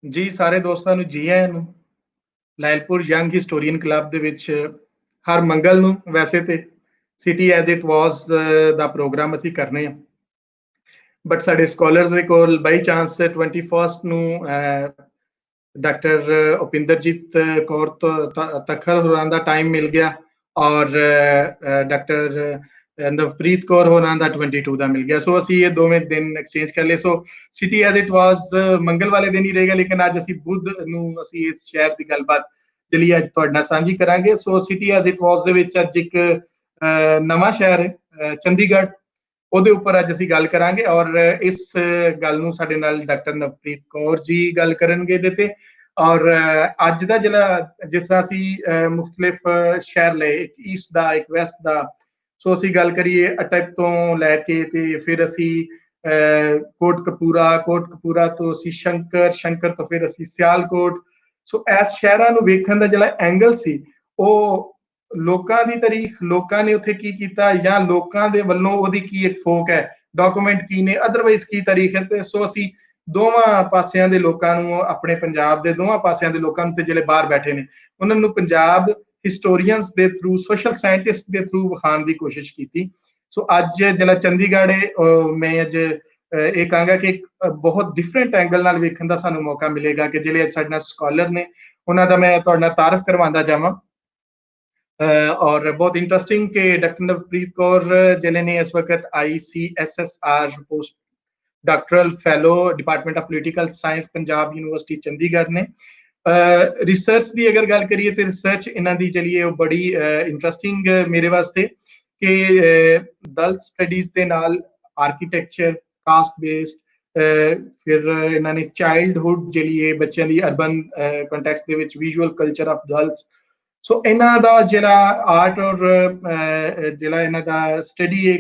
ਜੀ ਸਾਰੇ ਦੋਸਤਾਂ ਨੂੰ ਜੀ ਆਇਆਂ ਨੂੰ ਲਾਇਲਪੁਰ ਯੰਗ ਹਿਸਟੋਰੀਅਨ ਕਲੱਬ ਦੇ ਵਿੱਚ ਹਰ ਮੰਗਲ ਨੂੰ ਵੈਸੇ ਤੇ ਸਿਟੀ ਐਜ਼ ਇਟ ਵਾਸ ਦਾ ਪ੍ਰੋਗਰਾਮ ਅਸੀਂ ਕਰਨੇ ਆ ਬਟ ਸਾਡੇ ਸਕਾਲਰਸ ਦੇ ਕੋਲ ਬਾਈ ਚਾਂਸ 21 ਨੂੰ ਡਾਕਟਰ ਉਪਿੰਦਰਜੀਤ ਕੌਰ ਤਖਰ ਹੋਰਾਂ ਦਾ ਟਾਈਮ ਮਿਲ ਗਿਆ ਔਰ ਡਾਕਟਰ ਨਵਪ੍ਰੀਤ ਕੌਰ ਹੋਰਾਂ ਦਾ 22 ਦਾ ਮਿਲ ਗਿਆ। ਸੋ ਅਸੀਂ ਇਹ ਦੋਵੇਂ ਦਿਨ ਐਕਸਚੇਂਜ ਕਰ ਲਏ। ਸੋ ਸਿਟੀ ਐਜ਼ ਇਟ ਵਾਸ ਮੰਗਲ ਵਾਲੇ ਦਿਨ ਹੀ ਰਹੇਗਾ, ਲੇਕਿਨ ਅੱਜ ਅਸੀਂ ਬੁੱਧ ਨੂੰ ਅਸੀਂ ਇਸ ਸ਼ਹਿਰ ਦੀ ਗੱਲਬਾਤ ਜਿਹੜੀ ਅੱਜ ਤੁਹਾਡੇ ਨਾਲ ਸਾਂਝੀ ਕਰਾਂਗੇ। ਸੋ ਸਿਟੀ ਐਜ਼ ਇਟ ਵਾਸ ਦੇ ਵਿੱਚ ਅੱਜ ਇੱਕ ਨਵਾਂ ਸ਼ਹਿਰ ਹੈ ਚੰਡੀਗੜ੍ਹ, ਉਹਦੇ ਉੱਪਰ ਅੱਜ ਅਸੀਂ ਗੱਲ ਕਰਾਂਗੇ ਔਰ ਇਸ ਗੱਲ ਨੂੰ ਸਾਡੇ ਨਾਲ ਡਾਕਟਰ ਨਵਪ੍ਰੀਤ ਕੌਰ ਜੀ ਗੱਲ ਕਰਨਗੇ ਇਹਦੇ ਤੇ। ਔਰ ਅੱਜ ਦਾ ਜਿਹੜਾ ਜਿਸ ਤਰ੍ਹਾਂ ਅਸੀਂ ਮੁਖਤਲਿਫ ਸ਼ਹਿਰ ਲਏ, ਇੱਕ ਈਸਟ ਦਾ ਇੱਕ ਵੈਸਟ ਦਾ, ਸੋ ਅਸੀਂ ਗੱਲ ਕਰੀਏ ਅਟਕ ਤੋਂ ਲੈ ਕੇ ਤੇ ਫਿਰ ਅਸੀਂ ਕੋਟਕਪੂਰਾ ਤੋਂ ਅਸੀਂ ਸ਼ੰਕਰ ਤੋਂ ਫਿਰ ਅਸੀਂ ਸਿਆਲਕੋਟ। ਸੋ ਇਸ ਸ਼ਹਿਰਾਂ ਨੂੰ ਵੇਖਣ ਦਾ ਜਿਹੜਾ ਐਂਗਲ ਸੀ ਉਹ ਲੋਕਾਂ ਦੀ ਤਾਰੀਖ, ਲੋਕਾਂ ਨੇ ਉੱਥੇ ਕੀ ਕੀਤਾ ਜਾਂ ਲੋਕਾਂ ਦੇ ਵੱਲੋਂ ਉਹਦੀ ਕੀ ਇੱਕ ਫੋਕ ਹੈ, ਡਾਕੂਮੈਂਟ ਕੀ ਨੇ, ਅਦਰਵਾਈਜ਼ ਕੀ ਤਾਰੀਖ ਹੈ। ਤੇ ਸੋ ਅਸੀਂ ਦੋਵਾਂ ਪਾਸਿਆਂ ਦੇ ਲੋਕਾਂ ਨੂੰ, ਆਪਣੇ ਪੰਜਾਬ ਦੇ ਦੋਵਾਂ ਪਾਸਿਆਂ ਦੇ ਲੋਕਾਂ ਨੂੰ ਤੇ ਜਿਹੜੇ ਬਾਹਰ ਬੈਠੇ ਨੇ ਉਹਨਾਂ ਨੂੰ ਪੰਜਾਬ ਹਿਸਟੋਰੀਅਨਸ ਦੇ ਥਰੂ, ਸੋਸ਼ਲ ਸਾਇੰਟਿਸਟ ਦੇ ਥਰੂ ਵਿਖਾਉਣ ਦੀ ਕੋਸ਼ਿਸ਼ ਕੀਤੀ। ਸੋ ਅੱਜ ਜਿਹੜਾ ਚੰਡੀਗੜ੍ਹ ਹੈ ਮੈਂ ਅੱਜ ਇਹ ਕਹਾਂਗਾ ਕਿ ਇੱਕ ਬਹੁਤ ਡਿਫਰੈਂਟ ਐਂਗਲ ਨਾਲ ਵੇਖਣ ਦਾ ਸਾਨੂੰ ਮੌਕਾ ਮਿਲੇਗਾ ਕਿ ਜਿਹੜੇ ਸਾਡੇ ਨਾਲ ਸਕਾਲਰ ਨੇ ਉਹਨਾਂ ਦਾ ਮੈਂ ਤੁਹਾਡੇ ਨਾਲ ਤਾਰਫ ਕਰਵਾਉਂਦਾ ਜਾਵਾਂ। और बहुत इंटरेस्टिंग कि डॉक्टर नवप्रीत कौर जिन्हें इस वक्त ICSSR post doctoral fellow department of political science Punjab university Chandigarh ने रिसर्च की अगर गल करिए तो रिसर्च इन्हों की जी है बड़ी इंटरेस्टिंग मेरे वास्ते कि दल स्टडीज के नाल आर्कीटैक्चर, कास्ट बेस्ड, फिर इन्होंने चाइल्डहुड जी है बच्चों की अर्बन कंटैक्स के विजुअल कल्चर ऑफ गर्ल्स। सो इन्हों का जो आर्ट और जो इन्हों का स्टडी है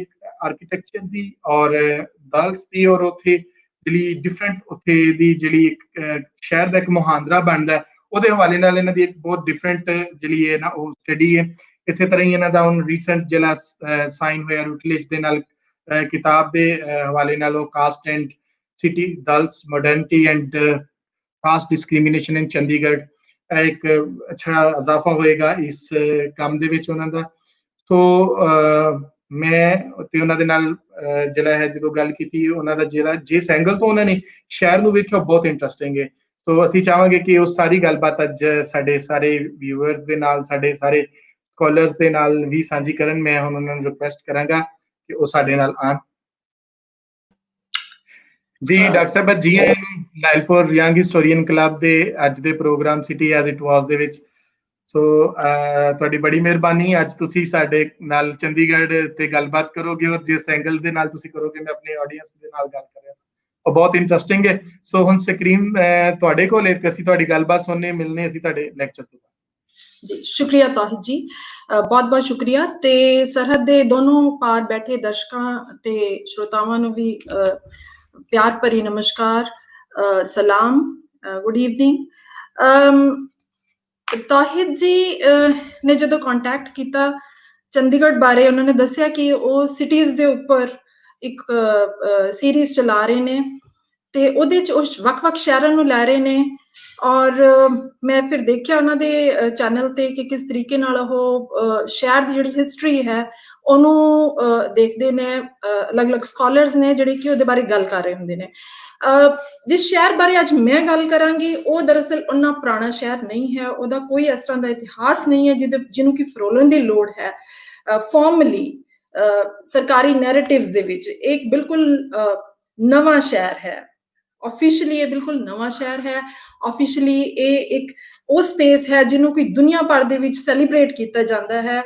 आर्कीटैक्चर की और गर्ल्स की और उत्थे जी डिफरेंट उत्थे दी जी शहर का एक मुहांदरा बनता है वो हवाले नाल इन्हों की एक बहुत डिफरेंट जी है ना वो स्टडी है। इस तरह ही इन्हों का हुण रीसेंट जो साइन होया रूटलेज के नाल किताब के हवाले नाल caste and city girls modernity and caste discrimination in Chandigarh एक अच्छा इजाफा होएगा इस काम दे विच उन्हां दा। सो मैं ते उन्हां दे नाल जिहड़ा है जदों गल कीती उन्हां दा जिहड़ा जिस एंगल तो उन्होंने शहर नूं वेखिया बहुत इंटरेस्टिंग है। तो असीं चाहांगे कि उस सारी गलबात अज साडे सारे व्यूअर्स दे नाल साडे सारे स्कॉलर्स दे नाल भी सांझी करन। मैं हुण उन्हां नूं रिक्वेस्ट करांगा कि वो साडे नाल आण। जी डॉक्टर साहब जी लायलपुर यंग हिस्टोरीयन क्लब के अज के प्रोग्राम सिटी एज इट वास दे विच। सो तुहाडी बड़ी मेहरबानी अज तुसीं साडे नाल चंडीगढ़ ते गलबात करोगे और जिस एंगल दे नाल तुसीं करोगे मैं अपने ऑडियंस दे नाल गल कर रहा और बहुत इंटरेस्टिंग है। सो हुण स्क्रीन तुहाडे कोल है ते असीं तुहाडी गलबात सुनने मिलने असीं तुहाडे लैक्चर तो। जी शुक्रिया तौहिद जी, बहुत बहुत शुक्रिया। ते सरहद दे दोनों पार बैठे दर्शकों ते श्रोतावां नूं भी प्यार भरी नमस्कार, सलाम, गुड इवनिंग। तौहिद जी ने जो कॉन्टैक्ट किया चंडीगढ़ बारे उन्होंने दसिया कि वो सिटीज़ दे उपर एक सीरीज़ चला रहे ने ते उहदे च उस वख-वख शहरां नूं लै रहे ने और मैं फिर देखिया उन्होंने चैनल ते कि किस तरीके नाल ओह शहर की जिहड़ी हिस्टरी है उन्होंने देखते ने अलग अलग स्कॉलर्स ने जिहड़े कि उहदे बारे गल कर रहे हुंदे ने। जिस शहर बारे अज मैं गल करांगी वो दरअसल उन्ना पुराना शहर नहीं है, उहदा कोई इस तरह का इतिहास नहीं है जिन्हों की फरोलन की लोड़ है। फॉर्मली सरकारी नैरेटिव्स दे विच एक बिल्कुल नवा शहर है, ऑफिशियली ये बिल्कुल नवा शहर है। ऑफिशियली ये एक वो स्पेस है जिन्हों की दुनिया भर दे विच सैलीब्रेट किया जाता है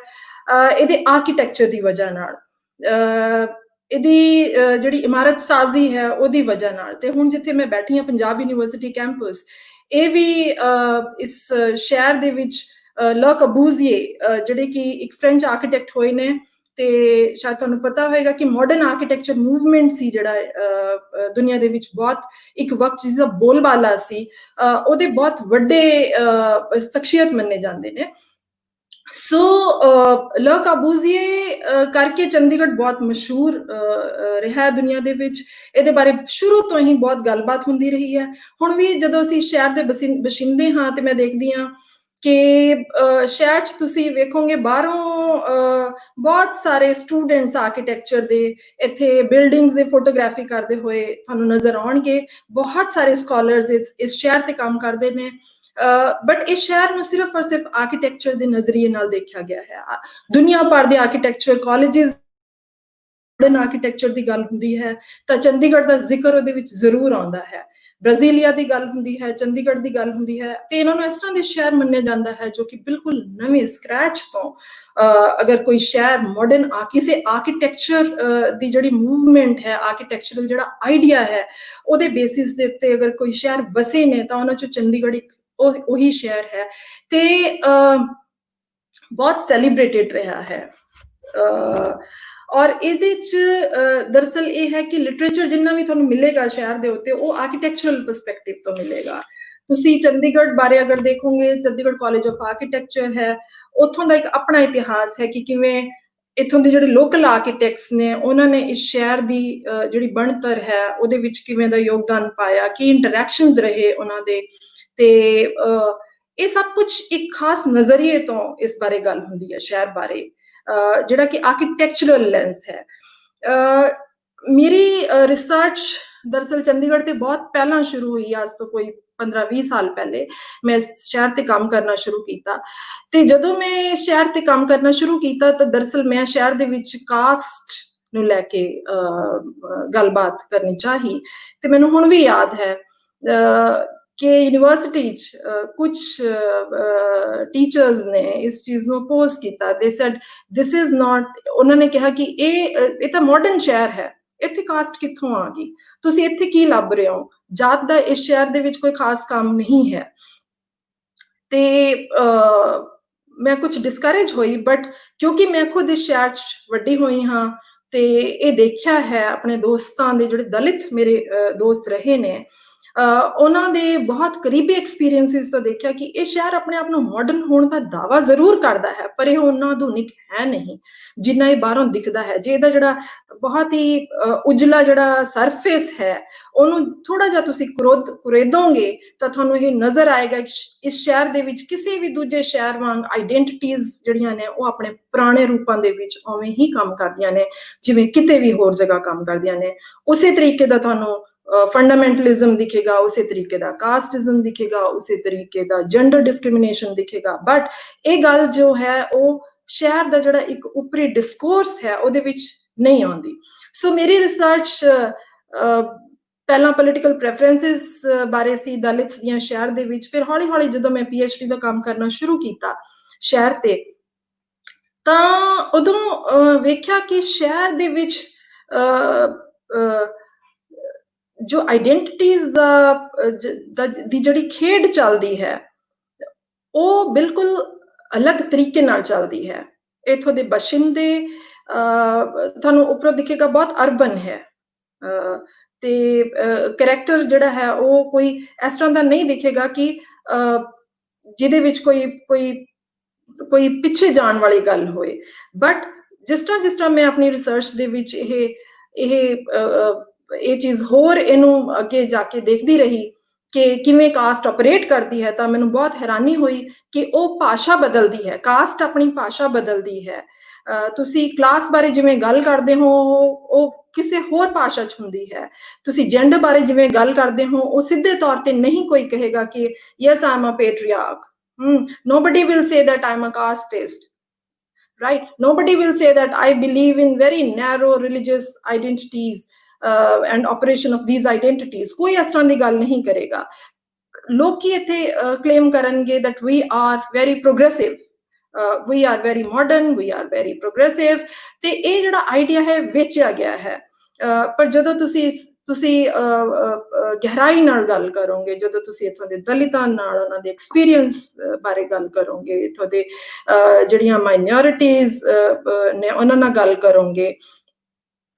इहदे आर्कीटैक्चर की वजह नाल, इहदी जिहड़ी इमारत साजी है उहदी वजह नाल। ते हुण जिथे मैं बैठी हाँ पंजाब यूनिवर्सिटी कैंपस, ये भी इस शहर दे विच ल कबूजिए जिहड़े कि एक फ्रेंच आर्कीटैक्ट होए ने ते शायद तुहानूं पता होएगा कि मॉडर्न आर्कीटैक्चर मूवमेंट सी जिहड़ा दुनिया दे विच बहुत एक वक्त जिसदा बोलबाला सी, ओहदे बहुत वड्डे शख्सियत मन्ने जांदे ने। ਸੋ ਲ ਕਾਬੂਜ਼ੀਏ ਕਰਕੇ ਚੰਡੀਗੜ੍ਹ ਬਹੁਤ ਮਸ਼ਹੂਰ ਰਿਹਾ ਦੁਨੀਆ ਦੇ ਵਿੱਚ। ਇਹਦੇ ਬਾਰੇ ਸ਼ੁਰੂ ਤੋਂ ਹੀ ਬਹੁਤ ਗੱਲਬਾਤ ਹੁੰਦੀ ਰਹੀ ਹੈ। ਹੁਣ ਵੀ ਜਦੋਂ ਅਸੀਂ ਸ਼ਹਿਰ ਦੇ ਬਸ਼ਿੰਦੇ ਹਾਂ ਤੇ ਮੈਂ ਦੇਖਦੀ ਹਾਂ ਕਿ ਸ਼ਹਿਰ 'ਚ ਤੁਸੀਂ ਵੇਖੋਗੇ ਬਾਹਰੋਂ ਬਹੁਤ ਸਾਰੇ ਸਟੂਡੈਂਟਸ ਆਰਕੀਟੈਕਚਰ ਦੇ ਇੱਥੇ ਬਿਲਡਿੰਗਸ ਦੇ ਫੋਟੋਗ੍ਰਾਫੀ ਕਰਦੇ ਹੋਏ ਤੁਹਾਨੂੰ ਨਜ਼ਰ ਆਉਣਗੇ। ਬਹੁਤ ਸਾਰੇ ਸਕਾਲਰਸ ਇਸ ਸ਼ਹਿਰ ਤੇ ਕੰਮ ਕਰਦੇ ਨੇ, ਬਟ ਇਸ ਸ਼ਹਿਰ ਨੂੰ ਸਿਰਫ ਔਰ ਸਿਰਫ ਆਰਕੀਟੈਕਚਰ ਦੇ ਨਜ਼ਰੀਏ ਨਾਲ ਦੇਖਿਆ ਗਿਆ ਹੈ। ਦੁਨੀਆ ਭਰ ਦੇ ਆਰਕੀਟੈਕਚਰ ਕਾਲਜਿਸ ਮਾਡਰਨ ਆਰਕੀਟੈਕਚਰ ਦੀ ਗੱਲ ਹੁੰਦੀ ਹੈ ਤਾਂ ਚੰਡੀਗੜ੍ਹ ਦਾ ਜ਼ਿਕਰ ਉਹਦੇ ਵਿੱਚ ਜ਼ਰੂਰ ਆਉਂਦਾ ਹੈ। ਬ੍ਰਾਜ਼ੀਲੀਆ ਦੀ ਗੱਲ ਹੁੰਦੀ ਹੈ, ਚੰਡੀਗੜ੍ਹ ਦੀ ਗੱਲ ਹੁੰਦੀ ਹੈ ਤੇ ਇਹਨਾਂ ਨੂੰ ਇਸ ਤਰ੍ਹਾਂ ਦੇ ਸ਼ਹਿਰ ਮੰਨਿਆ ਜਾਂਦਾ ਹੈ ਜੋ ਕਿ ਬਿਲਕੁਲ ਨਵੇਂ ਸਕ੍ਰੈਚ ਤੋਂ ਅਗਰ ਕੋਈ ਸ਼ਹਿਰ ਮਾਡਰਨ ਕਿਸੇ ਆਰਕੀਟੈਕਚਰ ਦੀ ਜਿਹੜੀ ਮੂਵਮੈਂਟ ਹੈ, ਆਰਕੀਟੈਕਚਰਲ ਜਿਹੜਾ ਆਈਡੀਆ ਹੈ, ਉਹਦੇ ਬੇਸਿਸ ਦੇ ਉੱਤੇ ਅਗਰ ਕੋਈ ਸ਼ਹਿਰ ਵਸੇ ਨੇ ਤਾਂ ਉਹਨਾਂ 'ਚੋਂ ਚੰਡੀਗੜ੍ਹ ਇੱਕ ਉਹੀ ਸ਼ਹਿਰ ਹੈ ਤੇ ਬਹੁਤ ਸੈਲੀਬ੍ਰੇਟਡ ਰਿਹਾ ਹੈ। ਔਰ ਇਹਦੇ 'ਚ ਦਰਅਸਲ ਇਹ ਹੈ ਕਿ ਲਿਟਰੇਚਰ ਜਿੰਨਾ ਵੀ ਤੁਹਾਨੂੰ ਮਿਲੇਗਾ ਸ਼ਹਿਰ ਦੇ ਉੱਤੇ ਉਹ ਆਰਕੀਟੈਕਚਰਲ ਪਰਸਪੈਕਟਿਵ ਤੋਂ ਮਿਲੇਗਾ। ਤੁਸੀਂ ਚੰਡੀਗੜ੍ਹ ਬਾਰੇ ਅਗਰ ਦੇਖੋਗੇ, ਚੰਡੀਗੜ੍ਹ ਕਾਲਜ ਆਫ ਆਰਕੀਟੈਕਚਰ ਹੈ, ਉੱਥੋਂ ਦਾ ਇੱਕ ਆਪਣਾ ਇਤਿਹਾਸ ਹੈ ਕਿ ਕਿਵੇਂ ਇੱਥੋਂ ਦੇ ਜਿਹੜੇ ਲੋਕਲ ਆਰਕੀਟੈਕਟਸ ਨੇ ਉਹਨਾਂ ਨੇ ਇਸ ਸ਼ਹਿਰ ਦੀ ਜਿਹੜੀ ਬਣਤਰ ਹੈ ਉਹਦੇ ਵਿੱਚ ਕਿਵੇਂ ਦਾ ਯੋਗਦਾਨ ਪਾਇਆ, ਕੀ ਇੰਟਰੈਕਸ਼ਨਸ ਰਹੇ ਉਹਨਾਂ ਦੇ, ਤੇ ਇਹ ਸਭ ਕੁਝ ਇੱਕ ਖਾਸ ਨਜ਼ਰੀਏ ਤੋਂ ਇਸ ਬਾਰੇ ਗੱਲ ਹੁੰਦੀ ਹੈ ਸ਼ਹਿਰ ਬਾਰੇ, ਜਿਹੜਾ ਕਿ ਆਰਕੀਟੈਕਚਰਲ ਲੈਂਸ ਹੈ। ਮੇਰੀ ਰਿਸਰਚ ਦਰਅਸਲ ਚੰਡੀਗੜ੍ਹ ਤੇ ਬਹੁਤ ਪਹਿਲਾਂ ਸ਼ੁਰੂ ਹੋਈ, ਅੱਜ ਤੋਂ ਕੋਈ 15-20 ਸਾਲ ਪਹਿਲੇ ਮੈਂ ਇਸ ਸ਼ਹਿਰ ਤੇ ਕੰਮ ਕਰਨਾ ਸ਼ੁਰੂ ਕੀਤਾ। ਤੇ ਜਦੋਂ ਮੈਂ ਸ਼ਹਿਰ ਤੇ ਕੰਮ ਕਰਨਾ ਸ਼ੁਰੂ ਕੀਤਾ ਤਾਂ ਦਰਅਸਲ ਮੈਂ ਸ਼ਹਿਰ ਦੇ ਵਿੱਚ ਕਾਸਟ ਨੂੰ ਲੈ ਕੇ ਗੱਲਬਾਤ ਕਰਨੀ ਚਾਹੀ ਤੇ ਮੈਨੂੰ ਹੁਣ ਵੀ ਯਾਦ ਹੈ ਕਿ ਯੂਨੀਵਰਸਿਟੀ 'ਚ ਕੁਝ ਟੀਚਰਸ ਨੇ ਇਸ ਚੀਜ਼ ਨੂੰ ਅਪੋਜ਼ ਕੀਤਾ। ਦੇ ਸੈਡ ਦਿਸ ਇਜ਼ ਨਾਟ, ਉਹਨਾਂ ਨੇ ਕਿਹਾ ਕਿ ਇਹ ਤਾਂ ਮਾਡਰਨ ਸ਼ਹਿਰ ਹੈ, ਇੱਥੇ ਕਾਸਟ ਕਿੱਥੋਂ ਆ ਗਈ, ਤੁਸੀਂ ਇੱਥੇ ਕੀ ਲੱਭ ਰਹੇ ਹੋ, ਜਾਤ ਦਾ ਇਸ ਸ਼ਹਿਰ ਦੇ ਵਿੱਚ ਕੋਈ ਖਾਸ ਕੰਮ ਨਹੀਂ ਹੈ। ਤੇ ਮੈਂ ਕੁਝ ਡਿਸਕਰੇਜ ਹੋਈ, ਬਟ ਕਿਉਂਕਿ ਮੈਂ ਖੁਦ ਇਸ ਸ਼ਹਿਰ 'ਚ ਵੱਡੀ ਹੋਈ ਹਾਂ ਤੇ ਇਹ ਦੇਖਿਆ ਹੈ ਆਪਣੇ ਦੋਸਤਾਂ ਦੇ ਜਿਹੜੇ ਦਲਿਤ ਮੇਰੇ ਦੋਸਤ ਰਹੇ ਨੇ, ਉਹਨਾਂ ਦੇ ਬਹੁਤ ਕਰੀਬੀ ਐਕਸਪੀਰੀਐਂਸਿਸ ਤੋਂ ਦੇਖਿਆ ਕਿ ਇਹ ਸ਼ਹਿਰ ਆਪਣੇ ਆਪ ਨੂੰ ਮਾਡਰਨ ਹੋਣ ਦਾ ਦਾਅਵਾ ਜ਼ਰੂਰ ਕਰਦਾ ਹੈ ਪਰ ਇਹ ਉਹਨਾਂ ਆਧੁਨਿਕ ਹੈ ਨਹੀਂ ਜਿੰਨਾ ਇਹ ਬਾਹਰੋਂ ਦਿਖਦਾ ਹੈ। ਜੇ ਇਹਦਾ ਜਿਹੜਾ ਬਹੁਤ ਹੀ ਉਜਲਾ ਜਿਹੜਾ ਸਰਫੇਸ ਹੈ ਉਹਨੂੰ ਥੋੜਾ ਜਿਹਾ ਤੁਸੀਂ ਕੁਰੇਦੋਗੇ ਤਾਂ ਤੁਹਾਨੂੰ ਇਹ ਨਜ਼ਰ ਆਏਗਾ ਇਸ ਸ਼ਹਿਰ ਦੇ ਵਿੱਚ ਕਿਸੇ ਵੀ ਦੂਜੇ ਸ਼ਹਿਰ ਵਾਂਗ ਆਈਡੈਂਟੀਟੀਜ਼ ਜਿਹੜੀਆਂ ਨੇ ਉਹ ਆਪਣੇ ਪੁਰਾਣੇ ਰੂਪਾਂ ਦੇ ਵਿੱਚ ਉਵੇਂ ਹੀ ਕੰਮ ਕਰਦੀਆਂ ਨੇ ਜਿਵੇਂ ਕਿਤੇ ਵੀ ਹੋਰ ਜਗ੍ਹਾ ਕੰਮ ਕਰਦੀਆਂ ਨੇ। ਉਸੇ ਤਰੀਕੇ ਦਾ ਤੁਹਾਨੂੰ ਫੰਡਾਮੈਂਟਲਿਜ਼ਮ ਦਿਖੇਗਾ, ਉਸੇ ਤਰੀਕੇ ਦਾ ਕਾਸਟਿਜ਼ਮ ਦਿਖੇਗਾ, ਉਸੇ ਤਰੀਕੇ ਦਾ ਜੈਂਡਰ ਡਿਸਕ੍ਰਿਮੀਨੇਸ਼ਨ ਦਿਖੇਗਾ, ਬਟ ਇਹ ਗੱਲ ਜੋ ਹੈ ਉਹ ਸ਼ਹਿਰ ਦਾ ਜਿਹੜਾ ਇੱਕ ਉੱਪਰੀ ਡਿਸਕੋਰਸ ਹੈ ਉਹਦੇ ਵਿੱਚ ਨਹੀਂ ਆਉਂਦੀ। ਸੋ ਮੇਰੀ ਰਿਸਰਚ ਪਹਿਲਾਂ ਪੋਲੀਟੀਕਲ ਪ੍ਰੈਫਰੈਂਸਿਸ ਬਾਰੇ ਸੀ ਦਲਿਤਸ ਦੀਆਂ ਸ਼ਹਿਰ ਦੇ ਵਿੱਚ, ਫਿਰ ਹੌਲੀ ਹੌਲੀ ਜਦੋਂ ਮੈਂ PhD ਦਾ ਕੰਮ ਕਰਨਾ ਸ਼ੁਰੂ ਕੀਤਾ ਸ਼ਹਿਰ ਤੇ ਤਾਂ ਉਦੋਂ ਵੇਖਿਆ ਕਿ ਸ਼ਹਿਰ ਦੇ ਵਿੱਚ ਜੋ ਆਈਡੈਂਟੀਟੀਜ਼ ਦੀ ਜਿਹੜੀ ਖੇਡ ਚੱਲਦੀ ਹੈ ਉਹ ਬਿਲਕੁਲ ਅਲੱਗ ਤਰੀਕੇ ਨਾਲ ਚੱਲਦੀ ਹੈ। ਇੱਥੋਂ ਦੇ ਬਸ਼ਿੰਦੇ ਤੁਹਾਨੂੰ ਉੱਪਰੋਂ ਦਿਖੇਗਾ ਬਹੁਤ ਅਰਬਨ ਹੈ ਤੇ ਕਰੈਕਟਰ ਜਿਹੜਾ ਹੈ ਉਹ ਕੋਈ ਇਸ ਤਰ੍ਹਾਂ ਦਾ ਨਹੀਂ ਦਿਖੇਗਾ ਕਿ ਜਿਹਦੇ ਵਿੱਚ ਕੋਈ ਪਿੱਛੇ ਜਾਣ ਵਾਲੀ ਗੱਲ ਹੋਏ, ਬਟ ਜਿਸ ਤਰ੍ਹਾਂ ਮੈਂ ਆਪਣੀ ਰਿਸਰਚ ਦੇ ਵਿੱਚ ਇਹ ਚੀਜ਼ ਹੋਰ ਇਹਨੂੰ ਅੱਗੇ ਜਾ ਕੇ ਦੇਖਦੀ ਰਹੀ ਕਿ ਕਿਵੇਂ ਕਾਸਟ ਆਪਰੇਟ ਕਰਦੀ ਹੈ ਤਾਂ ਮੈਨੂੰ ਬਹੁਤ ਹੈਰਾਨੀ ਹੋਈ ਕਿ ਉਹ ਭਾਸ਼ਾ ਬਦਲਦੀ ਹੈ, ਕਾਸਟ ਆਪਣੀ ਭਾਸ਼ਾ ਬਦਲਦੀ ਹੈ। ਤੁਸੀਂ ਕਲਾਸ ਬਾਰੇ ਜਿਵੇਂ ਗੱਲ ਕਰਦੇ ਹੋ ਉਹ ਕਿਸੇ ਹੋਰ ਭਾਸ਼ਾ 'ਚ ਹੁੰਦੀ ਹੈ, ਤੁਸੀਂ ਜੈਂਡਰ ਬਾਰੇ ਜਿਵੇਂ ਗੱਲ ਕਰਦੇ ਹੋ ਉਹ ਸਿੱਧੇ ਤੌਰ ਤੇ ਨਹੀਂ ਕੋਈ ਕਹੇਗਾ ਕਿ yes I am a patriarch, nobody will say that I'm a casteist, right? Nobody will say that I believe in very narrow religious identities and operation of these identities. ਕੋਈ ਇਸ ਤਰ੍ਹਾਂ ਦੀ ਗੱਲ ਨਹੀਂ ਕਰੇਗਾ। ਲੋਕੀ ਇੱਥੇ claim ਕਰਨਗੇ that we are very progressive, we are very modern, we are very progressive, ਤੇ ਇਹ ਜਿਹੜਾ ਆਈਡੀਆ ਹੈ ਵੇਚਿਆ ਗਿਆ ਹੈ। ਪਰ ਜਦੋਂ ਤੁਸੀਂ ਗਹਿਰਾਈ ਨਾਲ ਗੱਲ ਕਰੋਗੇ, ਜਦੋਂ ਤੁਸੀਂ ਇੱਥੋਂ ਦੇ ਦਲਿਤਾਂ ਨਾਲ ਉਹਨਾਂ ਦੇ ਐਕਸਪੀਰੀਅੰਸ ਬਾਰੇ ਗੱਲ ਕਰੋਗੇ, ਇੱਥੋਂ ਦੇ ਜਿਹੜੀਆਂ ਮਾਈਨੋਰਿਟੀਜ਼ ਨੇ ਉਹਨਾਂ ਨਾਲ ਗੱਲ ਕਰੋਗੇ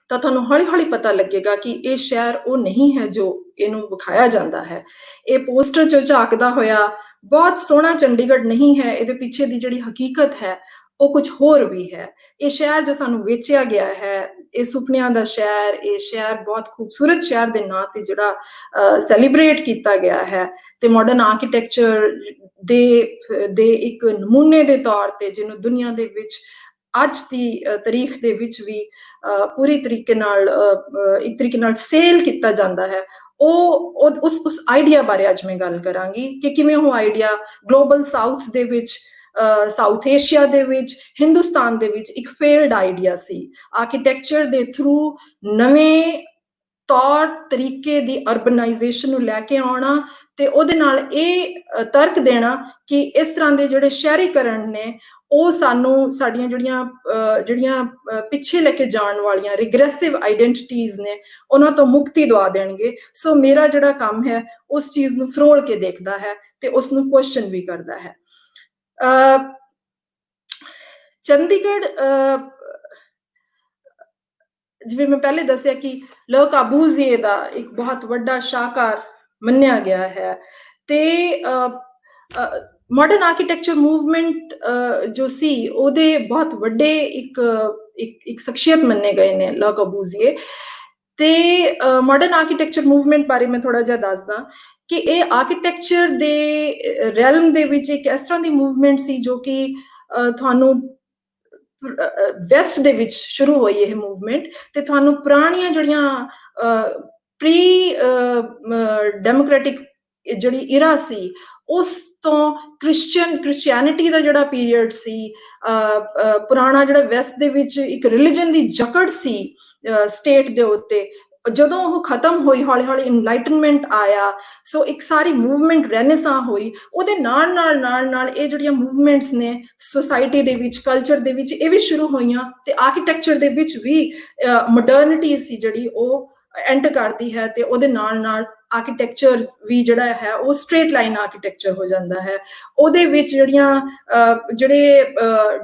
ਤਾਂ ਤੁਹਾਨੂੰ ਹੌਲੀ ਹੌਲੀ ਪਤਾ ਲੱਗੇਗਾ ਕਿ ਇਹ ਸ਼ਹਿਰ ਉਹ ਨਹੀਂ ਹੈ ਜੋ ਇਹਨੂੰ ਵਿਖਾਇਆ ਜਾਂਦਾ ਹੈ। ਇਹ ਪੋਸਟਰ 'ਚੋਂ ਝਾਕਦਾ ਹੋਇਆ ਬਹੁਤ ਸੋਹਣਾ ਚੰਡੀਗੜ੍ਹ ਨਹੀਂ ਹੈ, ਇਹਦੇ ਪਿੱਛੇ ਦੀ ਜਿਹੜੀ ਹਕੀਕਤ ਹੈ ਉਹ ਕੁਝ ਹੋਰ ਵੀ ਹੈ। ਇਹ ਸ਼ਹਿਰ ਜੋ ਸਾਨੂੰ ਵੇਚਿਆ ਗਿਆ ਹੈ, ਇਹ ਸੁਪਨਿਆਂ ਦਾ ਸ਼ਹਿਰ, ਇਹ ਸ਼ਹਿਰ ਬਹੁਤ ਖੂਬਸੂਰਤ ਸ਼ਹਿਰ ਦੇ ਨਾਂ ਤੇ ਜਿਹੜਾ ਸੈਲੀਬ੍ਰੇਟ ਕੀਤਾ ਗਿਆ ਹੈ, ਤੇ ਮਾਡਰਨ ਆਰਕੀਟੈਕਚਰ ਦੇ ਇੱਕ ਨਮੂਨੇ ਦੇ ਤੌਰ ਤੇ ਜਿਹਨੂੰ ਦੁਨੀਆ ਦੇ ਵਿੱਚ ਅੱਜ ਦੀ ਤਾਰੀਖ ਦੇ ਵਿੱਚ ਵੀ ਪੂਰੀ ਤਰੀਕੇ ਨਾਲ ਇੱਕ ਤਰੀਕੇ ਨਾਲ ਸੇਲ ਕੀਤਾ ਜਾਂਦਾ ਹੈ, ਉਸ ਆਈਡੀਆ ਬਾਰੇ ਅੱਜ ਮੈਂ ਗੱਲ ਕਰਾਂਗੀ ਕਿ ਕਿਵੇਂ ਉਹ ਆਈਡੀਆ ਗਲੋਬਲ ਸਾਊਥ ਦੇ ਵਿੱਚ, ਸਾਊਥ ਏਸ਼ੀਆ ਦੇ ਵਿੱਚ, ਹਿੰਦੁਸਤਾਨ ਦੇ ਵਿੱਚ ਇੱਕ ਫੇਲਡ ਆਈਡੀਆ ਸੀ। ਆਰਕੀਟੈਕਚਰ ਦੇ ਥਰੂ ਨਵੇਂ ਤੌਰ ਤਰੀਕੇ ਦੀ ਅਰਬਨਾਈਜੇਸ਼ਨ ਨੂੰ ਲੈ ਕੇ ਆਉਣਾ ਤੇ ਉਹਦੇ ਨਾਲ ਇਹ ਤਰਕ ਦੇਣਾ ਕਿ ਇਸ ਤਰ੍ਹਾਂ ਦੇ ਜਿਹੜੇ ਸ਼ਹਿਰੀਕਰਨ ਨੇ ਉਹ ਸਾਨੂੰ ਸਾਡੀਆਂ ਜਿਹੜੀਆਂ ਪਿੱਛੇ ਲੈ ਕੇ ਜਾਣ ਵਾਲੀਆਂ ਰਿਗਰੈਸਿਵ ਆਈਡੈਂਟੀਟੀਜ਼ ਨੇ ਉਹਨਾਂ ਤੋਂ ਮੁਕਤੀ ਦਵਾ ਦੇਣਗੇ। ਸੋ ਮੇਰਾ ਜਿਹੜਾ ਕੰਮ ਹੈ ਉਸ ਚੀਜ਼ ਨੂੰ ਫਰੋਲ ਕੇ ਦੇਖਦਾ ਹੈ ਤੇ ਉਸ ਨੂੰ ਕੁਐਸਚਨ ਵੀ ਕਰਦਾ ਹੈ। ਚੰਡੀਗੜ੍ਹ, ਜਿਵੇਂ ਮੈਂ ਪਹਿਲੇ ਦੱਸਿਆ ਕਿ ਲ ਕਾਬੂਜ਼ੀਏ ਦਾ ਇੱਕ ਬਹੁਤ ਵੱਡਾ ਸ਼ਾਹਕਾਰ ਮੰਨਿਆ ਗਿਆ ਹੈ, ਤੇ ਮਾਡਰਨ ਆਰਕੀਟੈਕਚਰ ਮੂਵਮੈਂਟ ਜੋ ਸੀ ਉਹਦੇ ਬਹੁਤ ਵੱਡੇ ਇੱਕ ਸ਼ਖਸੀਅਤ ਮੰਨੇ ਗਏ ਨੇ ਲ ਕਾਬੂਜ਼ੀਏ। ਤੇ ਮਾਡਰਨ ਆਰਕੀਟੈਕਚਰ ਮੂਵਮੈਂਟ ਬਾਰੇ ਮੈਂ ਥੋੜਾ ਜਿਹਾ ਦੱਸਦਾ ਕਿ ਇਹ ਆਰਕੀਟੈਕਚਰ ਦੇ ਰੈਲਮ ਦੇ ਵਿੱਚ ਇੱਕ ਇਸ ਤਰ੍ਹਾਂ ਦੀ ਮੂਵਮੈਂਟ ਸੀ ਜੋ ਕਿ ਤੁਹਾਨੂੰ ਵੈਸਟ ਦੇ ਵਿੱਚ ਸ਼ੁਰੂ ਹੋਈ ਇਹ ਮੂਵਮੈਂਟ, ਤੇ ਤੁਹਾਨੂੰ ਪੁਰਾਣੀਆਂ ਜਿਹੜੀਆਂ ਪ੍ਰੀ ਡੈਮੋਕ੍ਰੈਟਿਕ ਜਿਹੜੀ ਇਰਾ ਸੀ ਉਸ ਤੋਂ ਕ੍ਰਿਸਚੀਅਨਿਟੀ ਦਾ ਜਿਹੜਾ ਪੀਰੀਅਡ ਸੀ, ਪੁਰਾਣਾ ਜਿਹੜਾ ਵੈਸਟ ਦੇ ਵਿੱਚ ਇੱਕ ਰਿਲੀਜਨ ਦੀ ਜਕੜ ਸੀ ਸਟੇਟ ਦੇ ਉੱਤੇ, ਜਦੋਂ ਉਹ ਖਤਮ ਹੋਈ ਹੌਲੀ ਹੌਲੀ ਇਨਲਾਈਟਨਮੈਂਟ ਆਇਆ, ਸੋ ਇੱਕ ਸਾਰੀ ਮੂਵਮੈਂਟ ਰੈਨੇਸਾਂ ਹੋਈ। ਉਹਦੇ ਨਾਲ ਇਹ ਜਿਹੜੀਆਂ ਮੂਵਮੈਂਟਸ ਨੇ ਸੋਸਾਇਟੀ ਦੇ ਵਿੱਚ, ਕਲਚਰ ਦੇ ਵਿੱਚ ਇਹ ਵੀ ਸ਼ੁਰੂ ਹੋਈਆਂ, ਤੇ ਆਰਕੀਟੈਕਚਰ ਦੇ ਵਿੱਚ ਵੀ ਮਾਡਰਨਿਟੀ ਸੀ ਜਿਹੜੀ ਉਹ ਐਂਟਰ ਕਰਦੀ ਹੈ, ਤੇ ਉਹਦੇ ਨਾਲ ਆਰਕੀਟੈਕਚਰ ਵੀ ਜਿਹੜਾ ਹੈ ਉਹ ਸਟ੍ਰੇਟ ਲਾਈਨ ਆਰਕੀਟੈਕਚਰ ਹੋ ਜਾਂਦਾ ਹੈ। ਉਹਦੇ ਵਿੱਚ ਜਿਹੜੇ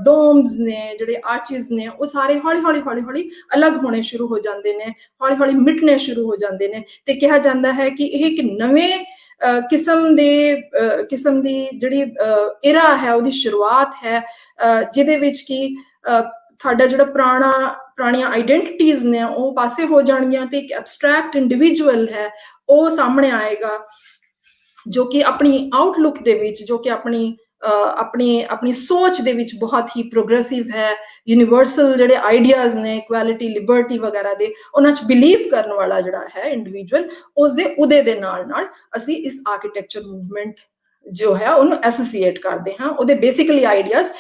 ਡੋਮਸ ਨੇ, ਜਿਹੜੇ ਆਰਚਿਸ ਨੇ, ਉਹ ਸਾਰੇ ਹੌਲੀ ਅਲੱਗ ਹੋਣੇ ਸ਼ੁਰੂ ਹੋ ਜਾਂਦੇ ਨੇ, ਹੌਲੀ ਮਿਟਣੇ ਸ਼ੁਰੂ ਹੋ ਜਾਂਦੇ ਨੇ, ਤੇ ਕਿਹਾ ਜਾਂਦਾ ਹੈ ਕਿ ਇਹ ਇੱਕ ਨਵੇਂ ਕਿਸਮ ਦੀ ਜਿਹੜੀ ਇਰਾ ਹੈ ਉਹਦੀ ਸ਼ੁਰੂਆਤ ਹੈ, ਜਿਹਦੇ ਵਿੱਚ ਕਿ ਤੁਹਾਡਾ ਜਿਹੜਾ ਪੁਰਾਣੀਆਂ ਆਈਡੈਂਟੀਟੀਜ਼ ਨੇ ਉਹ ਪਾਸੇ ਹੋ ਜਾਣਗੀਆਂ, ਤੇ ਇੱਕ ਐਬਸਟਰੈਕਟ ਇੰਡੀਵਿਜੂਅਲ ਹੈ ਉਹ ਸਾਹਮਣੇ ਆਏਗਾ, ਜੋ ਕਿ ਆਪਣੀ ਆਊਟਲੁੱਕ ਦੇ ਵਿੱਚ, ਜੋ ਕਿ ਆਪਣੀ ਸੋਚ ਦੇ ਵਿੱਚ ਬਹੁਤ ਹੀ ਪ੍ਰੋਗਰੈਸਿਵ ਹੈ, ਯੂਨੀਵਰਸਲ ਜਿਹੜੇ ਆਈਡੀਆਜ਼ ਨੇ, ਇਕੁਐਲਿਟੀ, ਲਿਬਰਟੀ ਵਗੈਰਾ ਦੇ, ਉਹਨਾਂ 'ਚ ਬਿਲੀਵ ਕਰਨ ਵਾਲਾ ਜਿਹੜਾ ਹੈ ਇੰਡੀਵਿਜੂਅਲ, ਉਸ ਦੇ ਉਦੇ ਦੇ ਨਾਲ ਅਸੀਂ ਇਸ ਆਰਕੀਟੈਕਚਰ ਮੂਵਮੈਂਟ ਜੋ ਹੈ ਉਹਨੂੰ ਐਸੋਸੀਏਟ ਕਰਦੇ ਹਾਂ। ਉਹਦੇ ਬੇਸਿਕਲੀ ਆਈਡੀਆਜ਼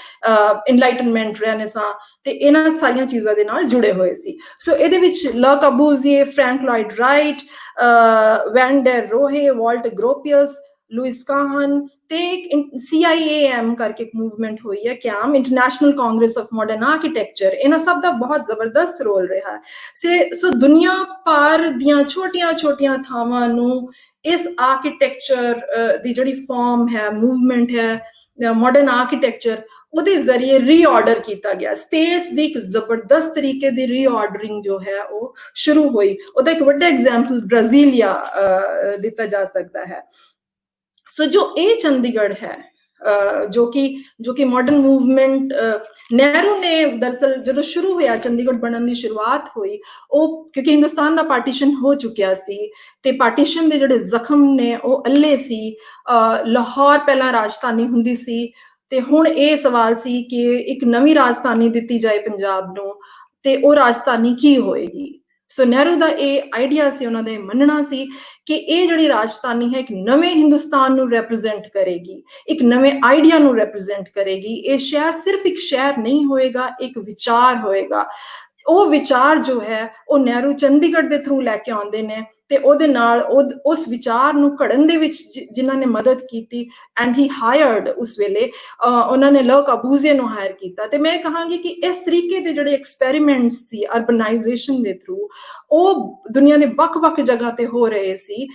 ਇਨਲਾਈਟਨਮੈਂਟ, ਰੈਨੇਸਾਂ ਤੇ ਇਹਨਾਂ ਸਾਰੀਆਂ ਚੀਜ਼ਾਂ ਦੇ ਨਾਲ ਜੁੜੇ ਹੋਏ ਸੀ। ਸੋ ਇਹਦੇ ਵਿੱਚ Le Corbusier, Frank Lloyd Wright, Van der Rohe, Walter Gropius, Louis Kahn, ਤੇ ਇੱਕ CIAM ਕਰਕੇ ਇੱਕ ਮੂਵਮੈਂਟ ਹੋਈ ਹੈ, CIAM International Congress of Modern Architecture, ਇਹਨਾਂ ਸਭ ਦਾ ਬਹੁਤ ਜ਼ਬਰਦਸਤ ਰੋਲ ਰਿਹਾ ਹੈ। ਸੋ ਦੁਨੀਆ ਭਰ ਦੀਆਂ ਛੋਟੀਆਂ ਥਾਵਾਂ ਨੂੰ ਇਸ ਆਰਕੀਟੈਕਚਰ ਦੀ ਜਿਹੜੀ ਫਾਰਮ ਹੈ, ਮੂਵਮੈਂਟ ਹੈ ਮਾਡਰਨ ਆਰਕੀਟੈਕਚਰ, ਉਹਦੇ ਜ਼ਰੀਏ ਰੀਆਰਡਰ ਕੀਤਾ ਗਿਆ। ਸਪੇਸ ਦੀ ਇੱਕ ਜ਼ਬਰਦਸਤ ਤਰੀਕੇ ਦੀ ਰੀਆਰਡਰਿੰਗ ਜੋ ਹੈ ਉਹ ਸ਼ੁਰੂ ਹੋਈ। ਉਹਦਾ ਇੱਕ ਵੱਡਾ ਐਗਜ਼ਾਮਪਲ ਬ੍ਰਾਜ਼ੀਲੀਆ ਦਿੱਤਾ ਜਾ ਸਕਦਾ ਹੈ। ਸੋ ਜੋ ਇਹ ਚੰਡੀਗੜ੍ਹ ਹੈ, ਜੋ ਕਿ ਮਾਡਰਨ ਮੂਵਮੈਂਟ, ਨਹਿਰੂ ਨੇ ਦਰਅਸਲ ਜਦੋਂ ਸ਼ੁਰੂ ਹੋਇਆ ਚੰਡੀਗੜ੍ਹ ਬਣਨ ਦੀ ਸ਼ੁਰੂਆਤ ਹੋਈ, ਉਹ ਕਿਉਂਕਿ ਹਿੰਦੁਸਤਾਨ ਦਾ ਪਾਰਟੀਸ਼ਨ ਹੋ ਚੁੱਕਿਆ ਸੀ, ਤੇ ਪਾਰਟੀਸ਼ਨ ਦੇ ਜਿਹੜੇ ਜ਼ਖਮ ਨੇ ਉਹ ਅੱਲੇ ਸੀ। ਲਾਹੌਰ ਪਹਿਲਾਂ ਰਾਜਧਾਨੀ ਹੁੰਦੀ ਸੀ, ਤੇ ਹੁਣ ਇਹ ਸਵਾਲ ਸੀ ਕਿ ਇੱਕ ਨਵੀਂ ਰਾਜਧਾਨੀ ਦਿੱਤੀ ਜਾਏ ਪੰਜਾਬ ਨੂੰ, ਤੇ ਉਹ ਰਾਜਧਾਨੀ ਕੀ ਹੋਏਗੀ। ਸੋ ਨਹਿਰੂ ਦਾ ਇਹ ਆਈਡੀਆ ਸੀ, ਉਹਨਾਂ ਦਾ ਇਹ ਮੰਨਣਾ ਸੀ ਕਿ ਇਹ ਜਿਹੜੀ ਰਾਜਧਾਨੀ ਹੈ ਇੱਕ ਨਵੇਂ ਹਿੰਦੁਸਤਾਨ ਨੂੰ ਰੈਪਰੈਜ਼ੈਂਟ ਕਰੇਗੀ, ਇੱਕ ਨਵੇਂ ਆਈਡੀਆ ਨੂੰ ਰੈਪਰੈਜ਼ੈਂਟ ਕਰੇਗੀ। ਇਹ ਸ਼ਹਿਰ ਸਿਰਫ ਇੱਕ ਸ਼ਹਿਰ ਨਹੀਂ ਹੋਏਗਾ, ਇੱਕ ਵਿਚਾਰ ਹੋਏਗਾ। ਉਹ ਵਿਚਾਰ ਜੋ ਹੈ ਉਹ ਨਹਿਰੂ ਚੰਡੀਗੜ੍ਹ ਦੇ ਥਰੂ ਲੈ ਕੇ ਆਉਂਦੇ ਨੇ, ਤੇ ਉਹਦੇ ਨਾਲ ਉਸ ਵਿਚਾਰ ਨੂੰ ਘੜਨ ਦੇ ਵਿੱਚ ਜਿਨ੍ਹਾਂ ਨੇ ਮਦਦ ਕੀਤੀ, ਐਂਡ ਹੀ ਹਾਇਰਡ, ਉਸ ਵੇਲੇ ਉਹਨਾਂ ਨੇ ਲ ਕਾਬੂਜ਼ੀਏ ਨੂੰ ਹਾਇਰ ਕੀਤਾ। ਤੇ ਮੈਂ ਕਹਾਂਗੀ ਕਿ ਇਸ ਤਰੀਕੇ ਦੇ ਜਿਹੜੇ ਐਕਸਪੈਰੀਮੈਂਟਸ ਸੀ ਅਰਬਨਾਈਜੇਸ਼ਨ ਦੇ ਥਰੂ, ਉਹ ਦੁਨੀਆ ਦੇ ਵੱਖ-ਵੱਖ ਜਗ੍ਹਾ ਤੇ ਹੋ ਰਹੇ ਸੀ।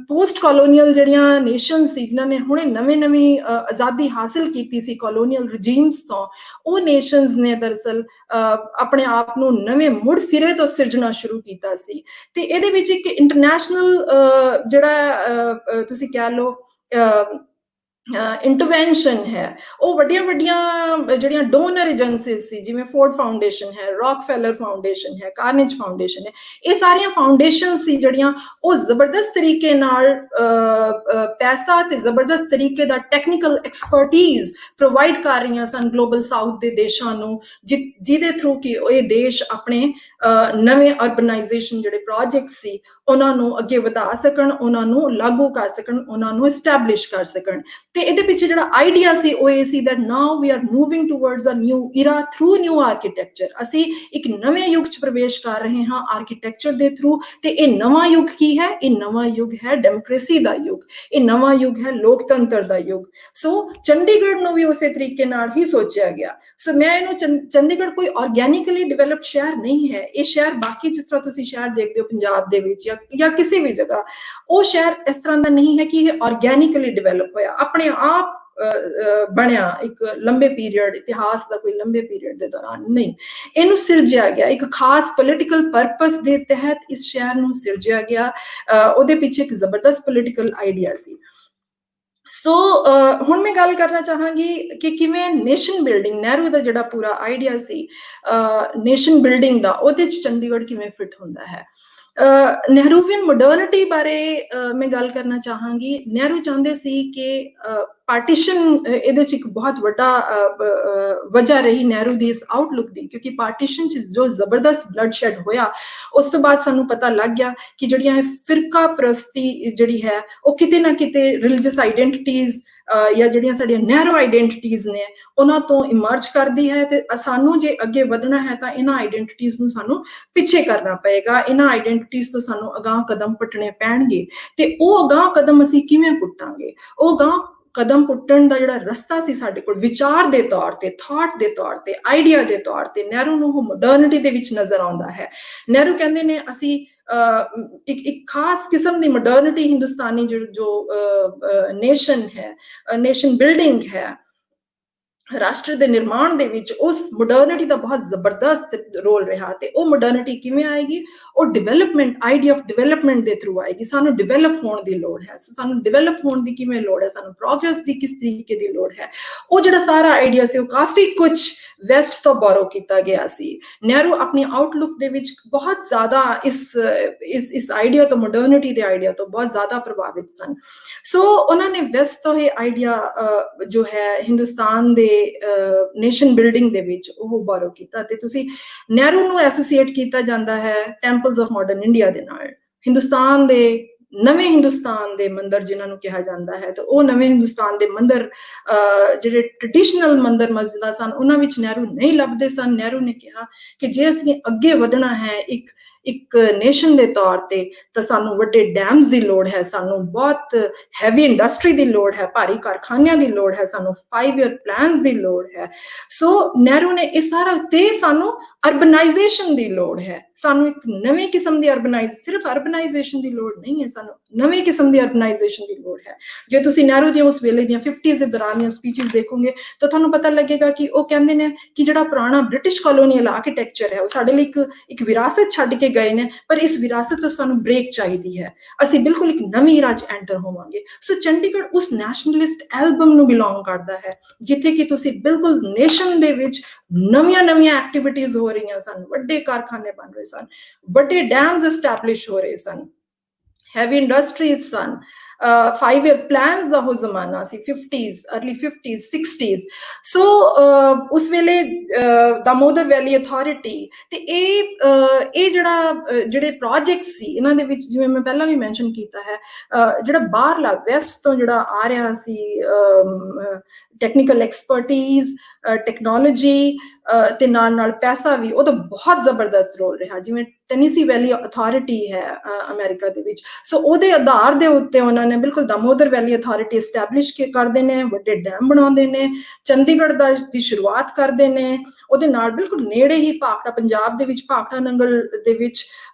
ਪੋਸਟ ਕਲੋਨੀਅਲ ਜਿਹੜੀਆਂ ਨੇਸ਼ਨ ਸੀ, ਜਿਨ੍ਹਾਂ ਨੇ ਹੁਣੇ ਨਵੀਂ ਆਜ਼ਾਦੀ ਹਾਸਿਲ ਕੀਤੀ ਸੀ ਕਲੋਨੀਅਲ ਰਜੀਮਸ ਤੋਂ, ਉਹ ਨੇਸ਼ਨਸ ਨੇ ਦਰਅਸਲ ਆਪਣੇ ਆਪ ਨੂੰ ਨਵੇਂ ਮੁੜ ਸਿਰੇ ਤੋਂ ਸਿਰਜਣਾ ਸ਼ੁਰੂ ਕੀਤਾ ਸੀ। ਤੇ ਇਹਦੇ ਵਿੱਚ ਇੱਕ ਇੰਟਰਨੈਸ਼ਨਲ ਜਿਹੜਾ ਤੁਸੀਂ ਕਹਿ ਲਓ ਇੰਟਰਵੈਂਸ਼ਨ ਹੈ, ਉਹ ਵੱਡੀਆਂ ਵੱਡੀਆਂ ਜਿਹੜੀਆਂ ਡੋਨਰ ਏਜੰਸੀਜ਼ ਸੀ, ਜਿਵੇਂ ਫੋਰਡ ਫਾਊਂਡੇਸ਼ਨ ਹੈ, ਰੌਕਫੈਲਰ ਫਾਊਂਡੇਸ਼ਨ ਹੈ, ਕਾਰਨੇਜ ਫਾਊਂਡੇਸ਼ਨ ਹੈ, ਇਹ ਸਾਰੀਆਂ ਫਾਊਂਡੇਸ਼ਨ ਸੀ ਜਿਹੜੀਆਂ ਉਹ ਜ਼ਬਰਦਸਤ ਤਰੀਕੇ ਨਾਲ ਪੈਸਾ ਤੇ ਜ਼ਬਰਦਸਤ ਤਰੀਕੇ ਦਾ ਟੈਕਨੀਕਲ ਐਕਸਪਰਟੀਜ਼ ਪ੍ਰੋਵਾਈਡ ਕਰ ਰਹੀਆਂ ਸਨ ਗਲੋਬਲ ਸਾਊਥ ਦੇ ਦੇਸ਼ਾਂ ਨੂੰ, ਜਿਹਦੇ ਥਰੂ ਕਿ ਇਹ ਦੇਸ਼ ਆਪਣੇ ਨਵੇਂ ਅਰਬਨਾਈਜੇਸ਼ਨ ਜਿਹੜੇ ਪ੍ਰੋਜੈਕਟ ਸੀ ਉਹਨਾਂ ਨੂੰ ਅੱਗੇ ਵਧਾ ਸਕਣ, ਉਹਨਾਂ ਨੂੰ ਲਾਗੂ ਕਰ ਸਕਣ, ਉਹਨਾਂ ਨੂੰ ਐਸਟੈਬਲਿਸ਼ ਕਰ ਸਕਣ। ਤੇ ਇਹਦੇ ਪਿੱਛੇ ਜਿਹੜਾ ਆਈਡੀਆ ਸੀ ਉਹ ਇਹ ਸੀ that now we are moving towards a new era through new architecture। ਅਸੀਂ ਇੱਕ ਨਵੇਂ ਯੁੱਗ 'ਚ ਪ੍ਰਵੇਸ਼ ਕਰ ਰਹੇ ਹਾਂ ਆਰਕੀਟੈਕਚਰ ਦੇ ਥਰੂ, ਤੇ ਇਹ ਨਵਾਂ ਯੁੱਗ ਕੀ ਹੈ? ਇਹ ਨਵਾਂ ਯੁੱਗ ਹੈ ਡੈਮੋਕ੍ਰੇਸੀ ਦਾ ਯੁੱਗ, ਇਹ ਨਵਾਂ ਯੁੱਗ ਹੈ ਲੋਕਤੰਤਰ ਦਾ ਯੁੱਗ। ਸੋ ਚੰਡੀਗੜ੍ਹ ਨੂੰ ਵੀ ਉਸੇ ਤਰੀਕੇ ਨਾਲ ਹੀ ਸੋਚਿਆ ਗਿਆ। ਸੋ ਮੈਂ ਇਹਨੂੰ ਚੰਡੀਗੜ੍ਹ ਕੋਈ ਆਰਗੈਨਿਕਲੀ ਡਿਵੈਲਪਡ ਸ਼ਹਿਰ ਨਹੀਂ ਹੈ। ਇਹ ਸ਼ਹਿਰ ਬਾਕੀ ਜਿਸ ਤਰ੍ਹਾਂ ਤੁਸੀਂ ਸ਼ਹਿਰ ਦੇਖਦੇ ਹੋ ਪੰਜਾਬ ਦੇ ਵਿੱਚ ਜਾਂ ਕਿਸੇ ਵੀ ਜਗ੍ਹਾ, ਉਹ ਸ਼ਹਿਰ ਇਸ ਤਰ੍ਹਾਂ ਦਾ ਨਹੀਂ ਹੈ ਕਿ ਇਹ ਆਰਗੈਨਿਕਲੀ ਡਿਵੈਲਪ ਹੋਇਆ, ਆਪਣੇ ਆਪ ਬਣਿਆ ਇੱਕ ਲੰਬੇ ਪੀਰੀਅਡ, ਇਤਿਹਾਸ ਦਾ ਕੋਈ ਲੰਬੇ ਪੀਰੀਅਡ ਦੇ ਦੌਰਾਨ ਨਹੀਂ। ਇਹਨੂੰ ਸਿਰਜਿਆ ਗਿਆ ਇੱਕ ਖਾਸ ਪੋਲੀਟੀਕਲ ਪਰਪਸ ਦੇ ਤਹਿਤ, ਇਸ ਸ਼ਹਿਰ ਨੂੰ ਸਿਰਜਿਆ ਗਿਆ। ਉਹਦੇ ਪਿੱਛੇ ਇੱਕ ਜ਼ਬਰਦਸਤ ਪੋਲੀਟੀਕਲ ਆਈਡੀਆ ਸੀ। ਸੋ ਹੁਣ ਮੈਂ ਗੱਲ ਕਰਨਾ ਚਾਹਾਂਗੀ ਕਿ ਕਿਵੇਂ ਨੇਸ਼ਨ ਬਿਲਡਿੰਗ, ਨਹਿਰੂ ਦਾ ਜਿਹੜਾ ਪੂਰਾ ਆਈਡੀਆ ਸੀ ਨੇਸ਼ਨ ਬਿਲਡਿੰਗ ਦਾ, ਉਹਦੇ 'ਚ ਚੰਡੀਗੜ੍ਹ ਕਿਵੇਂ ਫਿੱਟ ਹੁੰਦਾ ਹੈ। ਨਹਿਰੂਵੀਅਨ ਮੋਡਰਨਿਟੀ ਬਾਰੇ ਮੈਂ ਗੱਲ ਕਰਨਾ ਚਾਹਾਂਗੀ। ਨਹਿਰੂ ਚਾਹੁੰਦੇ ਸੀ ਕਿ ਪਾਰਟੀਸ਼ਨ ਇਹਦੇ 'ਚ ਇੱਕ ਬਹੁਤ ਵੱਡਾ ਵਜ੍ਹਾ ਰਹੀ ਨਹਿਰੂ ਦੀ ਇਸ ਆਊਟਲੁੱਕ ਦੀ, ਕਿਉਂਕਿ ਪਾਰਟੀਸ਼ਨ 'ਚ ਜੋ ਜ਼ਬਰਦਸਤ ਬਲੱਡ ਸ਼ੈਡ ਹੋਇਆ, ਉਸ ਤੋਂ ਬਾਅਦ ਸਾਨੂੰ ਪਤਾ ਲੱਗ ਗਿਆ ਕਿ ਜਿਹੜੀਆਂ ਇਹ ਫਿਰਕਾ ਪ੍ਰਸਤੀ ਜਿਹੜੀ ਹੈ ਉਹ ਕਿਤੇ ਨਾ ਕਿਤੇ ਰਿਲੀਜੀਅਸ ਆਈਡੈਂਟੀਟੀਜ਼ ਜਾਂ ਜਿਹੜੀਆਂ ਸਾਡੀਆਂ ਨੈਰੋ ਆਈਡੈਂਟੀਟੀਜ਼ ਨੇ ਉਹਨਾਂ ਤੋਂ ਇਮਰਜ ਕਰਦੀ ਹੈ, ਤੇ ਸਾਨੂੰ ਜੇ ਅੱਗੇ ਵਧਣਾ ਹੈ ਤਾਂ ਇਹਨਾਂ ਆਈਡੈਂਟੀਟੀਜ਼ ਨੂੰ ਸਾਨੂੰ ਪਿੱਛੇ ਕਰਨਾ ਪਏਗਾ, ਇਹਨਾਂ ਆਈਡੈਂਟੀਟੀਜ਼ ਤੋਂ ਸਾਨੂੰ ਅਗਾਂਹ ਕਦਮ ਪੁੱਟਣੇ ਪੈਣਗੇ। ਤੇ ਉਹ ਅਗਾਂਹ ਕਦਮ ਅਸੀਂ ਕਿਵੇਂ ਪੁੱਟਾਂਗੇ? ਉਹ ਅਗਾਂਹ ਕਦਮ ਪੁੱਟਣ ਦਾ ਜਿਹੜਾ ਰਸਤਾ ਸੀ ਸਾਡੇ ਕੋਲ ਵਿਚਾਰ ਦੇ ਤੌਰ ਤੇ, ਥਾਟ ਦੇ ਤੌਰ ਤੇ, ਆਈਡੀਆ ਦੇ ਤੌਰ ਤੇ, ਨਹਿਰੂ ਨੂੰ ਉਹ ਮੋਡਰਨਿਟੀ ਦੇ ਵਿੱਚ ਨਜ਼ਰ ਆਉਂਦਾ ਹੈ। ਨਹਿਰੂ ਕਹਿੰਦੇ ਨੇ ਅਸੀਂ ਇੱਕ ਖਾਸ ਕਿਸਮ ਦੀ ਮੋਡਰਨਿਟੀ ਹਿੰਦੁਸਤਾਨੀ ਜੋ ਨੇਸ਼ਨ ਹੈ, ਨੇਸ਼ਨ ਬਿਲਡਿੰਗ ਹੈ, ਰਾਸ਼ਟਰ ਦੇ ਨਿਰਮਾਣ ਦੇ ਵਿੱਚ ਉਸ ਮੋਡਰਨਿਟੀ ਦਾ ਬਹੁਤ ਜ਼ਬਰਦਸਤ ਰੋਲ ਰਿਹਾ। ਤੇ ਉਹ ਮੋਡਰਨਿਟੀ ਕਿਵੇਂ ਆਏਗੀ? ਉਹ ਡਿਵੈਲਪਮੈਂਟ, ਆਈਡੀਆ ਆਫ ਡਿਵੈਲਪਮੈਂਟ ਦੇ ਥਰੂ ਆਏਗੀ। ਸਾਨੂੰ ਡਿਵੈਲਪ ਹੋਣ ਦੀ ਲੋੜ ਹੈ। ਸਾਨੂੰ ਡਿਵੈਲਪ ਹੋਣ ਦੀ ਕਿਵੇਂ ਲੋੜ ਹੈ? ਸਾਨੂੰ ਪ੍ਰੋਗਰੈਸ ਦੀ ਕਿਸ ਤਰੀਕੇ ਦੀ ਲੋੜ ਹੈ? ਉਹ ਜਿਹੜਾ ਸਾਰਾ ਆਈਡੀਆ ਸੀ ਉਹ ਕਾਫੀ ਕੁਝ ਵੈਸਟ ਤੋਂ ਬੋਰੋ ਕੀਤਾ ਗਿਆ ਸੀ। ਨਹਿਰੂ ਆਪਣੀ ਆਊਟਲੁੱਕ ਦੇ ਵਿੱਚ ਬਹੁਤ ਜ਼ਿਆਦਾ ਇਸ ਆਈਡੀਆ ਤੋਂ, ਮੋਡਰਨਿਟੀ ਦੇ ਆਈਡੀਆ ਤੋਂ ਬਹੁਤ ਜ਼ਿਆਦਾ ਪ੍ਰਭਾਵਿਤ ਸਨ। ਸੋ ਉਹਨਾਂ ਨੇ ਵੈਸਟ ਤੋਂ ਇਹ ਆਈਡੀਆ ਜੋ ਹੈ ਹਿੰਦੁਸਤਾਨ ਦੇ ਨੇਸ਼ਨ ਬਿਲਡਿੰਗ ਦੇ ਵਿੱਚ ਉਹ ਬੋਰੋ ਕੀਤਾ। ਤੇ ਤੁਸੀਂ ਨਹਿਰੂ ਨੂੰ ਐਸੋਸੀਏਟ ਕੀਤਾ ਜਾਂਦਾ ਹੈ ਟੈਂਪਲਸ ਆਫ ਮਾਡਰਨ ਇੰਡੀਆ ਦੇ ਨਾਲ, ਹਿੰਦੁਸਤਾਨ ਦੇ ਨਵੇਂ ਹਿੰਦੁਸਤਾਨ ਦੇ ਮੰਦਰ ਜਿਨ੍ਹਾਂ ਨੂੰ ਕਿਹਾ ਜਾਂਦਾ ਹੈ। ਤੇ ਉਹ ਨਵੇਂ ਹਿੰਦੁਸਤਾਨ ਦੇ ਮੰਦਰ ਜਿਹੜੇ ਟ੍ਰੈਡੀਸ਼ਨਲ ਮੰਦਰ ਮਸਜਿਦਾਂ ਸਨ ਉਹਨਾਂ ਵਿੱਚ ਨਹਿਰੂ ਨਹੀਂ ਲੱਭਦੇ ਸਨ। ਨਹਿਰੂ ਨੇ ਕਿਹਾ ਕਿ ਜੇ ਅਸੀਂ ਅੱਗੇ ਵਧਣਾ ਹੈ ਇੱਕ ਨੇਸ਼ਨ ਦੇ ਤੌਰ ਤੇ, ਤਾਂ ਸਾਨੂੰ ਵੱਡੇ ਡੈਮਸ ਦੀ ਲੋੜ ਹੈ, ਸਾਨੂੰ ਬਹੁਤ ਹੈਵੀ ਇੰਡਸਟਰੀ ਦੀ ਲੋੜ ਹੈ, ਭਾਰੀ ਕਾਰਖਾਨਿਆਂ ਦੀ ਲੋੜ ਹੈ, ਸਾਨੂੰ 5 ਈਅਰ ਪਲਾਨਸ ਦੀ ਲੋੜ ਹੈ। ਸੋ ਨਹਿਰੂ ਨੇ ਇਹ ਸਾਰਾ, ਤੇ ਸਾਨੂੰ ਅਰਬਨਾਈਜੇਸ਼ਨ ਦੀ ਲੋੜ ਹੈ, ਸਾਨੂੰ ਇੱਕ ਨਵੇਂ ਕਿਸਮ ਦੀ ਸਿਰਫ ਅਰਬਨਾਈਜੇਸ਼ਨ ਦੀ ਲੋੜ ਨਹੀਂ ਹੈ, ਸਾਨੂੰ ਨਵੇਂ ਕਿਸਮ ਦੀ ਅਰਬਨਾਈਜੇਸ਼ਨ ਦੀ ਲੋੜ ਹੈ। ਜੇ ਤੁਸੀਂ ਨਹਿਰੂ ਦੀਆਂ ਉਸ ਵੇਲੇ ਦੀਆਂ 50s ਦੇ ਦੌਰਾਨ ਦੀਆਂ ਸਪੀਚਸ ਦੇਖੋਗੇ ਤਾਂ ਤੁਹਾਨੂੰ ਪਤਾ ਲੱਗੇਗਾ ਕਿ ਉਹ ਕਹਿੰਦੇ ਨੇ ਕਿ ਜਿਹੜਾ ਪੁਰਾਣਾ ਬ੍ਰਿਟਿਸ਼ ਕਲੋਨੀਅਲ ਆਰਕੀਟੈਕਚਰ ਹੈ ਉਹ ਸਾਡੇ ਲਈ ਇੱਕ ਵਿਰਾਸਤ ਛੱਡ ਕੇ ਗਏ ਨੇ, ਪਰ ਇਸ ਵਿਰਾਸਤ ਤੋਂ ਸਾਨੂੰ ਬ੍ਰੇਕ ਚਾਹੀਦੀ ਹੈ, ਅਸੀਂ ਬਿਲਕੁਲ ਇੱਕ ਨਵੀਂ ਰਾਜ ਐਂਟਰ ਹੋਵਾਂਗੇ। ਸੋ ਚੰਡੀਗੜ੍ਹ ਉਸ ਨੈਸ਼ਨਲਿਸਟ ਐਲਬਮ ਨੂੰ ਬਿਲੋਂਗ ਕਰਦਾ ਹੈ ਜਿੱਥੇ ਕਿ ਤੁਸੀਂ ਬਿਲਕੁਲ ਨੇਸ਼ਨ ਦੇ ਵਿੱਚ ਨਵੀਆਂ ਐਕਟੀਵਿਟੀਜ਼ ਹੋ ਰਹੀਆਂ ਸਨ, ਵੱਡੇ ਕਾਰਖਾਨੇ ਬਣ ਰਹੇ ਸਨ, ਵੱਡੇ ਡੈਮਸ ਐਸਟੈਬਲਿਸ਼ ਹੋ ਰਹੇ ਸਨ, ਹੈਵੀ ਇੰਡਸਟਰੀਜ਼ ਸਨ, 5 ਈਅਰ ਪਲਾਨਸ ਦਾ ਉਹ ਜ਼ਮਾਨਾ ਸੀ, 50s, ਅਰਲੀ 50s, 60s। ਸੋ ਉਸ ਵੇਲੇ ਦਾਮੋਦਰ ਵੈਲੀ ਅਥਾਰਟੀ ਤੇ ਇਹ ਜਿਹੜੇ ਪ੍ਰੋਜੈਕਟ ਸੀ ਇਹਨਾਂ ਦੇ ਵਿੱਚ, ਜਿਵੇਂ ਮੈਂ ਪਹਿਲਾਂ ਵੀ ਮੈਂਸ਼ਨ ਕੀਤਾ ਹੈ, ਜਿਹੜਾ ਬਾਹਰਲਾ ਵੈਸਟ ਤੋਂ ਜਿਹੜਾ ਆ ਰਿਹਾ ਸੀ ਟੈਕਨੀਕਲ ਐਕਸਪਰਟੀਜ਼, ਟੈਕਨੋਲੋਜੀ ਤੇ ਨਾਲ ਪੈਸਾ ਵੀ, ਉਹਦਾ ਬਹੁਤ ਜ਼ਬਰਦਸਤ ਰੋਲ ਰਿਹਾ। ਜਿਵੇਂ ਟੈਨੇਸੀ ਵੈਲੀ ਅਥਾਰਟੀ ਹੈ ਅਮਰੀਕਾ ਦੇ ਵਿੱਚ, ਸੋ ਉਹਦੇ ਆਧਾਰ ਦੇ ਉੱਤੇ ਉਹਨਾਂ ਨੇ ਬਿਲਕੁਲ ਦਾਮੋਦਰ ਵੈਲੀ ਅਥਾਰਟੀ ਐਸਟੈਬਲਿਸ਼ ਕਰਦੇ ਨੇ, ਵੱਡੇ ਡੈਮ ਬਣਾਉਂਦੇ ਨੇ, ਚੰਡੀਗੜ੍ਹ ਦੀ ਸ਼ੁਰੂਆਤ ਕਰਦੇ ਨੇ। ਉਹਦੇ ਨਾਲ ਬਿਲਕੁਲ ਨੇੜੇ ਹੀ ਭਾਖੜਾ, ਪੰਜਾਬ ਦੇ ਵਿੱਚ ਭਾਖੜਾ ਨੰਗਲ ਦੇ ਵਿੱਚ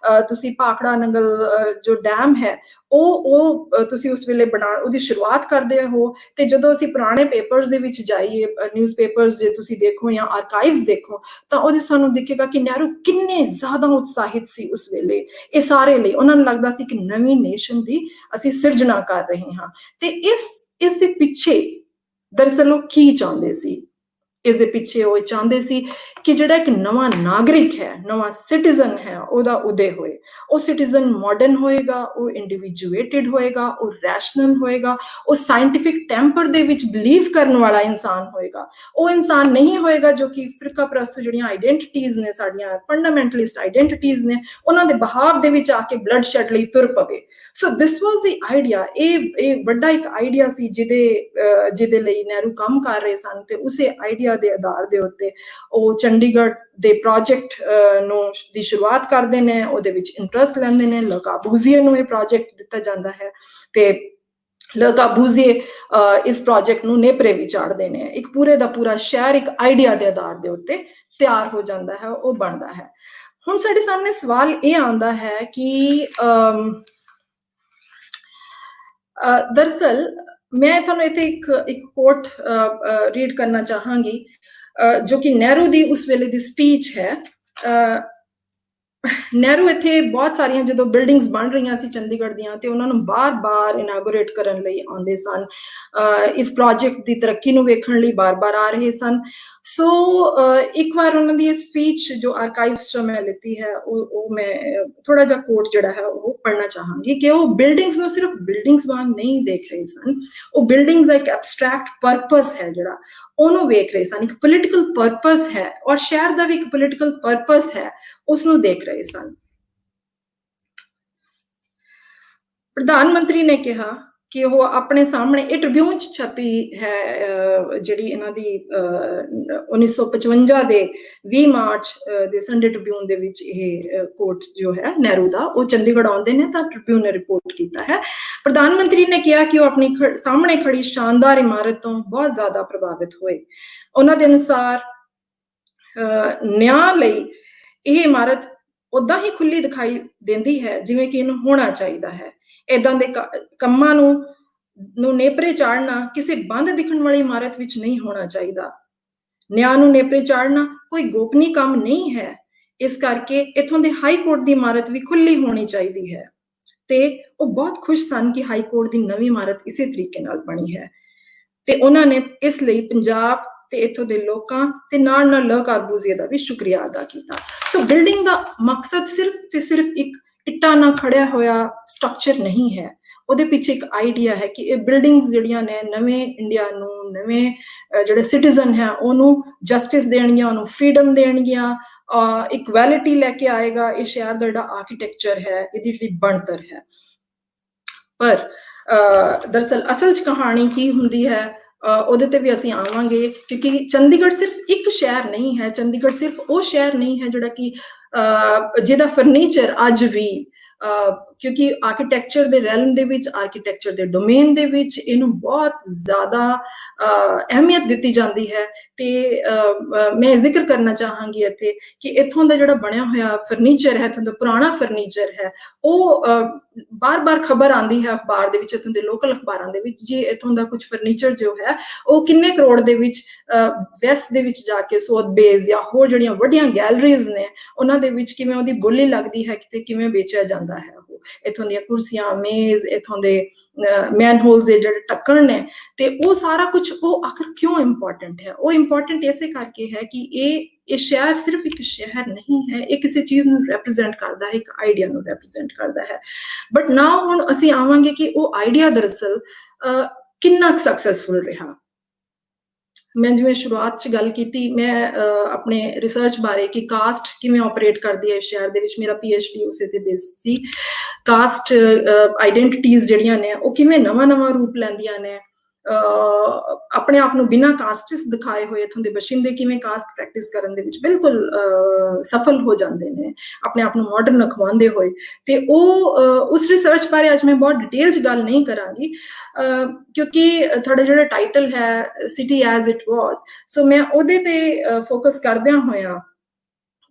ਤੁਸੀਂ ਭਾਖੜਾ ਨੰਗਲ ਜੋ ਡੈਮ ਹੈ ਉਹ ਤੁਸੀਂ ਉਸ ਵੇਲੇ ਉਹਦੀ ਸ਼ੁਰੂਆਤ ਕਰਦੇ ਹੋ। ਤੇ ਜਦੋਂ ਅਸੀਂ ਪੁਰਾਣੇ ਪੇਪਰਸ ਦੇ ਵਿੱਚ ਜਾਈਏ, ਨਿਊਜ਼ਪੇਪਰਸ ਜੇ ਤੁਸੀਂ ਦੇਖੋ ਜਾਂ ਆਰਕਾਈਵਸ ਦੇਖੋ, ਤਾਂ ਉਹਦੇ ਸਾਨੂੰ ਦਿਖੇਗਾ ਕਿ ਨਹਿਰੂ ਕਿੰਨੇ ਜ਼ਿਆਦਾ ਉਤਸ਼ਾਹਿਤ ਸੀ ਉਸ ਵੇਲੇ ਇਹ ਸਾਰੇ ਲਈ। ਉਹਨਾਂ ਨੂੰ ਲੱਗਦਾ ਸੀ ਕਿ ਨਵੀਂ ਨੇਸ਼ਨ ਦੀ ਅਸੀਂ ਸਿਰਜਣਾ ਕਰ ਰਹੇ ਹਾਂ। ਤੇ ਇਸ ਦੇ ਪਿੱਛੇ ਦਰਅਸਲ ਉਹ ਕੀ ਚਾਹੁੰਦੇ ਸੀ, ਇਸ ਦੇ ਪਿੱਛੇ ਉਹ ਚਾਹੁੰਦੇ ਸੀ ਕਿ ਜਿਹੜਾ ਇੱਕ ਨਵਾਂ ਨਾਗਰਿਕ ਹੈ, ਨਵਾਂ ਸਿਟੀਜ਼ਨ ਹੈ, ਉਹਦਾ ਉਦੈ ਹੋਏ। ਉਹ ਸਿਟੀਜ਼ਨ ਮਾਡਰਨ ਹੋਏਗਾ, ਉਹ ਇੰਡੀਵਿਜੂਏਟਿਡ ਹੋਏਗਾ, ਉਹ ਰੈਸ਼ਨਲ ਹੋਏਗਾ, ਉਹ ਸਾਇੰਟਿਫਿਕ ਟੈਂਪਰ ਦੇ ਵਿੱਚ ਬਿਲੀਵ ਕਰਨ ਵਾਲਾ ਇਨਸਾਨ ਹੋਏਗਾ। ਉਹ ਇਨਸਾਨ ਨਹੀਂ ਹੋਏਗਾ ਜੋ ਕਿ ਫਿਰਕਾ ਪ੍ਰਸਤ ਜਿਹੜੀਆਂ ਆਈਡੈਂਟੀਟੀਜ਼ ਨੇ, ਸਾਡੀਆਂ ਫੰਡਾਮੈਂਟਲਿਸਟ ਆਈਡੈਂਟੀਟੀਜ਼ ਨੇ, ਉਹਨਾਂ ਦੇ ਬਹਾਵ ਦੇ ਵਿੱਚ ਆ ਕੇ ਬਲੱਡ ਸ਼ੈਡ ਲਈ ਤੁਰ ਪਵੇ। ਸੋ ਦਿਸ ਵਾਜ਼ ਦੀ ਆਈਡੀਆ। ਇਹ ਵੱਡਾ ਇੱਕ ਆਈਡੀਆ ਸੀ ਜਿਹਦੇ ਲਈ ਨਹਿਰੂ ਕੰਮ ਕਰ ਰਹੇ ਸਨ, ਤੇ ਉਸੇ ਆਈਡੀਆ ਦੇ ਆਧਾਰ ਦੇ ਉੱਤੇ ਉਹ ਚੰਡੀਗੜ੍ਹ ਦੇ ਪ੍ਰੋਜੈਕਟ ਦੀ ਸ਼ੁਰੂਆਤ ਕਰਦੇ ਨੇ, ਉਹਦੇ ਵਿੱਚ ਇੰਟਰਸਟ ਲੈਂਦੇ ਨੇ। ਲੇ ਕਾਰਬੂਜ਼ੀਏ ਨੂੰ ਇਹ ਪ੍ਰੋਜੈਕਟ ਦਿੱਤਾ ਜਾਂਦਾ ਹੈ ਤੇ ਲੇ ਕਾਰਬੂਜ਼ੀਏ ਇਸ ਪ੍ਰੋਜੈਕਟ ਨੂੰ ਨੇਪਰੇ ਵੀ ਚਾੜਦੇ ਨੇ। ਇੱਕ ਪੂਰੇ ਦਾ ਪੂਰਾ ਸ਼ਹਿਰ ਇੱਕ ਆਈਡੀਆ ਦੇ ਆਧਾਰ ਦੇ ਉੱਤੇ ਤਿਆਰ ਹੋ ਜਾਂਦਾ ਹੈ, ਉਹ ਬਣਦਾ ਹੈ। ਹੁਣ ਸਾਡੇ ਸਾਹਮਣੇ ਸਵਾਲ ਇਹ ਆਉਂਦਾ ਹੈ ਕਿ ਦਰਅਸਲ ਮੈਂ ਤੁਹਾਨੂੰ ਇੱਥੇ ਇੱਕ ਕੋਟ ਰੀਡ ਕਰਨਾ ਚਾਹਾਂਗੀ ਜੋ ਕਿ ਨਹਿਰੂ ਦੀ ਉਸ ਵੇਲੇ ਦੀ ਸਪੀਚ ਹੈ। ਨਹਿਰੂ ਇੱਥੇ ਬਹੁਤ ਸਾਰੀਆਂ ਜਦੋਂ ਬਿਲਡਿੰਗਸ ਬਣ ਰਹੀਆਂ ਸੀ ਚੰਡੀਗੜ੍ਹ ਦੀਆਂ, ਤੇ ਉਹਨਾਂ ਨੂੰ ਬਾਰ-ਬਾਰ ਇਨਾਗੋਰੇਟ ਕਰਨ ਲਈ ਆਉਂਦੇ ਸਨ, ਇਸ ਪ੍ਰੋਜੈਕਟ ਦੀ ਤਰੱਕੀ ਨੂੰ ਵੇਖਣ ਲਈ ਬਾਰ-ਬਾਰ ਆ ਰਹੇ ਸਨ। ਸੋ ਇੱਕ ਵਾਰ ਉਹਨਾਂ ਦੀ ਇਹ ਸਪੀਚ ਜੋ ਆਰਕਾਈਵਸ ਚੋਂ ਮੈਂ ਲਿੱਤੀ ਹੈ, ਉਹ ਮੈਂ ਥੋੜਾ ਜਿਹਾ ਕੋਟ ਜਿਹੜਾ ਹੈ ਉਹ ਪੜ੍ਹਨਾ ਚਾਹਾਂਗੀ ਕਿ ਉਹ ਬਿਲਡਿੰਗਸ ਨੂੰ ਸਿਰਫ ਬਿਲਡਿੰਗਸ ਵਾਂਗ ਨਹੀਂ ਦੇਖ ਰਹੇ ਸਨ, ਉਹ ਬਿਲਡਿੰਗਸ ਦਾ ਇੱਕ ਐਬਸਟਰੈਕਟ ਪਰਪਸ ਹੈ ਜਿਹੜਾ ਉਹਨੂੰ ਵੇਖ ਰਹੇ ਸਨ। ਇੱਕ ਪੋਲੀਟੀਕਲ ਪਰਪਸ ਹੈ, ਔਰ ਸ਼ਹਿਰ ਦਾ ਵੀ ਇੱਕ ਪੋਲੀਟੀਕਲ ਪਰਪਸ ਹੈ, ਉਸਨੂੰ ਦੇਖ ਰਹੇ ਸਨ। ਪ੍ਰਧਾਨ ਮੰਤਰੀ ਨੇ ਕਿਹਾ ਕਿ ਉਹ ਆਪਣੇ ਸਾਹਮਣੇ, ਇਹ ਟ੍ਰਿਬਿਊਨ 'ਚ ਛਪੀ ਹੈ ਜਿਹੜੀ ਇਹਨਾਂ ਦੀ 1955 ਦੇ 20 ਮਾਰਚ ਦੇ ਸੰਡੇ ਟ੍ਰਿਬਿਊਨ ਦੇ ਵਿੱਚ ਇਹ ਕੋਟ ਜੋ ਹੈ ਨਹਿਰੂ ਦਾ, ਉਹ ਚੰਡੀਗੜ੍ਹ ਆਉਂਦੇ ਨੇ ਤਾਂ ਟ੍ਰਿਬਿਊਨ ਨੇ ਰਿਪੋਰਟ ਕੀਤਾ ਹੈ। ਪ੍ਰਧਾਨ ਮੰਤਰੀ ਨੇ ਕਿਹਾ ਕਿ ਉਹ ਆਪਣੀ ਸਾਹਮਣੇ ਖੜੀ ਸ਼ਾਨਦਾਰ ਇਮਾਰਤ ਤੋਂ ਬਹੁਤ ਜ਼ਿਆਦਾ ਪ੍ਰਭਾਵਿਤ ਹੋਏ। ਉਹਨਾਂ ਦੇ ਅਨੁਸਾਰ ਨਿਆਂ ਲਈ ਇਹ ਇਮਾਰਤ ਉਦਾਂ ਹੀ ਖੁੱਲੀ ਦਿਖਾਈ ਦਿੰਦੀ ਹੈ ਜਿਵੇਂ ਕਿ ਇਹਨੂੰ ਹੋਣਾ ਚਾਹੀਦਾ ਹੈ। ਏਦਾਂ ਦੇ ਕੰਮਾਂ ਨੂੰ ਨੇਪਰੇ ਚਾੜਨਾ ਕਿਸੇ ਬੰਦ ਦਿਖਣ ਵਾਲੀ ਇਮਾਰਤ ਵਿੱਚ ਨਹੀਂ ਹੋਣਾ ਚਾਹੀਦਾ। ਨਿਆਂ ਨੂੰ ਨੇਪਰੇ ਚਾੜਨਾ ਕੋਈ ਗੋਪਨੀय ਕੰਮ ਨਹੀਂ ਹੈ, ਇਸ ਕਰਕੇ ਇੱਥੋਂ ਦੇ ਹਾਈ ਕੋਰਟ ਦੀ ਇਮਾਰਤ ਵੀ ਖੁੱਲੀ ਹੋਣੀ ਚਾਹੀਦੀ ਹੈ। ਤੇ ਉਹ ਬਹੁਤ ਖੁਸ਼ ਸਨ ਕਿ ਹਾਈ ਕੋਰਟ ਦੀ ਨਵੀਂ ਇਮਾਰਤ ਇਸੇ ਤਰੀਕੇ ਨਾਲ ਬਣੀ ਹੈ, ਤੇ ਉਹਨਾਂ ਨੇ ਇਸ ਲਈ ਪੰਜਾਬ ਤੇ ਇੱਥੋਂ ਦੇ ਲੋਕਾਂ ਤੇ ਨਾਲ ਲੇ ਕਾਰਬੂਜ਼ੀਏ ਦਾ ਵੀ ਸ਼ੁਕਰੀਆ ਅਦਾ ਕੀਤਾ। ਸੋ ਬਿਲਡਿੰਗ ਦਾ ਮਕਸਦ ਸਿਰਫ ਤੇ ਸਿਰਫ ਇੱਕ ਇੱਟਾਂ ਨਾਲ ਖੜਿਆ ਹੋਇਆ ਸਟਰਕਚਰ ਨਹੀਂ ਹੈ, ਉਹਦੇ ਪਿੱਛੇ ਇੱਕ ਆਈਡੀਆ ਹੈ ਕਿ ਇਹ ਬਿਲਡਿੰਗਸ ਜਿਹੜੀਆਂ ਨੇ ਨਵੇਂ ਇੰਡੀਆ ਨੂੰ, ਨਵੇਂ ਜਿਹੜੇ ਸਿਟੀਜ਼ਨ ਹੈ ਉਹਨੂੰ ਜਸਟਿਸ ਦੇਣਗੀਆਂ, ਉਹਨੂੰ ਫਰੀडम ਦੇਣਗੀਆਂ, ਇਕੁਐਲਿਟੀ ਲੈ ਕੇ ਆਏਗਾ। ਇਹ ਸ਼ਹਿਰ ਦਾ ਜਿਹੜਾ ਆਰਕੀਟੈਕਚਰ ਹੈ, ਇਹਦੀ ਜਿਹੜੀ ਬਣਤਰ ਹੈ। ਪਰ ਦਰਅਸਲ ਅਸਲ 'ਚ ਕਹਾਣੀ ਕੀ ਹੁੰਦੀ ਹੈ ਉਹਦੇ ਤੇ ਵੀ ਅਸੀਂ ਆਵਾਂਗੇ, ਕਿਉਂਕਿ ਚੰਡੀਗੜ੍ਹ ਸਿਰਫ ਇੱਕ ਸ਼ਹਿਰ ਨਹੀਂ ਹੈ। ਚੰਡੀਗੜ੍ਹ ਸਿਰਫ ਉਹ ਸ਼ਹਿਰ ਨਹੀਂ ਹੈ ਜਿਹੜਾ ਕਿ ਜਿਹਦਾ ਫਰਨੀਚਰ ਅੱਜ ਵੀ, ਕਿਉਂਕਿ ਆਰਕੀਟੈਕਚਰ ਦੇ ਰੈਲਮ ਦੇ ਵਿੱਚ, ਆਰਕੀਟੈਕਚਰ ਦੇ ਡੋਮੇਨ ਦੇ ਵਿੱਚ ਇਹਨੂੰ ਬਹੁਤ ਜ਼ਿਆਦਾ ਅਹਿਮੀਅਤ ਦਿੱਤੀ ਜਾਂਦੀ ਹੈ। ਤੇ ਮੈਂ ਜ਼ਿਕਰ ਕਰਨਾ ਚਾਹਾਂਗੀ ਇੱਥੇ ਕਿ ਇੱਥੋਂ ਦਾ ਜਿਹੜਾ ਬਣਿਆ ਹੋਇਆ ਫਰਨੀਚਰ ਹੈ, ਇੱਥੋਂ ਦਾ ਪੁਰਾਣਾ ਫਰਨੀਚਰ ਹੈ, ਉਹ ਬਾਰ-ਬਾਰ ਖਬਰ ਆਉਂਦੀ ਹੈ ਅਖਬਾਰ ਦੇ ਵਿੱਚ, ਇੱਥੋਂ ਦੇ ਲੋਕਲ ਅਖਬਾਰਾਂ ਦੇ ਵਿੱਚ, ਜੀ ਇੱਥੋਂ ਦਾ ਕੁਝ ਫਰਨੀਚਰ ਜੋ ਹੈ ਉਹ ਕਿੰਨੇ ਕਰੋੜ ਦੇ ਵਿੱਚ ਵੈਸਟ ਦੇ ਵਿੱਚ ਜਾ ਕੇ ਸੋਥਬੇਜ਼ ਜਾਂ ਹੋਰ ਜਿਹੜੀਆਂ ਵੱਡੀਆਂ ਗੈਲਰੀਜ਼ ਨੇ ਉਹਨਾਂ ਦੇ ਵਿੱਚ ਕਿਵੇਂ ਉਹਦੀ ਬੋਲੀ ਲੱਗਦੀ ਹੈ ਤੇ ਕਿਵੇਂ ਵੇਚਿਆ ਜਾਂਦਾ ਹੈ। ਉਹ ਇੱਥੋਂ ਦੀਆਂ ਕੁਰਸੀਆਂ, ਮੇਜ਼, ਇੱਥੋਂ ਦੇ ਮੈਨਹੋਲਸ ਦੇ ਜਿਹੜੇ ਢੱਕਣ ਨੇ, ਤੇ ਉਹ ਸਾਰਾ ਕੁਝ ਉਹ ਆਖਰ ਕਿਉਂ ਇੰਪੋਰਟੈਂਟ ਹੈ? ਉਹ ਇੰਪੋਰਟੈਂਟ ਇਸੇ ਕਰਕੇ ਹੈ ਕਿ ਇਹ ਸ਼ਹਿਰ ਸਿਰਫ ਇੱਕ ਸ਼ਹਿਰ ਨਹੀਂ ਹੈ, ਇਹ ਕਿਸੇ ਚੀਜ਼ ਨੂੰ ਰੈਪਰੈਜ਼ੈਂਟ ਕਰਦਾ ਹੈ, ਇੱਕ ਆਈਡੀਆ ਨੂੰ ਰੈਪਰੈਜ਼ੈਂਟ ਕਰਦਾ ਹੈ। ਬਟ ਨਾਓ ਹੁਣ ਅਸੀਂ ਆਵਾਂਗੇ ਕਿ ਉਹ ਆਈਡੀਆ ਦਰਅਸਲ ਕਿੰਨਾ ਸਕਸੈਸਫੁਲ ਰਿਹਾ। ਮੈਂ ਜਿਵੇਂ ਸ਼ੁਰੂਆਤ 'ਚ ਗੱਲ ਕੀਤੀ, ਮੈਂ ਆਪਣੇ ਰਿਸਰਚ ਬਾਰੇ ਕਿ ਕਾਸਟ ਕਿਵੇਂ ਆਪਰੇਟ ਕਰਦੀ ਹੈ ਸ਼ਹਿਰ ਦੇ ਵਿੱਚ, ਮੇਰਾ PhD ਉਸੇ ਤੇ ਬੇਸ ਸੀ। ਕਾਸਟ ਆਈਡੈਂਟੀਟੀਜ਼ ਜਿਹੜੀਆਂ ਨੇ ਉਹ ਕਿਵੇਂ ਨਵਾਂ ਰੂਪ ਲੈਂਦੀਆਂ ਨੇ, ਆਪਣੇ ਆਪ ਨੂੰ ਬਿਨਾਂ ਕਾਸਟਿਸ ਦਿਖਾਏ ਹੋਏ ਇੱਥੋਂ ਦੇ ਬਸ਼ਿੰਦੇ ਕਿਵੇਂ ਕਾਸਟ ਪ੍ਰੈਕਟਿਸ ਕਰਨ ਦੇ ਵਿੱਚ ਬਿਲਕੁਲ ਸਫਲ ਹੋ ਜਾਂਦੇ ਨੇ, ਆਪਣੇ ਆਪ ਨੂੰ ਮਾਡਰਨ ਅਖਵਾਉਂਦੇ ਹੋਏ। ਤੇ ਉਹ ਉਸ ਰਿਸਰਚ ਬਾਰੇ ਅੱਜ ਮੈਂ ਬਹੁਤ ਡਿਟੇਲ 'ਚ ਗੱਲ ਨਹੀਂ ਕਰਾਂਗੀ, ਕਿਉਂਕਿ ਤੁਹਾਡਾ ਜਿਹੜਾ ਟਾਈਟਲ ਹੈ ਸਿਟੀ ਐਜ਼ ਇਟ ਵਾਜ਼, ਸੋ ਮੈਂ ਉਹਦੇ ਤੇ ਫੋਕਸ ਕਰਦਿਆਂ ਹੋਇਆ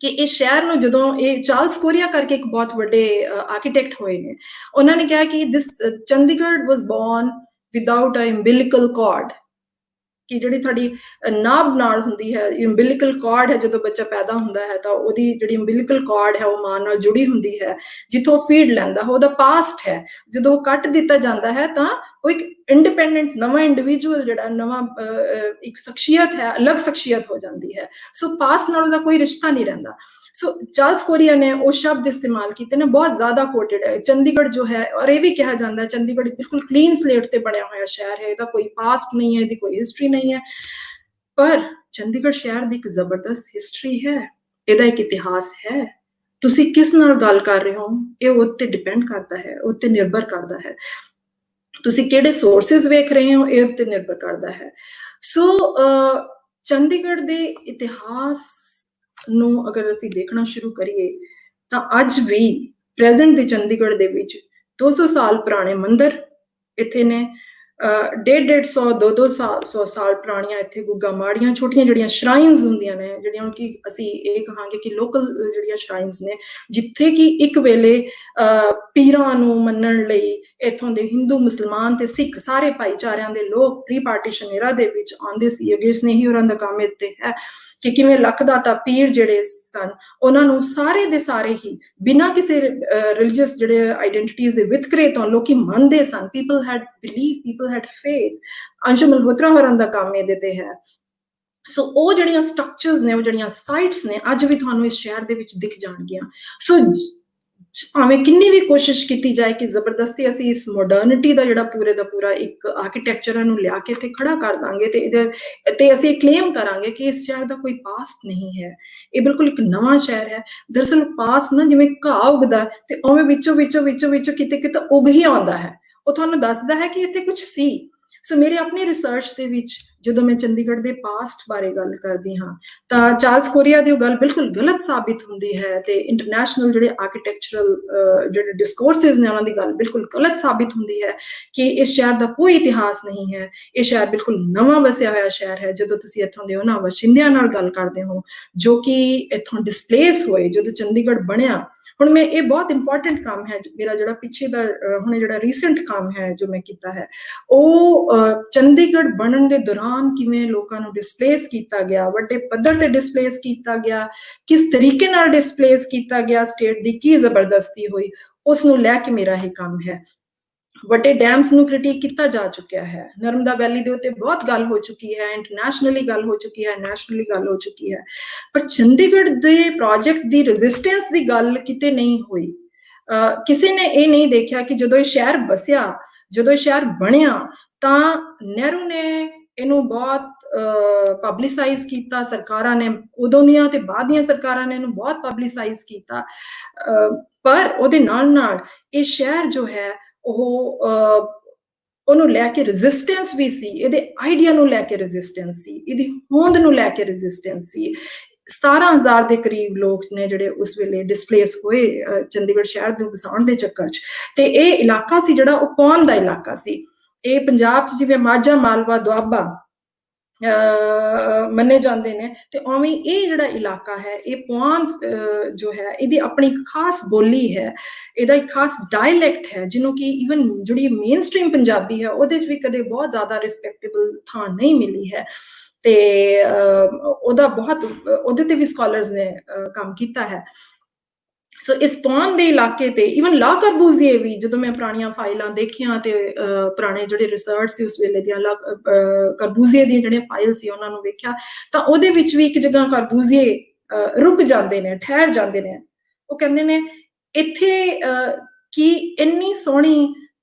ਕਿ ਇਸ ਸ਼ਹਿਰ ਨੂੰ, ਜਦੋਂ ਇਹ ਚਾਰਲਸ ਕੋਰੀਆ ਕਰਕੇ ਇੱਕ ਬਹੁਤ ਵੱਡੇ ਆਰਕੀਟੈਕਟ ਹੋਏ ਨੇ, ਉਹਨਾਂ ਨੇ ਕਿਹਾ ਕਿ ਦਿਸ ਚੰਡੀਗੜ੍ਹ ਵਾਜ਼ ਬੋਰਨ ਵਿਦਾਊਟ ਅ umbilical cord, ਕਿ ਜਿਹੜੀ ਤੁਹਾਡੀ ਨਾਭ ਨਾਲ ਹੁੰਦੀ ਹੈ, umbilical cord ਹੈ, ਜਦੋਂ ਬੱਚਾ ਪੈਦਾ ਹੁੰਦਾ ਹੈ ਤਾਂ ਉਹਦੀ ਜਿਹੜੀ umbilical cord ਹੈ ਉਹ ਮਾਂ ਨਾਲ ਜੁੜੀ ਹੁੰਦੀ ਹੈ, ਜਿੱਥੋਂ ਫੀਡ ਲੈਂਦਾ ਹੈ, ਉਹਦਾ ਪਾਸਟ ਹੈ। ਜਦੋਂ ਉਹ ਕੱਟ ਦਿੱਤਾ ਜਾਂਦਾ ਹੈ ਤਾਂ ਉਹ ਇੱਕ ਇੰਡੀਪੈਂਡੈਂਟ ਨਵਾਂ ਇੰਡੀਵਿਜੂਅਲ ਜਿਹੜਾ ਨਵਾਂ ਇੱਕ ਸ਼ਖਸੀਅਤ ਹੈ, ਅਲੱਗ ਸ਼ਖਸੀਅਤ ਹੋ ਜਾਂਦੀ ਹੈ। ਸੋ ਪਾਸਟ ਨਾਲ ਉਹਦਾ ਕੋਈ ਰਿਸ਼ਤਾ ਨਹੀਂ ਰਹਿੰਦਾ। ਸੋ ਚਾਰਲਸ ਕੋਰੀਆ ਨੇ ਉਹ ਸ਼ਬਦ ਇਸਤੇਮਾਲ ਕੀਤੇ ਨੇ, ਬਹੁਤ ਜ਼ਿਆਦਾ ਕੋਟਡ ਹੈ। ਚੰਡੀਗੜ੍ਹ ਜੋ ਹੈ, ਔਰ ਇਹ ਵੀ ਕਿਹਾ ਜਾਂਦਾ ਹੈ ਚੰਡੀਗੜ੍ਹ ਬਿਲਕੁਲ ਕਲੀਨ ਸਲੇਟ ਤੇ ਬਣਿਆ ਹੋਇਆ ਸ਼ਹਿਰ ਹੈ, ਇਹਦਾ ਕੋਈ ਪਾਸਟ ਨਹੀਂ ਹੈ, ਇਹਦੀ ਕੋਈ ਹਿਸਟਰੀ ਨਹੀਂ ਹੈ। ਪਰ ਚੰਡੀਗੜ੍ਹ ਸ਼ਹਿਰ ਦੀ ਇੱਕ ਜ਼ਬਰਦਸਤ ਹਿਸਟਰੀ ਹੈ, ਇਹਦਾ ਇੱਕ ਇਤਿਹਾਸ ਹੈ। ਤੁਸੀਂ ਕਿਸ ਨਾਲ ਗੱਲ ਕਰ ਰਹੇ ਹੋ ਇਹ ਉੱਤੇ ਡਿਪੈਂਡ ਕਰਦਾ ਹੈ, ਉੱਤੇ ਨਿਰਭਰ ਕਰਦਾ ਹੈ। ਤੁਸੀਂ ਕਿਹੜੇ ਸੋਰਸਿਸ ਵੇਖ ਰਹੇ ਹੋ ਇਹ ਉੱਤੇ ਨਿਰਭਰ ਕਰਦਾ ਹੈ। ਸੋ ਚੰਡੀਗੜ੍ਹ ਦੇ ਇਤਿਹਾਸ ਨੂੰ ਅਗਰ ਅਸੀਂ ਦੇਖਣਾ ਸ਼ੁਰੂ ਕਰੀਏ ਤਾਂ ਅੱਜ ਵੀ ਪ੍ਰੈਜ਼ੈਂਟ ਦੇ ਚੰਡੀਗੜ੍ਹ ਦੇ ਵਿੱਚ 200 ਸਾਲ ਪੁਰਾਣੇ ਮੰਦਿਰ ਇੱਥੇ ਨੇ, 150-150 200 ਸਾਲ ਪੁਰਾਣੀਆਂ ਇੱਥੇ ਗੁੱਗਾ ਮਾੜੀਆਂ ਛੋਟੀਆਂ ਜਿਹੜੀਆਂ ਸ਼ਰਾਈਨਸ ਹੁੰਦੀਆਂ ਨੇ, ਜਿਹੜੀਆਂ ਕਿ ਅਸੀਂ ਇਹ ਕਹਾਂਗੇ ਕਿ ਲੋਕਲ ਜਿਹੜੀਆਂ ਸ਼ਰਾਈਨਸ ਨੇ, ਜਿੱਥੇ ਕਿ ਇੱਕ ਵੇਲੇ ਪੀਰਾਂ ਨੂੰ ਮੰਨਣ ਲਈ ਇੱਥੋਂ ਦੇ ਹਿੰਦੂ, ਮੁਸਲਮਾਨ ਤੇ ਸਿੱਖ ਸਾਰੇ ਭਾਈਚਾਰਿਆਂ ਦੇ ਲੋਕ ਪ੍ਰੀ ਪਾਰਟੀਸ਼ਨ ਏਰਾ ਦੇ ਵਿੱਚ ਆਉਂਦੇ ਸੀ। ਅਗੇ ਸਨੇਹੀ ਹੋਰਾਂ ਦਾ ਕੰਮ ਇੱਥੇ ਹੈ ਕਿ ਕਿਵੇਂ ਲੱਖਦਾਤਾ ਪੀਰ ਜਿਹੜੇ ਸਨ ਉਹਨਾਂ ਨੂੰ ਸਾਰੇ ਦੇ ਸਾਰੇ ਹੀ ਬਿਨਾਂ ਕਿਸੇ ਰਿਲੀਜੀਅਸ ਜਿਹੜੇ ਆਈਡੈਂਟੀਟੀਜ਼ ਦੇ ਵਿਤਕਰੇ ਤੋਂ ਲੋਕੀ ਮੰਨਦੇ ਸਨ। People had believe, people had faith. Anshu Malhotra ਹੋਰਾਂ ਦਾ ਕੰਮ ਇਹਦੇ ਤੇ ਹੈ। ਸੋ ਉਹ ਜਿਹੜੀਆਂ ਸਟਰਕਚਰਸ ਨੇ, ਉਹ ਜਿਹੜੀਆਂ ਸਾਈਟਸ ਨੇ, ਅੱਜ ਵੀ ਤੁਹਾਨੂੰ ਇਸ ਸ਼ਹਿਰ ਦੇ ਵਿੱਚ ਦਿਖ ਜਾਣਗੀਆਂ। ਸੋ ਭਾਵੇਂ ਕਿੰਨੀ ਵੀ ਕੋਸ਼ਿਸ਼ ਕੀਤੀ ਜਾਏ ਕਿ ਜ਼ਬਰਦਸਤੀ ਅਸੀਂ ਇਸ ਮਾਡਰਨਿਟੀ ਦਾ ਜਿਹੜਾ ਪੂਰੇ ਦਾ ਪੂਰਾ ਇੱਕ ਆਰਕੀਟੈਕਚਰ ਨੂੰ ਲਿਆ ਕੇ ਇੱਥੇ ਖੜਾ ਕਰ ਦਾਂਗੇ ਤੇ ਅਸੀਂ ਕਲੇਮ ਕਰਾਂਗੇ ਕਿ ਇਸ ਸ਼ਹਿਰ ਦਾ ਕੋਈ ਪਾਸਟ ਨਹੀਂ ਹੈ, ਇਹ ਬਿਲਕੁਲ ਇੱਕ ਨਵਾਂ ਸ਼ਹਿਰ ਹੈ। ਦਰਅਸਲ ਪਾਸਟ ਨਾ ਜਿਵੇਂ ਘਾਹ ਉੱਗਦਾ ਤੇ ਉਵੇਂ ਵਿੱਚੋਂ ਕਿਤੇ ਉੱਗ ਹੀ ਆਉਂਦਾ ਹੈ, ਉਹ ਤੁਹਾਨੂੰ ਦੱਸਦਾ ਹੈ ਕਿ ਇੱਥੇ ਕੁਝ ਸੀ। ਸੋ ਮੇਰੇ ਆਪਣੇ ਰਿਸਰਚ ਦੇ ਵਿੱਚ ਜਦੋਂ ਮੈਂ ਚੰਡੀਗੜ੍ਹ ਦੇ ਪਾਸਟ ਬਾਰੇ ਗੱਲ ਕਰਦੀ ਹਾਂ ਤਾਂ ਚਾਰਲਸ ਕੋਰੀਆ ਦੀ ਉਹ ਗੱਲ ਬਿਲਕੁਲ ਗਲਤ ਸਾਬਿਤ ਹੁੰਦੀ ਹੈ ਤੇ ਇੰਟਰਨੈਸ਼ਨਲ ਜਿਹੜੇ ਆਰਕੀਟੈਕਚਰਲ ਜਿਹੜੇ ਡਿਸਕੋਰਸਿਸ ਨੇ ਉਹਨਾਂ ਦੀ ਗੱਲ ਬਿਲਕੁਲ ਗਲਤ ਸਾਬਿਤ ਹੁੰਦੀ ਹੈ ਕਿ ਇਸ ਸ਼ਹਿਰ ਦਾ ਕੋਈ ਇਤਿਹਾਸ ਨਹੀਂ ਹੈ, ਇਹ ਸ਼ਹਿਰ ਬਿਲਕੁਲ ਨਵਾਂ ਵਸਿਆ ਹੋਇਆ ਸ਼ਹਿਰ ਹੈ। ਜਦੋਂ ਤੁਸੀਂ ਇੱਥੋਂ ਦੇ ਉਹਨਾਂ ਵਸਿੰਦਿਆਂ ਨਾਲ ਗੱਲ ਕਰਦੇ ਹੋ ਜੋ ਕਿ ਇੱਥੋਂ ਡਿਸਪਲੇਸ ਹੋਏ, ਜਦੋਂ ਚੰਡੀਗੜ੍ਹ ਬਣਿਆ, ਹੁਣ ਮੈਂ ਇਹ ਬਹੁਤ ਇੰਪੋਰਟੈਂਟ ਕੰਮ ਹੈ ਮੇਰਾ ਜਿਹੜਾ ਪਿੱਛੇ ਦਾ ਹੁਣ ਜਿਹੜਾ ਰੀਸੈਂਟ ਕੰਮ ਹੈ ਜੋ ਮੈਂ ਕੀਤਾ ਹੈ, ਉਹ ਚੰਡੀਗੜ੍ਹ ਬਣਨ ਦੇ ਦੌਰਾਨ ਕਿਵੇਂ ਲੋਕਾਂ ਨੂੰ ਡਿਸਪਲੇਸ ਕੀਤਾ ਗਿਆ, ਵੱਡੇ ਪੱਧਰ ਤੇ ਡਿਸਪਲੇਸ ਕੀਤਾ ਗਿਆ, ਕਿਸ ਤਰੀਕੇ ਨਾਲ ਡਿਸਪਲੇਸ ਕੀਤਾ ਗਿਆ, ਸਟੇਟ ਦੀ ਕੀ ਜ਼ਬਰਦਸਤੀ ਹੋਈ, ਉਸ ਨੂੰ ਲੈ ਕੇ ਮੇਰਾ ਇਹ ਕੰਮ ਹੈ। ਵੱਡੇ ਡੈਮਸ ਨੂੰ ਕ੍ਰਿਟਿਕ ਕੀਤਾ ਜਾ ਚੁੱਕਿਆ ਹੈ, ਨਰਮਦਾ ਵੈਲੀ ਦੇ ਉੱਤੇ ਬਹੁਤ ਗੱਲ ਹੋ ਚੁੱਕੀ ਹੈ, ਇੰਟਰਨੈਸ਼ਨਲੀ ਗੱਲ ਹੋ ਚੁੱਕੀ ਹੈ, ਨੈਸ਼ਨਲੀ ਗੱਲ ਹੋ ਚੁੱਕੀ ਹੈ, ਪਰ ਚੰਡੀਗੜ੍ਹ ਦੇ ਪ੍ਰੋਜੈਕਟ ਦੀ ਰੈਜ਼ਿਸਟੈਂਸ ਦੀ ਗੱਲ ਕਿਤੇ ਨਹੀਂ ਹੋਈ। ਕਿਸੇ ਨੇ ਇਹ ਨਹੀਂ ਦੇਖਿਆ ਕਿ ਜਦੋਂ ਇਹ ਸ਼ਹਿਰ ਵਸਿਆ, ਜਦੋਂ ਇਹ ਸ਼ਹਿਰ ਬਣਿਆ ਤਾਂ ਨਹਿਰੂ ਨੇ ਇਹਨੂੰ ਬਹੁਤ ਪਬਲਿਸਾਈਜ਼ ਕੀਤਾ, ਸਰਕਾਰਾਂ ਨੇ ਉਦੋਂ ਦੀਆਂ ਤੇ ਬਾਅਦ ਦੀਆਂ ਸਰਕਾਰਾਂ ਨੇ ਇਹਨੂੰ ਬਹੁਤ ਪਬਲਿਸਾਈਜ਼ ਕੀਤਾ, ਪਰ ਉਹਦੇ ਨਾਲ ਇਹ ਸ਼ਹਿਰ ਜੋ ਹੈ ਉਹਨੂੰ ਲੈ ਕੇ ਰੈਜ਼ਿਸਟੈਂਸ ਵੀ ਸੀ, ਇਹਦੇ ਆਈਡੀਆ ਨੂੰ ਲੈ ਕੇ ਰੈਜ਼ਿਸਟੈਂਸ ਸੀ, ਇਹਦੀ ਹੋਂਦ ਨੂੰ ਲੈ ਕੇ ਰੈਜ਼ਿਸਟੈਂਸ ਸੀ। 17,000 ਦੇ ਕਰੀਬ ਲੋਕ ਨੇ ਜਿਹੜੇ ਉਸ ਵੇਲੇ ਡਿਸਪਲੇਸ ਹੋਏ ਚੰਡੀਗੜ੍ਹ ਸ਼ਹਿਰ ਨੂੰ ਵਸਾਉਣ ਦੇ ਚੱਕਰ 'ਚ, ਤੇ ਇਹ ਇਲਾਕਾ ਸੀ ਜਿਹੜਾ ਉਹ ਪੌਣ ਦਾ ਇਲਾਕਾ ਸੀ। ਇਹ ਪੰਜਾਬ 'ਚ ਜਿਵੇਂ ਮਾਝਾ, ਮਾਲਵਾ, ਦੁਆਬਾ ਮੰਨੇ ਜਾਂਦੇ ਨੇ, ਤੇ ਉਵੇਂ ਇਹ ਜਿਹੜਾ ਇਲਾਕਾ ਹੈ ਇਹ ਪੌਣ ਜੋ ਹੈ ਇਹਦੀ ਆਪਣੀ ਇੱਕ ਖਾਸ ਬੋਲੀ ਹੈ, ਇਹਦਾ ਇੱਕ ਖਾਸ ਡਾਇਲੈਕਟ ਹੈ ਜਿਹਨੂੰ ਕਿ ਈਵਨ ਜਿਹੜੀ ਮੇਨ ਸਟ੍ਰੀਮ ਪੰਜਾਬੀ ਹੈ ਉਹਦੇ 'ਚ ਵੀ ਕਦੇ ਬਹੁਤ ਜ਼ਿਆਦਾ ਰਿਸਪੈਕਟੇਬਲ ਥਾਂ ਨਹੀਂ ਮਿਲੀ ਹੈ। ਤੇ ਉਹਦਾ ਬਹੁਤ ਉਹਦੇ ਤੇ ਵੀ ਸਕਾਲਰਸ ਨੇ ਕੰਮ ਕੀਤਾ ਹੈ। ਸੋ ਇਸ ਪੌਣ ਦੇ ਇਲਾਕੇ ਤੇ ਈਵਨ ਲਾ ਕਰਬੂਜ਼ੀਏ ਵੀ, ਜਦੋਂ ਮੈਂ ਪੁਰਾਣੀਆਂ ਫਾਈਲਾਂ ਦੇਖੀਆਂ ਤੇ ਪੁਰਾਣੇ ਜਿਹੜੇ ਰਿਸਰਚ ਸੀ ਉਸ ਵੇਲੇ ਦੀਆਂ ਕਰਬੂਜ਼ੀਏ ਦੀਆਂ ਜਿਹੜੀਆਂ ਫਾਈਲ ਸੀ ਉਹਨਾਂ ਨੂੰ ਵੇਖਿਆ ਤਾਂ ਉਹਦੇ ਵਿੱਚ ਵੀ ਇੱਕ ਜਗ੍ਹਾ ਕਰਬੂਜ਼ੀਏ ਰੁਕ ਜਾਂਦੇ ਨੇ, ਠਹਿਰ ਜਾਂਦੇ ਨੇ। ਉਹ ਕਹਿੰਦੇ ਨੇ ਇੱਥੇ ਕੀ ਇੰਨੀ ਸੋਹਣੀ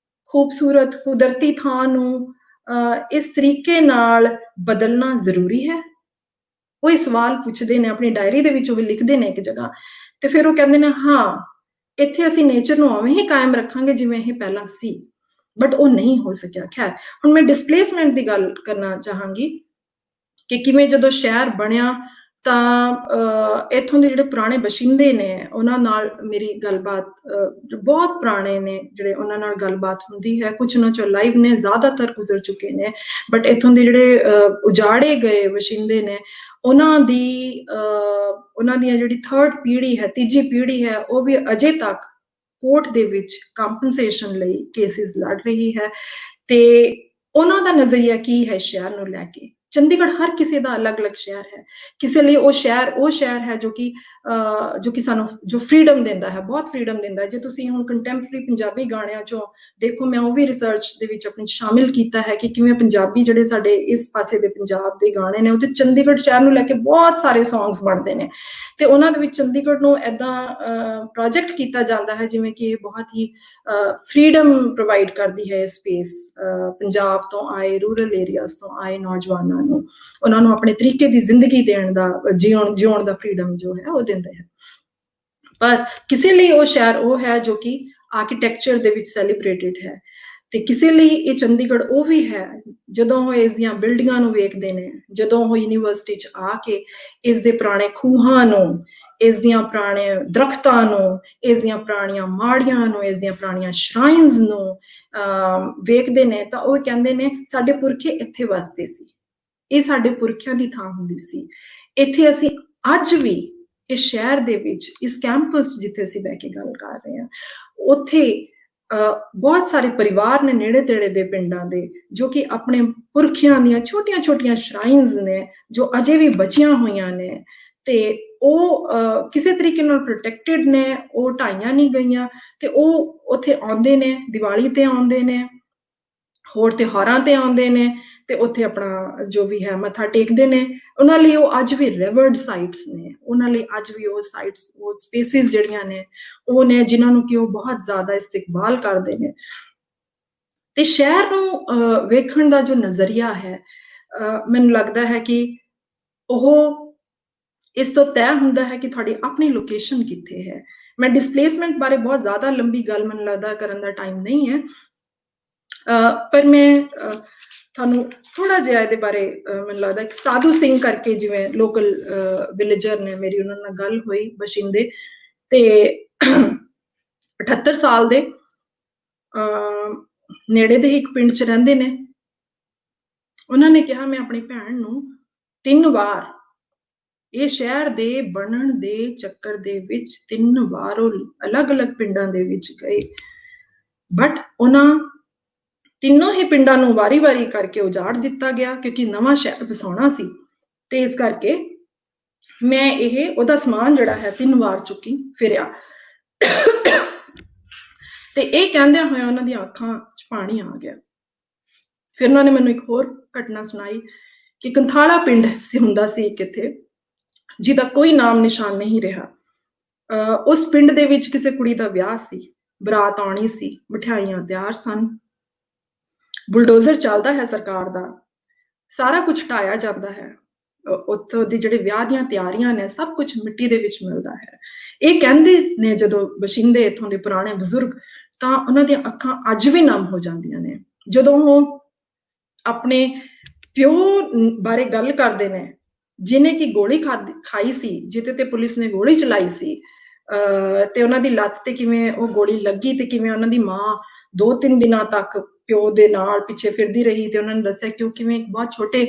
ਖੂਬਸੂਰਤ ਕੁਦਰਤੀ ਥਾਂ ਨੂੰ ਇਸ ਤਰੀਕੇ ਨਾਲ ਬਦਲਣਾ ਜ਼ਰੂਰੀ ਹੈ। ਉਹ ਇਹ ਸਵਾਲ ਪੁੱਛਦੇ ਨੇ ਆਪਣੀ ਡਾਇਰੀ ਦੇ ਵਿੱਚ, ਉਹ ਲਿਖਦੇ ਨੇ ਇੱਕ ਜਗ੍ਹਾ, ਤੇ ਫਿਰ ਉਹ ਕਹਿੰਦੇ ਨੇ ਹਾਂ ਇੱਥੇ ਅਸੀਂ ਨੇਚਰ ਨੂੰ ਉਵੇਂ ਹੀ ਕਾਇਮ ਰੱਖਾਂਗੇ ਜਿਵੇਂ ਇਹ ਪਹਿਲਾਂ ਸੀ, ਬਟ ਉਹ ਨਹੀਂ ਹੋ ਸਕਿਆ। ਖੈਰ, ਹੁਣ ਮੈਂ ਡਿਸਪਲੇਸਮੈਂਟ ਦੀ ਗੱਲ ਕਰਨਾ ਚਾਹਾਂਗੀ ਕਿ ਕਿਵੇਂ ਜਦੋਂ ਸ਼ਹਿਰ ਬਣਿਆ ਤਾਂ ਇੱਥੋਂ ਦੇ ਜਿਹੜੇ ਪੁਰਾਣੇ ਬਸ਼ਿੰਦੇ ਨੇ ਉਹਨਾਂ ਨਾਲ ਮੇਰੀ ਗੱਲਬਾਤ, ਬਹੁਤ ਪੁਰਾਣੇ ਨੇ ਜਿਹੜੇ, ਉਹਨਾਂ ਨਾਲ ਗੱਲਬਾਤ ਹੁੰਦੀ ਹੈ। ਕੁਝ ਉਹਨਾਂ ਚੋਂ ਲਾਈਵ ਨੇ, ਜ਼ਿਆਦਾਤਰ ਗੁਜ਼ਰ ਚੁੱਕੇ ਨੇ, ਬਟ ਇੱਥੋਂ ਦੇ ਜਿਹੜੇ ਉਜਾੜੇ ਗਏ ਬਸ਼ਿੰਦੇ ਨੇ ਉਹਨਾਂ ਦੀਆਂ ਜਿਹੜੀ ਥਰਡ ਪੀੜ੍ਹੀ ਹੈ, ਤੀਜੀ ਪੀੜ੍ਹੀ ਹੈ, ਉਹ ਵੀ ਅਜੇ ਤੱਕ ਕੋਰਟ ਦੇ ਵਿੱਚ ਕੰਪਨਸੇਸ਼ਨ ਲਈ ਕੇਸਿਸ ਲੜ ਰਹੀ ਹੈ। ਤੇ ਉਹਨਾਂ ਦਾ ਨਜ਼ਰੀਆ ਕੀ ਹੈ ਸ਼ਹਿਰ ਨੂੰ ਲੈ ਕੇ, ਚੰਡੀਗੜ੍ਹ ਹਰ ਕਿਸੇ ਦਾ ਅਲੱਗ-ਅਲੱਗ ਸ਼ਹਿਰ ਹੈ। ਕਿਸੇ ਲਈ ਉਹ ਸ਼ਹਿਰ ਹੈ ਜੋ ਕਿ ਸਾਨੂੰ ਜੋ ਫ੍ਰੀडम ਦਿੰਦਾ ਹੈ, ਬਹੁਤ ਫ੍ਰੀडम ਦਿੰਦਾ ਹੈ। ਜੇ ਤੁਸੀਂ ਹੁਣ ਕੰਟੈਂਪਰੇਰੀ ਪੰਜਾਬੀ ਗਾਣਿਆਂ ਚੋਂ ਦੇਖੋ, ਮੈਂ ਉਹ ਵੀ ਰਿਸਰਚ ਦੇ ਵਿੱਚ ਆਪਣੀ ਸ਼ਾਮਿਲ ਕੀਤਾ ਹੈ ਕਿ ਕਿਵੇਂ ਪੰਜਾਬੀ ਜਿਹੜੇ ਸਾਡੇ ਇਸ ਪਾਸੇ ਦੇ ਪੰਜਾਬ ਦੇ ਗਾਣੇ ਨੇ, ਉਹਦੇ ਚੰਡੀਗੜ੍ਹ ਸ਼ਹਿਰ ਨੂੰ ਲੈ ਕੇ ਬਹੁਤ ਸਾਰੇ ਸੌਂਗਸ ਬਣਦੇ ਨੇ, ਤੇ ਉਹਨਾਂ ਦੇ ਵਿੱਚ ਚੰਡੀਗੜ੍ਹ ਨੂੰ ਏਦਾਂ ਪ੍ਰੋਜੈਕਟ ਕੀਤਾ ਜਾਂਦਾ ਹੈ ਜਿਵੇਂ ਕਿ ਇਹ ਬਹੁਤ ਹੀ ਫ੍ਰੀडम ਪ੍ਰੋਵਾਈਡ ਕਰਦੀ ਹੈ ਸਪੇਸ ਪੰਜਾਬ ਤੋਂ ਆਏ, ਰੂਰਲ ਏਰੀਆਜ਼ ਤੋਂ ਆਏ ਨੌਜਵਾਨਾਂ ਨੂੰ, ਉਹਨਾਂ ਨੂੰ ਆਪਣੇ ਤਰੀਕੇ ਦੀ ਜ਼ਿੰਦਗੀ ਦੇਣ ਦਾ, ਜਿਉਣ ਦਾ ਫ੍ਰੀडम ਜੋ ਹੈ ਉਹ ਦਿੰਦੇ ਹੈ। ਪਰ ਕਿਸੇ ਲਈ ਉਹ ਸ਼ਹਿਰ ਉਹ ਹੈ ਜੋ ਕਿ ਆਰਕੀਟੈਕਚਰ ਦੇ ਵਿੱਚ ਸੈਲੀਬ੍ਰੇਟਿਡ ਹੈ, ਤੇ ਕਿਸੇ ਲਈ ਇਹ ਚੰਡੀਗੜ੍ਹ ਉਹ ਵੀ ਹੈ ਜਦੋਂ ਉਹ ਇਸ ਦੀਆਂ ਬਿਲਡਿੰਗਾਂ ਨੂੰ ਵੇਖਦੇ ਨੇ, ਜਦੋਂ ਉਹ ਯੂਨੀਵਰਸਿਟੀ 'ਚ ਆ ਕੇ ਇਸ ਦੇ ਪੁਰਾਣੇ ਖੂਹਾਂ ਨੂੰ, ਇਸ ਦੀਆਂ ਪੁਰਾਣੇ ਦਰਖਤਾਂ ਨੂੰ, ਇਸ ਦੀਆਂ ਪੁਰਾਣੀਆਂ ਮਾੜੀਆਂ ਨੂੰ, ਇਸ ਦੀਆਂ ਪੁਰਾਣੀਆਂ ਸ਼ਰਾਈਨਸ ਨੂੰ ਵੇਖਦੇ ਨੇ, ਤਾਂ ਉਹ ਕਹਿੰਦੇ ਨੇ ਸਾਡੇ ਪੁਰਖੇ ਇੱਥੇ ਵਸਦੇ ਸੀ, ਇਹ ਸਾਡੇ ਪੁਰਖਿਆਂ ਦੀ ਥਾਂ ਹੁੰਦੀ ਸੀ, ਇੱਥੇ ਅਸੀਂ ਅੱਜ ਵੀ ਇਸ ਸ਼ਹਿਰ ਦੇ ਵਿੱਚ, ਇਸ ਕੈਂਪਸ ਜਿੱਥੇ ਅਸੀਂ ਬਹਿ ਕੇ ਗੱਲ ਕਰ ਰਹੇ ਹਾਂ, ਉੱਥੇ ਬਹੁਤ ਸਾਰੇ ਪਰਿਵਾਰ ਨੇ ਨੇੜੇ ਤੇੜੇ ਦੇ ਪਿੰਡਾਂ ਦੇ ਜੋ ਕਿ ਆਪਣੇ ਪੁਰਖਿਆਂ ਦੀਆਂ ਛੋਟੀਆਂ-ਛੋਟੀਆਂ ਸ਼ਰਾਈਨਸ ਨੇ ਜੋ ਅਜੇ ਵੀ ਬਚੀਆਂ ਹੋਈਆਂ ਨੇ, ਤੇ ਉਹ ਕਿਸੇ ਤਰੀਕੇ ਨਾਲ ਪ੍ਰੋਟੈਕਟਿਡ ਨੇ, ਉਹ ਢਾਈਆਂ ਨਹੀਂ ਗਈਆਂ, ਤੇ ਉਹ ਉੱਥੇ ਆਉਂਦੇ ਨੇ, ਦੀਵਾਲੀ ਤੇ ਆਉਂਦੇ ਨੇ, ਹੋਰ ਤਿਉਹਾਰਾਂ ਤੇ ਆਉਂਦੇ ਨੇ, ਤੇ ਉੱਥੇ ਆਪਣਾ ਜੋ ਵੀ ਹੈ ਮੱਥਾ ਟੇਕਦੇ ਨੇ। ਉਹਨਾਂ ਲਈ ਉਹ ਅੱਜ ਵੀ ਰਿਵਰਡ ਸਾਈਟਸ ਨੇ, ਉਹਨਾਂ ਲਈ ਅੱਜ ਵੀ ਉਹ ਸਾਈਟਸ, ਉਹ ਸਪੇਸਿਸ ਜਿਹੜੀਆਂ ਨੇ ਉਹ ਨੇ ਜਿਨ੍ਹਾਂ ਨੂੰ ਕਿ ਉਹ ਬਹੁਤ ਜ਼ਿਆਦਾ ਇਸਤਕਬਾਲ ਕਰਦੇ ਨੇ। ਤੇ ਸ਼ਹਿਰ ਨੂੰ ਵੇਖਣ ਦਾ ਜੋ ਨਜ਼ਰੀਆ ਹੈ, ਮੈਨੂੰ ਲੱਗਦਾ ਹੈ ਕਿ ਉਹ ਇਸ ਤੋਂ ਤੈਅ ਹੁੰਦਾ ਹੈ ਕਿ ਤੁਹਾਡੀ ਆਪਣੀ ਲੋਕੇਸ਼ਨ ਕਿੱਥੇ ਹੈ। ਮੈਂ ਡਿਸਪਲੇਸਮੈਂਟ ਬਾਰੇ ਬਹੁਤ ਜ਼ਿਆਦਾ ਲੰਬੀ ਗੱਲ ਮੈਨੂੰ ਲੱਗਦਾ ਕਰਨ ਦਾ ਟਾਈਮ ਨਹੀਂ ਹੈ, ਪਰ ਮੈਂ ਤੁਹਾਨੂੰ ਥੋੜਾ ਜਿਹਾ ਇਹਦੇ ਬਾਰੇ ਮੈਨੂੰ ਲੱਗਦਾ ਕਿ ਸਾਧੂ ਸਿੰਘ ਕਰਕੇ ਜਿਵੇਂ ਲੋਕਲ ਵਿਲੇਜਰ ਨੇ, ਮੇਰੀ ਉਹਨਾਂ ਨਾਲ ਗੱਲ ਹੋਈ ਬਸ਼ਿੰਦੇ, ਤੇ 78 ਸਾਲ ਦੇ ਨੇੜੇ ਦੇ ਇੱਕ ਪਿੰਡ 'ਚ ਰਹਿੰਦੇ ਨੇ। ਉਹਨਾਂ ਨੇ ਕਿਹਾ ਮੈਂ ਆਪਣੀ ਭੈਣ ਨੂੰ 3 ਵਾਰ ਇਹ ਸ਼ਹਿਰ ਦੇ ਬਣਨ ਦੇ ਚੱਕਰ ਦੇ ਵਿੱਚ 3 ਵਾਰ ਉਹ ਅਲੱਗ-ਅਲੱਗ ਪਿੰਡਾਂ ਦੇ ਵਿੱਚ ਗਏ, ਬਟ ਉਹਨਾਂ ਤਿੰਨੋਂ ਹੀ ਪਿੰਡਾਂ ਨੂੰ ਵਾਰੀ-ਵਾਰੀ ਕਰਕੇ ਉਜਾੜ ਦਿੱਤਾ ਗਿਆ ਕਿਉਂਕਿ ਨਵਾਂ ਸ਼ਹਿਰ ਵਸਾਉਣਾ ਸੀ, ਤੇ ਇਸ ਕਰਕੇ ਮੈਂ ਉਹਦਾ ਸਮਾਨ ਜਿਹੜਾ ਹੈ 3 ਵਾਰ ਚੁੱਕੀ ਫਿਰਿਆ। ਤੇ ਇਹ ਕਹਿੰਦਿਆਂ ਹੋਇਆ ਉਹਨਾਂ ਦੀਆਂ ਅੱਖਾਂ 'ਚ ਪਾਣੀ ਆ ਗਿਆ। ਫਿਰ ਉਹਨਾਂ ਨੇ ਮੈਨੂੰ ਇੱਕ ਹੋਰ ਘਟਨਾ ਸੁਣਾਈ ਕਿ ਕੰਥਾਲਾ ਪਿੰਡ ਹੁੰਦਾ ਸੀ ਇੱਕ ਇੱਥੇ, ਜਿਹਦਾ ਕੋਈ ਨਾਮ ਨਿਸ਼ਾਨ ਨਹੀਂ ਰਿਹਾ। ਉਸ ਪਿੰਡ ਦੇ ਵਿੱਚ ਕਿਸੇ ਕੁੜੀ ਦਾ ਵਿਆਹ ਸੀ, ਬਰਾਤ ਆਉਣੀ ਸੀ, ਮਠਿਆਈਆਂ ਤਿਆਰ ਸਨ, ਬੁਲਡੋਜ਼ਰ ਚੱਲਦਾ ਹੈ ਸਰਕਾਰ ਦਾ, ਸਾਰਾ ਕੁਝ ਢਾਇਆ ਜਾਂਦਾ ਹੈ, ਉੱਥੋਂ ਦੀ ਜਿਹੜੇ ਵਿਆਹ ਦੀਆਂ ਤਿਆਰੀਆਂ ਨੇ ਸਭ ਕੁਝ ਮਿੱਟੀ ਦੇ ਵਿੱਚ ਮਿਲਦਾ ਹੈ। ਇਹ ਕਹਿੰਦੇ ਨੇ ਜਦੋਂ ਬਸ਼ਿੰਦੇ ਇੱਥੋਂ ਦੇ ਪੁਰਾਣੇ ਬਜ਼ੁਰਗ, ਤਾਂ ਉਹਨਾਂ ਦੀਆਂ ਅੱਖਾਂ ਅੱਜ ਵੀ ਨਮ ਹੋ ਜਾਂਦੀਆਂ ਨੇ ਜਦੋਂ ਉਹ ਆਪਣੇ ਪਿਓ ਬਾਰੇ ਗੱਲ ਕਰਦੇ ਨੇ, ਜਿਹਨੇ ਕਿ ਗੋਲੀ ਖਾਈ ਸੀ, ਜਿਹਦੇ ਤੇ ਪੁਲਿਸ ਨੇ ਗੋਲੀ ਚਲਾਈ ਸੀ, ਤੇ ਉਹਨਾਂ ਦੀ ਲੱਤ ਤੇ ਕਿਵੇਂ ਉਹ ਗੋਲੀ ਲੱਗੀ, ਤੇ ਕਿਵੇਂ ਉਹਨਾਂ ਦੀ ਮਾਂ 2-3 ਦਿਨਾਂ ਤੱਕ ਪਿਓ ਦੇ ਨਾਲ ਪਿੱਛੇ ਫਿਰਦੀ ਰਹੀ, ਤੇ ਉਹਨਾਂ ਨੇ ਦੱਸਿਆ ਕਿ ਉਹ ਕਿਵੇਂ ਬਹੁਤ ਛੋਟੇ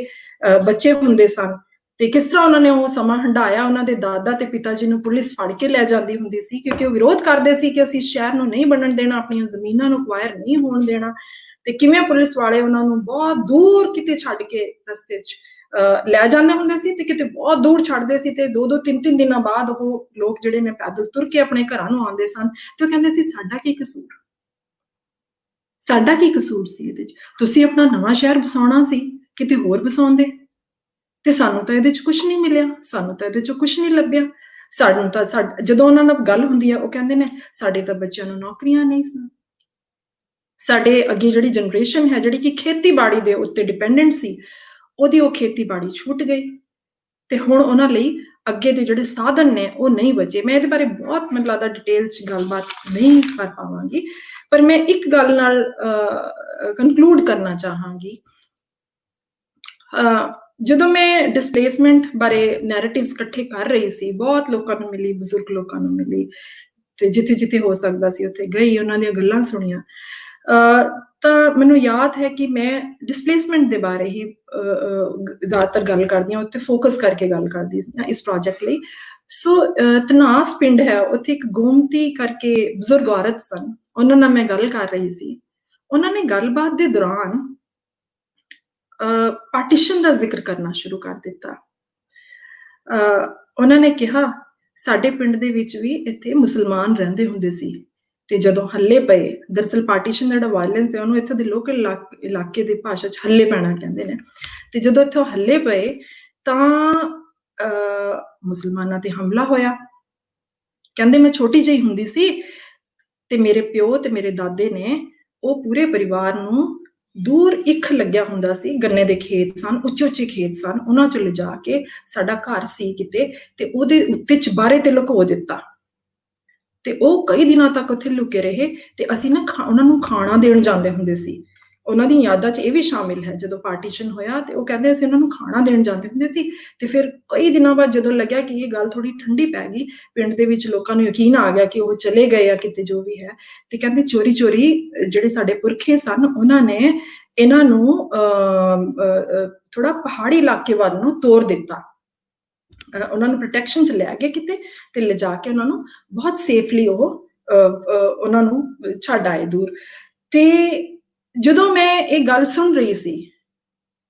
ਬੱਚੇ ਹੁੰਦੇ ਸਨ, ਤੇ ਕਿਸ ਤਰ੍ਹਾਂ ਉਹਨਾਂ ਨੇ ਉਹ ਸਮਾਂ ਹੰਢਾਇਆ। ਉਹਨਾਂ ਦੇ ਦਾਦਾ ਤੇ ਪਿਤਾ ਜੀ ਨੂੰ ਪੁਲਿਸ ਫੜ ਕੇ ਲੈ ਜਾਂਦੀ ਹੁੰਦੀ ਸੀ ਕਿਉਂਕਿ ਉਹ ਵਿਰੋਧ ਕਰਦੇ ਸੀ ਕਿ ਅਸੀਂ ਸ਼ਹਿਰ ਨੂੰ ਨਹੀਂ ਬਣਨ ਦੇਣਾ, ਆਪਣੀਆਂ ਜ਼ਮੀਨਾਂ ਨੂੰ ਅਕਵਾਇਰ ਨਹੀਂ ਹੋਣ ਦੇਣਾ, ਤੇ ਕਿਵੇਂ ਪੁਲਿਸ ਵਾਲੇ ਉਹਨਾਂ ਨੂੰ ਬਹੁਤ ਦੂਰ ਕਿਤੇ ਛੱਡ ਕੇ ਰਸਤੇ 'ਚ ਲੈ ਜਾਂਦੇ ਹੁੰਦੇ ਸੀ, ਤੇ ਕਿਤੇ ਬਹੁਤ ਦੂਰ ਛੱਡਦੇ ਸੀ, ਤੇ 2-2 3-3 ਦਿਨਾਂ ਬਾਅਦ ਉਹ ਲੋਕ ਜਿਹੜੇ ਨੇ ਪੈਦਲ ਤੁਰ ਕੇ ਆਪਣੇ ਘਰਾਂ ਨੂੰ ਆਉਂਦੇ ਸਨ, ਤੇ ਉਹ ਕਹਿੰਦੇ ਸੀ ਸਾਡਾ ਕੀ ਕਸੂਰ, ਸਾਡਾ ਕੀ ਕਸੂਰ ਸੀ ਇਹਦੇ 'ਚ, ਤੁਸੀਂ ਆਪਣਾ ਨਵਾਂ ਸ਼ਹਿਰ ਵਸਾਉਣਾ ਸੀ, ਕਿਤੇ ਹੋਰ ਵਸਾਉਂਦੇ, ਤੇ ਸਾਨੂੰ ਤਾਂ ਇਹਦੇ 'ਚ ਕੁਛ ਨਹੀਂ ਮਿਲਿਆ, ਸਾਨੂੰ ਤਾਂ ਇਹਦੇ 'ਚੋਂ ਕੁਛ ਨਹੀਂ ਲੱਭਿਆ। ਸਾਨੂੰ ਤਾਂ ਜਦੋਂ ਉਹਨਾਂ ਨਾਲ ਗੱਲ ਹੁੰਦੀ ਹੈ ਉਹ ਕਹਿੰਦੇ ਨੇ ਸਾਡੇ ਤਾਂ ਬੱਚਿਆਂ ਨੂੰ ਨੌਕਰੀਆਂ ਨਹੀਂ ਸਨ, ਸਾਡੇ ਅੱਗੇ ਜਿਹੜੀ ਜਨਰੇਸ਼ਨ ਹੈ ਜਿਹੜੀ ਕਿ ਖੇਤੀਬਾੜੀ ਦੇ ਉੱਤੇ ਡਿਪੈਂਡੈਂਟ ਸੀ, ਉਹਦੀ ਉਹ ਖੇਤੀਬਾੜੀ ਛੁੱਟ ਗਈ, ਤੇ ਹੁਣ ਉਹਨਾਂ ਲਈ ਅੱਗੇ ਦੇ ਜਿਹੜੇ ਸਾਧਨ ਨੇ ਉਹ ਨਹੀਂ ਬਚੇ। ਮੈਂ ਇਹਦੇ ਬਾਰੇ ਬਹੁਤ ਮੈਨੂੰ ਲੱਗਦਾ ਡਿਟੇਲ 'ਚ ਗੱਲਬਾਤ ਨਹੀਂ ਕਰ ਪਾਵਾਂਗੀ, ਪਰ ਮੈਂ ਇੱਕ ਗੱਲ ਨਾਲ ਕਨਕਲੂਡ ਕਰਨਾ ਚਾਹਾਂਗੀ। ਜਦੋਂ ਮੈਂ ਡਿਸਪਲੇਸਮੈਂਟ ਬਾਰੇ ਨੈਰੇਟਿਵਸ ਇਕੱਠੇ ਕਰ ਰਹੀ ਸੀ, ਬਹੁਤ ਲੋਕਾਂ ਨੂੰ ਮਿਲੀ, ਬਜ਼ੁਰਗ ਲੋਕਾਂ ਨੂੰ ਮਿਲੀ, ਤੇ ਜਿੱਥੇ ਜਿੱਥੇ ਹੋ ਸਕਦਾ ਸੀ ਉੱਥੇ ਗਈ, ਉਹਨਾਂ ਦੀਆਂ ਗੱਲਾਂ ਸੁਣੀਆਂ, ਤਾਂ ਮੈਨੂੰ ਯਾਦ ਹੈ ਕਿ ਮੈਂ ਡਿਸਪਲੇਸਮੈਂਟ ਦੇ ਬਾਰੇ ਹੀ ਜ਼ਿਆਦਾਤਰ ਗੱਲ ਕਰਦੀ ਹਾਂ, ਉੱਥੇ ਫੋਕਸ ਕਰਕੇ ਗੱਲ ਕਰਦੀ ਸੀ ਇਸ ਪ੍ਰੋਜੈਕਟ ਲਈ। ਸੋ ਧਨਾਸ ਪਿੰਡ ਹੈ, ਉੱਥੇ ਇੱਕ ਗੋਮਤੀ ਕਰਕੇ ਬਜ਼ੁਰਗ ਔਰਤ ਸਨ, ਉਹਨਾਂ ਨਾਲ ਮੈਂ ਗੱਲ ਕਰ ਰਹੀ ਸੀ। ਉਹਨਾਂ ਨੇ ਗੱਲਬਾਤ ਦੇ ਦੌਰਾਨ ਪਾਰਟੀਸ਼ਨ ਦਾ ਜ਼ਿਕਰ ਕਰਨਾ ਸ਼ੁਰੂ ਕਰ ਦਿੱਤਾ। ਉਹਨਾਂ ਨੇ ਕਿਹਾ ਸਾਡੇ ਪਿੰਡ ਦੇ ਵਿੱਚ ਵੀ ਇੱਥੇ ਮੁਸਲਮਾਨ ਰਹਿੰਦੇ ਹੁੰਦੇ ਸੀ, ਤੇ ਜਦੋਂ ਹੱਲੇ ਪਏ, ਦਰਅਸਲ ਪਾਰਟੀਸ਼ਨ ਦਾ ਜਿਹੜਾ ਵਾਇਲੈਂਸ ਹੈ ਉਹਨੂੰ ਇੱਥੇ ਦੇ ਲੋਕਲ ਇਲਾਕੇ ਦੀ ਭਾਸ਼ਾ 'ਚ ਹੱਲੇ ਪੈਣਾ ਕਹਿੰਦੇ ਨੇ, ਤੇ ਜਦੋਂ ਇੱਥੋਂ ਹੱਲੇ ਪਏ ਤਾਂ ਮੁਸਲਮਾਨਾਂ ਤੇ ਹਮਲਾ ਹੋਇਆ। ਕਹਿੰਦੇ ਮੈਂ ਛੋਟੀ ਜਿਹੀ ਹੁੰਦੀ ਸੀ ਤੇ ਮੇਰੇ ਪਿਓ ਤੇ ਮੇਰੇ ਦਾਦੇ ਨੇ ਉਹ ਪੂਰੇ ਪਰਿਵਾਰ ਨੂੰ ਦੂਰ ਇੱਖ ਲੱਗਿਆ ਹੁੰਦਾ ਸੀ, ਗੰਨੇ ਦੇ ਖੇਤ ਸਨ, ਉੱਚੇ ਉੱਚੇ ਖੇਤ ਸਨ, ਉਹਨਾਂ 'ਚ ਲਿਜਾ ਕੇ ਸਾਡਾ ਘਰ ਸੀ ਕਿਤੇ, ਤੇ ਉਹਦੇ ਉੱਤੇ ਚਬਾਰੇ ਤੇ ਲੁਕੋ ਦਿੱਤਾ, ਤੇ ਉਹ ਕਈ ਦਿਨਾਂ ਤੱਕ ਉੱਥੇ ਲੁਕੇ ਰਹੇ, ਤੇ ਅਸੀਂ ਨਾ ਉਹਨਾਂ ਨੂੰ ਖਾਣਾ ਦੇਣ ਜਾਂਦੇ ਹੁੰਦੇ ਸੀ। ਉਹਨਾਂ ਦੀ ਯਾਦਾਂ 'ਚ ਇਹ ਵੀ ਸ਼ਾਮਿਲ ਹੈ, ਜਦੋਂ ਪਾਰਟੀਸ਼ਨ ਹੋਇਆ ਤੇ ਉਹ ਕਹਿੰਦੇ ਅਸੀਂ ਉਹਨਾਂ ਨੂੰ ਖਾਣਾ ਦੇਣ ਜਾਂਦੇ ਹੁੰਦੇ ਸੀ, ਤੇ ਫਿਰ ਕਈ ਦਿਨਾਂ ਬਾਅਦ ਜਦੋਂ ਲੱਗਿਆ ਕਿ ਇਹ ਗੱਲ ਥੋੜੀ ਠੰਡੀ ਪੈ ਗਈ, ਪਿੰਡ ਦੇ ਵਿੱਚ ਲੋਕਾਂ ਨੂੰ ਯਕੀਨ ਆ ਗਿਆ ਕਿ ਉਹ ਚਲੇ ਗਏ ਆ ਕਿਤੇ ਜੋ ਵੀ ਹੈ, ਤੇ ਕਹਿੰਦੇ ਚੋਰੀ ਚੋਰੀ ਜਿਹੜੇ ਸਾਡੇ ਪੁਰਖੇ ਸਨ ਉਹਨਾਂ ਨੇ ਇਹਨਾਂ ਨੂੰ ਥੋੜਾ ਪਹਾੜੀ ਇਲਾਕੇ ਵੱਲ ਨੂੰ ਤੋਰ ਦਿੱਤਾ। ਉਹਨਾਂ ਨੂੰ ਪ੍ਰੋਟੈਕਸ਼ਨ 'ਚ ਲੈ ਗਏ ਕਿਤੇ, ਤੇ ਲਿਜਾ ਕੇ ਉਹਨਾਂ ਨੂੰ ਬਹੁਤ ਸੇਫਲੀ ਉਹ ਉਹਨਾਂ ਨੂੰ ਛੱਡ ਆਏ ਦੂਰ। ਤੇ ਜਦੋਂ ਮੈਂ ਇਹ ਗੱਲ ਸੁਣ ਰਹੀ ਸੀ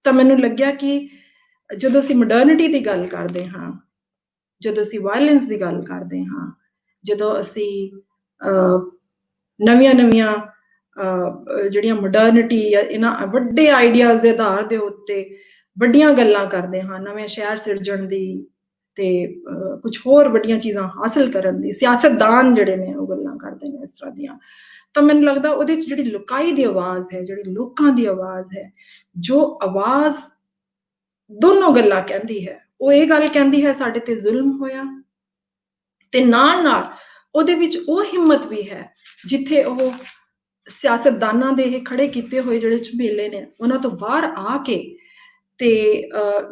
ਤਾਂ ਮੈਨੂੰ ਲੱਗਿਆ ਕਿ ਜਦੋਂ ਅਸੀਂ ਮੋਡਰਨਿਟੀ ਦੀ ਗੱਲ ਕਰਦੇ ਹਾਂ, ਜਦੋਂ ਅਸੀਂ ਵਾਇਲੈਂਸ ਦੀ ਗੱਲ ਕਰਦੇ ਹਾਂ, ਜਦੋਂ ਅਸੀਂ ਨਵੀਆਂ ਜਿਹੜੀਆਂ ਮੋਡਰਨਿਟੀ ਜਾਂ ਇਹਨਾਂ ਵੱਡੇ ਆਈਡੀਆਜ਼ ਦੇ ਆਧਾਰ ਦੇ ਉੱਤੇ ਵੱਡੀਆਂ ਗੱਲਾਂ ਕਰਦੇ ਹਾਂ, ਨਵੇਂ ਸ਼ਹਿਰ ਸਿਰਜਣ ਦੀ ਤੇ ਕੁਝ ਹੋਰ ਵੱਡੀਆਂ ਚੀਜ਼ਾਂ ਹਾਸਲ ਕਰਨ ਦੀ, ਸਿਆਸਤਦਾਨ ਜਿਹੜੇ ਨੇ ਉਹ ਗੱਲਾਂ ਕਰਦੇ ਨੇ ਇਸ ਤਰ੍ਹਾਂ ਦੀਆਂ, ਤਾਂ ਮੈਨੂੰ ਲੱਗਦਾ ਉਹਦੇ 'ਚ ਜਿਹੜੀ ਲੁਕਾਈ ਦੀ ਆਵਾਜ਼ ਹੈ, ਜਿਹੜੀ ਲੋਕਾਂ ਦੀ ਆਵਾਜ਼ ਹੈ, ਜੋ ਆਵਾਜ਼ ਦੋਨੋਂ ਗੱਲਾਂ ਕਹਿੰਦੀ ਹੈ, ਉਹ ਇਹ ਗੱਲ ਕਹਿੰਦੀ ਹੈ ਸਾਡੇ ਤੇ ਜ਼ੁਲਮ ਹੋਇਆ, ਤੇ ਨਾਲ ਨਾਲ ਉਹਦੇ ਵਿੱਚ ਉਹ ਹਿੰਮਤ ਵੀ ਹੈ ਜਿੱਥੇ ਉਹ ਸਿਆਸਤਦਾਨਾਂ ਦੇ ਇਹ ਖੜੇ ਕੀਤੇ ਹੋਏ ਜਿਹੜੇ ਝਮੇਲੇ ਨੇ ਉਹਨਾਂ ਤੋਂ ਬਾਹਰ ਆ ਕੇ ਤੇ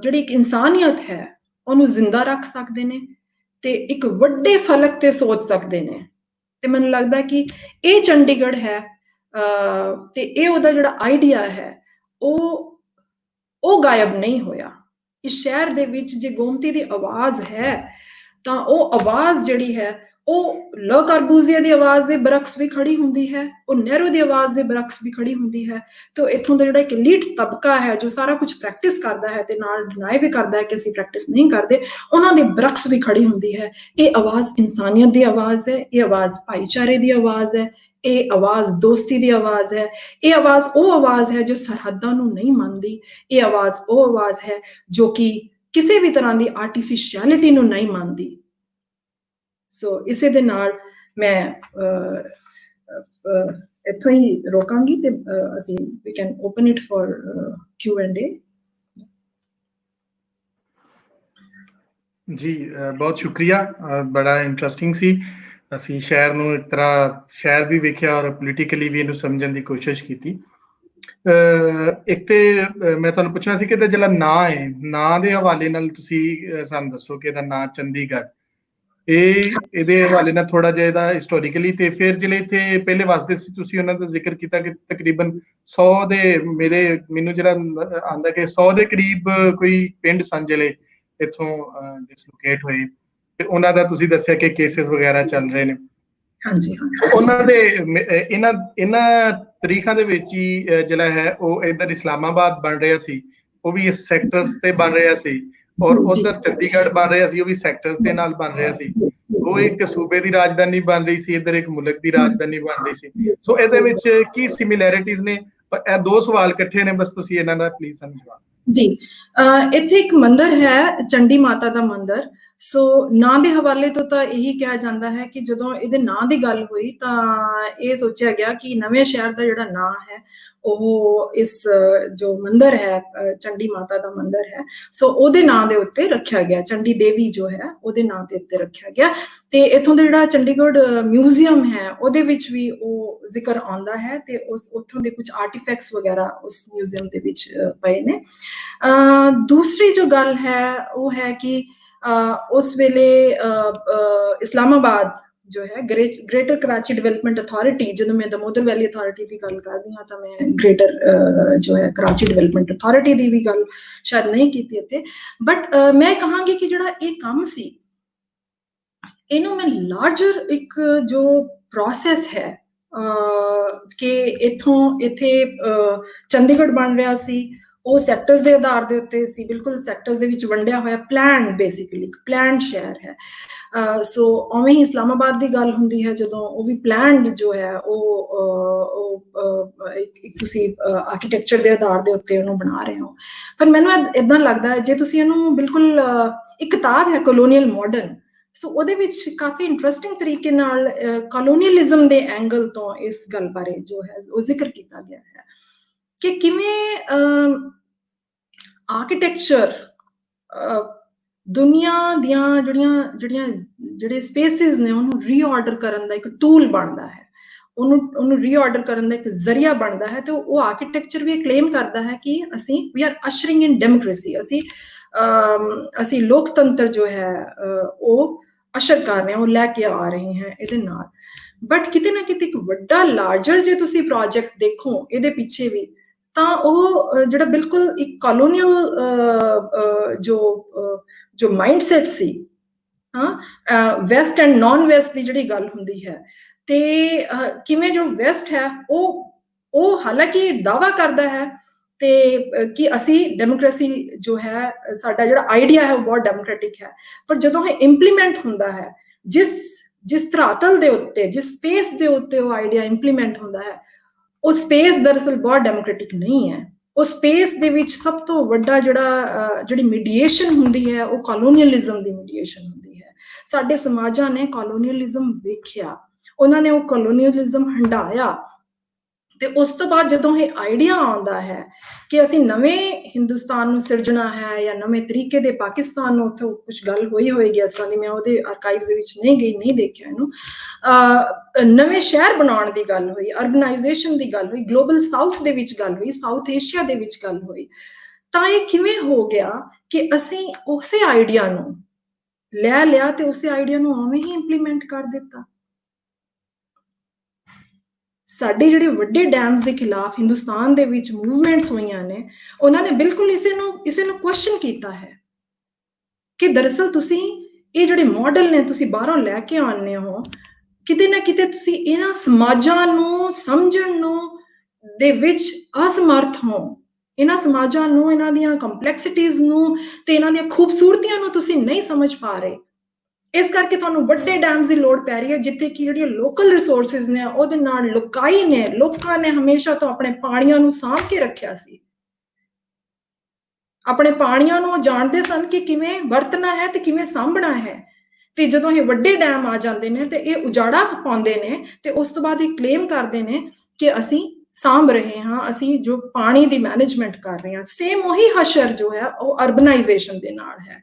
ਜਿਹੜੀ ਇੱਕ ਇਨਸਾਨੀਅਤ ਹੈ ਉਹਨੂੰ ਜ਼ਿੰਦਾ ਰੱਖ ਸਕਦੇ ਨੇ, ਤੇ ਇੱਕ ਵੱਡੇ ਫਲਕ ਤੇ ਸੋਚ ਸਕਦੇ ਨੇ। ਤੇ ਮੈਨੂੰ ਲੱਗਦਾ ਕਿ ਇਹ ਚੰਡੀਗੜ੍ਹ ਹੈ, ਤੇ ਇਹ ਉਹਦਾ ਜਿਹੜਾ ਆਈਡੀਆ ਹੈ ਉਹ ਗਾਇਬ ਨਹੀਂ ਹੋਇਆ। ਇਸ ਸ਼ਹਿਰ ਦੇ ਵਿੱਚ ਜੇ ਗੋਮਤੀ ਦੀ ਆਵਾਜ਼ ਹੈ ਤਾਂ ਉਹ ਆਵਾਜ਼ ਜਿਹੜੀ ਹੈ ਉਹ ਲ ਕਾਰਬੂਜ਼ੀਆ ਦੀ ਆਵਾਜ਼ ਦੇ ਬਰਕਸ ਵੀ ਖੜੀ ਹੁੰਦੀ ਹੈ, ਉਹ ਨਹਿਰੂ ਦੀ ਆਵਾਜ਼ ਦੇ ਬਰਕਸ ਵੀ ਖੜੀ ਹੁੰਦੀ ਹੈ। ਤੇ ਇੱਥੋਂ ਦਾ ਜਿਹੜਾ ਇੱਕ ਲੀਡ ਤਬਕਾ ਹੈ ਜੋ ਸਾਰਾ ਕੁਝ ਪ੍ਰੈਕਟਿਸ ਕਰਦਾ ਹੈ ਤੇ ਨਾਲ ਡਿਨਾਈ ਵੀ ਕਰਦਾ ਹੈ ਕਿ ਅਸੀਂ ਪ੍ਰੈਕਟਿਸ ਨਹੀਂ ਕਰਦੇ, ਉਹਨਾਂ ਦੇ ਬਰਕਸ ਵੀ ਖੜੀ ਹੁੰਦੀ ਹੈ। ਇਹ ਆਵਾਜ਼ ਇਨਸਾਨੀਅਤ ਦੀ ਆਵਾਜ਼ ਹੈ, ਇਹ ਆਵਾਜ਼ ਭਾਈਚਾਰੇ ਦੀ ਆਵਾਜ਼ ਹੈ, ਇਹ ਆਵਾਜ਼ ਦੋਸਤੀ ਦੀ ਆਵਾਜ਼ ਹੈ, ਇਹ ਆਵਾਜ਼ ਉਹ ਆਵਾਜ਼ ਹੈ ਜੋ ਸਰਹੱਦਾਂ ਨੂੰ ਨਹੀਂ ਮੰਨਦੀ, ਇਹ ਆਵਾਜ਼ ਉਹ ਆਵਾਜ਼ ਹੈ ਜੋ ਕਿ ਕਿਸੇ ਵੀ ਤਰ੍ਹਾਂ ਦੀ ਆਰਟੀਫਿਸ਼ੀਅਲਿਟੀ ਨੂੰ ਨਹੀਂ ਮੰਨਦੀ। ਸੋ ਇਸੇ ਦੇ ਨਾਲ ਮੈਂ ਇੱਥੋਂ ਹੀ ਰੋਕਾਂਗੀ ਤੇ ਅਸੀਂ ਵੀ can open it for Q&A। ਜੀ ਬਹੁਤ ਸ਼ੁਕਰੀਆ, ਬੜਾ ਇੰਟਰਸਟਿੰਗ ਸੀ। ਅਸੀਂ ਸ਼ਹਿਰ ਨੂੰ ਇੱਕ ਤਰ੍ਹਾਂ ਸ਼ਹਿਰ ਵੀ ਵੇਖਿਆ ਔਰ ਪੋਲੀਟੀਕਲੀ ਵੀ ਇਹਨੂੰ ਸਮਝਣ ਦੀ ਕੋਸ਼ਿਸ਼ ਕੀਤੀ। ਇੱਕ ਤੇ ਮੈਂ ਤੁਹਾਨੂੰ ਪੁੱਛਣਾ ਸੀ ਕਿ ਇਹਦਾ ਜਿਹੜਾ ਨਾਂ ਹੈ, ਨਾਂ ਦੇ ਹਵਾਲੇ ਨਾਲ ਤੁਸੀਂ ਸਾਨੂੰ ਦੱਸੋ ਕਿ ਇਹਦਾ ਨਾਂ ਚੰਡੀਗੜ੍ਹ, ਇਹਦੇ ਹਵਾਲੇ ਨਾਲ ਥੋੜਾ ਜਿਹਾ ਇਹਦਾ ਹਿਸਟੋਰੀਕਲੀ, ਤੇ ਫਿਰ ਜਿਹੜੇ ਇੱਥੇ ਪਹਿਲੇ ਵਸਦੇ ਸੀ ਤੁਸੀਂ ਉਹਨਾਂ ਦਾ ਜ਼ਿਕਰ ਕੀਤਾ ਕਿ ਤਕਰੀਬਨ 100 ਦੇ ਮੈਨੂੰ ਜਿਹੜਾ ਆਉਂਦਾ ਕਿ 100 ਦੇ ਕਰੀਬ ਕੋਈ ਪਿੰਡ ਸਨ ਜਿਹੜੇ ਇੱਥੋਂ ਡਿਸਲੋਕੇਟ ਹੋਏ, ਤੇ ਉਹਨਾਂ ਦਾ ਤੁਸੀਂ ਦੱਸਿਆ ਕਿ ਕੇਸਿਸ ਵਗੈਰਾ ਚੱਲ ਰਹੇ ਨੇ। ਹਾਂਜੀ, ਉਹਨਾਂ ਦੇ ਇਹਨਾਂ ਤਰੀਕਾਂ ਦੇ ਵਿੱਚ ਹੀ ਜਿਹੜਾ ਹੈ ਉਹ ਇੱਧਰ ਇਸਲਾਮਾਬਾਦ ਬਣ ਰਿਹਾ ਸੀ, ਉਹ ਵੀ ਇਸ ਸੈਕਟਰਸ ਤੇ ਬਣ ਰਿਹਾ ਸੀ, ਔਰ ਉਧਰ ਚੰਡੀਗੜ੍ਹ ਬਣ ਰਿਹਾ ਸੀ, ਉਹ ਵੀ ਸੈਕਟਰਸ ਦੇ ਨਾਲ ਬਣ ਰਿਹਾ ਸੀ। ਉਹ ਇੱਕ ਸੂਬੇ ਦੀ ਰਾਜਧਾਨੀ ਬਣ ਰਹੀ ਸੀ, ਇੱਧਰ ਇੱਕ ਮੁਲਕ ਦੀ ਰਾਜਧਾਨੀ ਬਣ ਰਹੀ ਸੀ। ਸੋ ਇਹਦੇ ਵਿੱਚ ਕੀ ਸਿਮਿਲੈਰਿਟੀਜ਼ ਨੇ? ਇਹ ਦੋ ਸਵਾਲ ਇਕੱਠੇ ਨੇ, ਬਸ ਤੁਸੀਂ ਇਹਨਾਂ ਦਾ ਪਲੀਜ਼ ਸਾਨੂੰ ਜਵਾਬ। ਜੀ, ਇੱਥੇ ਇੱਕ ਮੰਦਿਰ ਹੈ ਚੰਡੀ ਮਾਤਾ ਦਾ ਮੰਦਿਰ। ਸੋ ਨਾਂ ਦੇ ਹਵਾਲੇ ਤੋਂ ਤਾਂ ਇਹੀ ਕਿਹਾ ਜਾਂਦਾ ਹੈ ਕਿ ਜਦੋਂ ਇਹਦੇ ਨਾਂ ਦੀ ਗੱਲ ਹੋਈ ਤਾਂ ਇਹ ਸੋਚਿਆ ਗਿਆ ਕਿ ਨਵੇਂ ਸ਼ਹਿਰ ਦਾ ਜਿਹੜਾ ਨਾਂ ਹੈ ਉਹ ਇਸ ਜੋ ਮੰਦਿਰ ਹੈ ਚੰਡੀ ਮਾਤਾ ਦਾ ਮੰਦਿਰ ਹੈ, ਸੋ ਉਹਦੇ ਨਾਂ ਦੇ ਉੱਤੇ ਰੱਖਿਆ ਗਿਆ, ਚੰਡੀ ਦੇਵੀ ਜੋ ਹੈ ਉਹਦੇ ਨਾਂ ਦੇ ਉੱਤੇ ਰੱਖਿਆ ਗਿਆ। ਤੇ ਇੱਥੋਂ ਦਾ ਜਿਹੜਾ ਚੰਡੀਗੜ੍ਹ ਮਿਊਜ਼ੀਅਮ ਹੈ ਉਹਦੇ ਵਿੱਚ ਵੀ ਉਹ ਜ਼ਿਕਰ ਆਉਂਦਾ ਹੈ, ਤੇ ਉੱਥੋਂ ਦੇ ਕੁਝ ਆਰਟੀਫੈਕਟਸ ਵਗੈਰਾ ਉਸ ਮਿਊਜ਼ੀਅਮ ਦੇ ਵਿੱਚ ਪਏ ਨੇ। ਦੂਸਰੀ ਜੋ ਗੱਲ ਹੈ ਉਹ ਹੈ ਕਿ ਉਸ ਵੇਲੇ ਇਸਲਾਮਾਬਾਦ ਜੋ ਹੈ ਗ੍ਰੇਟਰ ਕਰਾਚੀ ਡਿਵੈਲਪਮੈਂਟ ਅਥਾਰਿਟੀ, ਜਦੋਂ ਮੈਂ ਦਮੋਦਰ ਵੈਲੀ ਅਥਾਰਿਟੀ ਦੀ ਗੱਲ ਕਰਦੀ ਹਾਂ ਤਾਂ ਮੈਂ ਗ੍ਰੇਟਰ ਜੋ ਹੈ ਕਰਾਚੀ ਡਿਵੈਲਪਮੈਂਟ ਅਥਾਰਿਟੀ ਦੀ ਵੀ ਗੱਲ ਸ਼ਾਇਦ ਨਹੀਂ ਕੀਤੀ ਇੱਥੇ, ਬਟ ਮੈਂ ਕਹਾਂਗੀ ਕਿ ਜਿਹੜਾ ਇਹ ਕੰਮ ਸੀ ਇਹਨੂੰ ਮੈਂ ਲਾਰਜਰ ਇੱਕ ਜੋ ਪ੍ਰੋਸੈਸ ਹੈ ਕਿ ਇੱਥੇ ਚੰਡੀਗੜ੍ਹ ਬਣ ਰਿਹਾ ਸੀ, ਉਹ ਸੈਕਟਰਸ ਦੇ ਆਧਾਰ ਦੇ ਉੱਤੇ ਸੀ, ਬਿਲਕੁਲ ਸੈਕਟਰਸ ਦੇ ਵਿੱਚ ਵੰਡਿਆ ਹੋਇਆ, ਪਲਾਨ ਬੇਸਿਕਲੀ ਪਲਾਨ ਸ਼ਹਿਰ ਹੈ। ਸੋ ਉਵੇਂ ਹੀ ਇਸਲਾਮਾਬਾਦ ਦੀ ਗੱਲ ਹੁੰਦੀ ਹੈ ਜਦੋਂ, ਉਹ ਵੀ ਪਲਾਨਡ ਜੋ ਹੈ ਉਹ ਇੱਕ ਤੁਸੀਂ ਆਰਕੀਟੈਕਚਰ ਦੇ ਆਧਾਰ ਦੇ ਉੱਤੇ ਉਹਨੂੰ ਬਣਾ ਰਹੇ ਹੋ। ਪਰ ਮੈਨੂੰ ਏਦਾਂ ਲੱਗਦਾ ਹੈ ਜੇ ਤੁਸੀਂ ਇਹਨੂੰ ਬਿਲਕੁਲ, ਇੱਕ ਕਿਤਾਬ ਹੈ ਕਲੋਨੀਅਲ ਮਾਡਰਨ, ਸੋ ਉਹਦੇ ਵਿੱਚ ਕਾਫੀ ਇੰਟਰਸਟਿੰਗ ਤਰੀਕੇ ਨਾਲ ਕਲੋਨੀਅਲਿਜ਼ਮ ਦੇ ਐਂਗਲ ਤੋਂ ਇਸ ਗੱਲ ਬਾਰੇ ਜੋ ਹੈ ਉਹ ਜ਼ਿਕਰ ਕੀਤਾ ਗਿਆ ਹੈ ਕਿ ਕਿਵੇਂ ਆਰਕੀਟੈਕਚਰ ਦੁਨੀਆ ਦੀਆਂ ਜਿਹੜੇ ਸਪੇਸਿਸ ਨੇ ਉਹਨੂੰ ਰੀਆਰਡਰ ਕਰਨ ਦਾ ਇੱਕ ਟੂਲ ਬਣਦਾ ਹੈ, ਉਹਨੂੰ ਰੀਆਰਡਰ ਕਰਨ ਦਾ ਇੱਕ ਜ਼ਰੀਆ ਬਣਦਾ ਹੈ। ਤੇ ਉਹ ਆਰਕੀਟੈਕਚਰ ਵੀ ਕਲੇਮ ਕਰਦਾ ਹੈ ਕਿ ਅਸੀਂ ਵੀ ਆਰ ਅਸ਼ਰਿੰਗ ਇਨ ਡੈਮੋਕ੍ਰੇਸੀ, ਅਸੀਂ ਲੋਕਤੰਤਰ ਜੋ ਹੈ ਉਹ ਅਸ਼ਰ ਕਰ ਰਹੇ ਹਾਂ, ਉਹ ਲੈ ਕੇ ਆ ਰਹੇ ਹਾਂ ਇਹਦੇ ਨਾਲ। ਬਟ ਕਿਤੇ ਨਾ ਕਿਤੇ ਇੱਕ ਵੱਡਾ ਲਾਰਜਰ ਜੇ ਤੁਸੀਂ ਪ੍ਰੋਜੈਕਟ ਦੇਖੋ ਇਹਦੇ ਪਿੱਛੇ ਵੀ, ਤਾਂ ਉਹ ਜਿਹੜਾ ਬਿਲਕੁਲ ਇੱਕ ਕਲੋਨੀਅਲ ਜੋ ਮਾਈਂਡਸੈਟ ਸੀ, ਵੈਸਟ ਐਂਡ ਨॉन ਵੈਸਟ ਦੀ ਜਿਹੜੀ ਗੱਲ ਹੁੰਦੀ ਹੈ, ਤੇ ਕਿਵੇਂ ਜੋ ਵੈਸਟ ਹੈ ਉਹ ਹਾਲਾਂਕਿ ਦਾਅਵਾ ਕਰਦਾ ਹੈ ਤੇ ਕਿ ਅਸੀਂ ਡੈਮੋਕ੍ਰੇਸੀ ਜੋ ਹੈ, ਸਾਡਾ ਜਿਹੜਾ ਆਈਡੀਆ ਹੈ ਉਹ ਬਹੁਤ ਡੈਮੋਕ੍ਰੈਟਿਕ ਹੈ, ਪਰ ਜਦੋਂ ਇਹ ਇੰਪਲੀਮੈਂਟ ਹੁੰਦਾ ਹੈ, ਜਿਸ ਧਰਾਤਲ ਦੇ ਉੱਤੇ, ਜਿਸ ਸਪੇਸ ਦੇ ਉੱਤੇ ਉਹ ਆਈਡੀਆ ਇੰਪਲੀਮੈਂਟ ਹੁੰਦਾ ਹੈ, ਉਹ ਸਪੇਸ ਦਰਅਸਲ ਬਹੁਤ ਡੈਮੋਕ੍ਰੈਟਿਕ ਨਹੀਂ ਹੈ। ਉਹ ਸਪੇਸ ਦੇ ਵਿੱਚ ਸਭ ਤੋਂ ਵੱਡਾ ਜਿਹੜੀ ਮੀਡੀਏਸ਼ਨ ਹੁੰਦੀ ਹੈ ਉਹ ਕਲੋਨੀਅਲਿਜ਼ਮ ਦੀ ਮੀਡੀਏਸ਼ਨ ਹੁੰਦੀ ਹੈ। ਸਾਡੇ ਸਮਾਜਾਂ ਨੇ ਕਲੋਨੀਅਲਿਜ਼ਮ ਵੇਖਿਆ, ਉਹਨਾਂ ਨੇ ਉਹ ਕਲੋਨੀਅਲਿਜ਼ਮ ਹੰਢਾਇਆ, ਤੇ ਉਸ ਤੋਂ ਬਾਅਦ ਜਦੋਂ ਇਹ ਆਈਡੀਆ ਆਉਂਦਾ ਹੈ ਕਿ ਅਸੀਂ ਨਵੇਂ ਹਿੰਦੁਸਤਾਨ ਨੂੰ ਸਿਰਜਣਾ ਹੈ ਜਾਂ ਨਵੇਂ ਤਰੀਕੇ ਦੇ ਪਾਕਿਸਤਾਨ ਨੂੰ, ਉੱਥੋਂ ਕੁਝ ਗੱਲ ਹੋਈ ਹੋਏਗੀ ਇਸ ਵਾਲੀ, ਮੈਂ ਉਹਦੇ ਆਰਕਾਈਵਜ਼ ਦੇ ਵਿੱਚ ਨਹੀਂ ਗਈ, ਨਹੀਂ ਦੇਖਿਆ ਇਹਨੂੰ, ਨਵੇਂ ਸ਼ਹਿਰ ਬਣਾਉਣ ਦੀ ਗੱਲ ਹੋਈ, ਅਰਬਨਾਈਜੇਸ਼ਨ ਦੀ ਗੱਲ ਹੋਈ, ਗਲੋਬਲ ਸਾਊਥ ਦੇ ਵਿੱਚ ਗੱਲ ਹੋਈ, ਸਾਊਥ ਏਸ਼ੀਆ ਦੇ ਵਿੱਚ ਗੱਲ ਹੋਈ, ਤਾਂ ਇਹ ਕਿਵੇਂ ਹੋ ਗਿਆ ਕਿ ਅਸੀਂ ਉਸੇ ਆਈਡੀਆ ਨੂੰ ਲੈ ਲਿਆ ਤੇ ਉਸੇ ਆਈਡੀਆ ਨੂੰ ਉਵੇਂ ਹੀ ਇੰਪਲੀਮੈਂਟ ਕਰ ਦਿੱਤਾ। ਸਾਡੇ ਜਿਹੜੇ ਵੱਡੇ ਡੈਮਸ ਦੇ ਖਿਲਾਫ ਹਿੰਦੁਸਤਾਨ ਦੇ ਵਿੱਚ ਮੂਵਮੈਂਟਸ ਹੋਈਆਂ ਨੇ, ਉਹਨਾਂ ਨੇ ਬਿਲਕੁਲ ਇਸੇ ਨੂੰ ਕੁਐਸਚਨ ਕੀਤਾ ਹੈ ਕਿ ਦਰਅਸਲ ਤੁਸੀਂ ਇਹ ਜਿਹੜੇ ਮਾਡਲ ਨੇ ਤੁਸੀਂ ਬਾਹਰੋਂ ਲੈ ਕੇ ਆਉਂਦੇ ਹੋ, ਕਿਤੇ ਨਾ ਕਿਤੇ ਤੁਸੀਂ ਇਹਨਾਂ ਸਮਾਜਾਂ ਨੂੰ ਸਮਝਣ ਨੂੰ ਦੇ ਵਿੱਚ ਅਸਮਰਥ ਹੋ, ਇਹਨਾਂ ਸਮਾਜਾਂ ਨੂੰ, ਇਹਨਾਂ ਦੀਆਂ ਕੰਪਲੈਕਸਿਟੀਜ਼ ਨੂੰ ਤੇ ਇਹਨਾਂ ਦੀਆਂ ਖੂਬਸੂਰਤੀਆਂ ਨੂੰ ਤੁਸੀਂ ਨਹੀਂ ਸਮਝ ਪਾ ਰਹੇ। ਇਸ ਕਰਕੇ ਤੁਹਾਨੂੰ ਵੱਡੇ ਡੈਮਸ ਦੀ ਲੋੜ ਪੈ ਰਹੀ ਹੈ, ਜਿੱਥੇ ਕਿ ਜਿਹੜੀਆਂ ਲੋਕਲ ਰਿਸੋਰਸਿਸ ਨੇ ਉਹਦੇ ਨਾਲ ਲੁਕਾਈ ਨੇ। ਲੋਕਾਂ ਨੇ ਹਮੇਸ਼ਾ ਤੋਂ ਆਪਣੇ ਪਾਣੀਆਂ ਨੂੰ ਸਾਂਭ ਕੇ ਰੱਖਿਆ ਸੀ, ਆਪਣੇ ਪਾਣੀਆਂ ਨੂੰ ਜਾਣਦੇ ਸਨ ਕਿ ਕਿਵੇਂ ਵਰਤਣਾ ਹੈ ਤੇ ਕਿਵੇਂ ਸਾਂਭਣਾ ਹੈ। ਤੇ ਜਦੋਂ ਇਹ ਵੱਡੇ ਡੈਮ ਆ ਜਾਂਦੇ ਨੇ ਤੇ ਇਹ ਉਜਾੜਾ ਪਾਉਂਦੇ ਨੇ ਤੇ ਉਸ ਤੋਂ ਬਾਅਦ ਇਹ ਕਲੇਮ ਕਰਦੇ ਨੇ ਕਿ ਅਸੀਂ ਸਾਂਭ ਰਹੇ ਹਾਂ, ਅਸੀਂ ਜੋ ਪਾਣੀ ਦੀ ਮੈਨੇਜਮੈਂਟ ਕਰ ਰਹੇ ਹਾਂ। ਸੇਮ ਉਹੀ ਹਸ਼ਰ ਜੋ ਹੈ ਉਹ ਅਰਬਨਾਈਜੇਸ਼ਨ ਦੇ ਨਾਲ ਹੈ।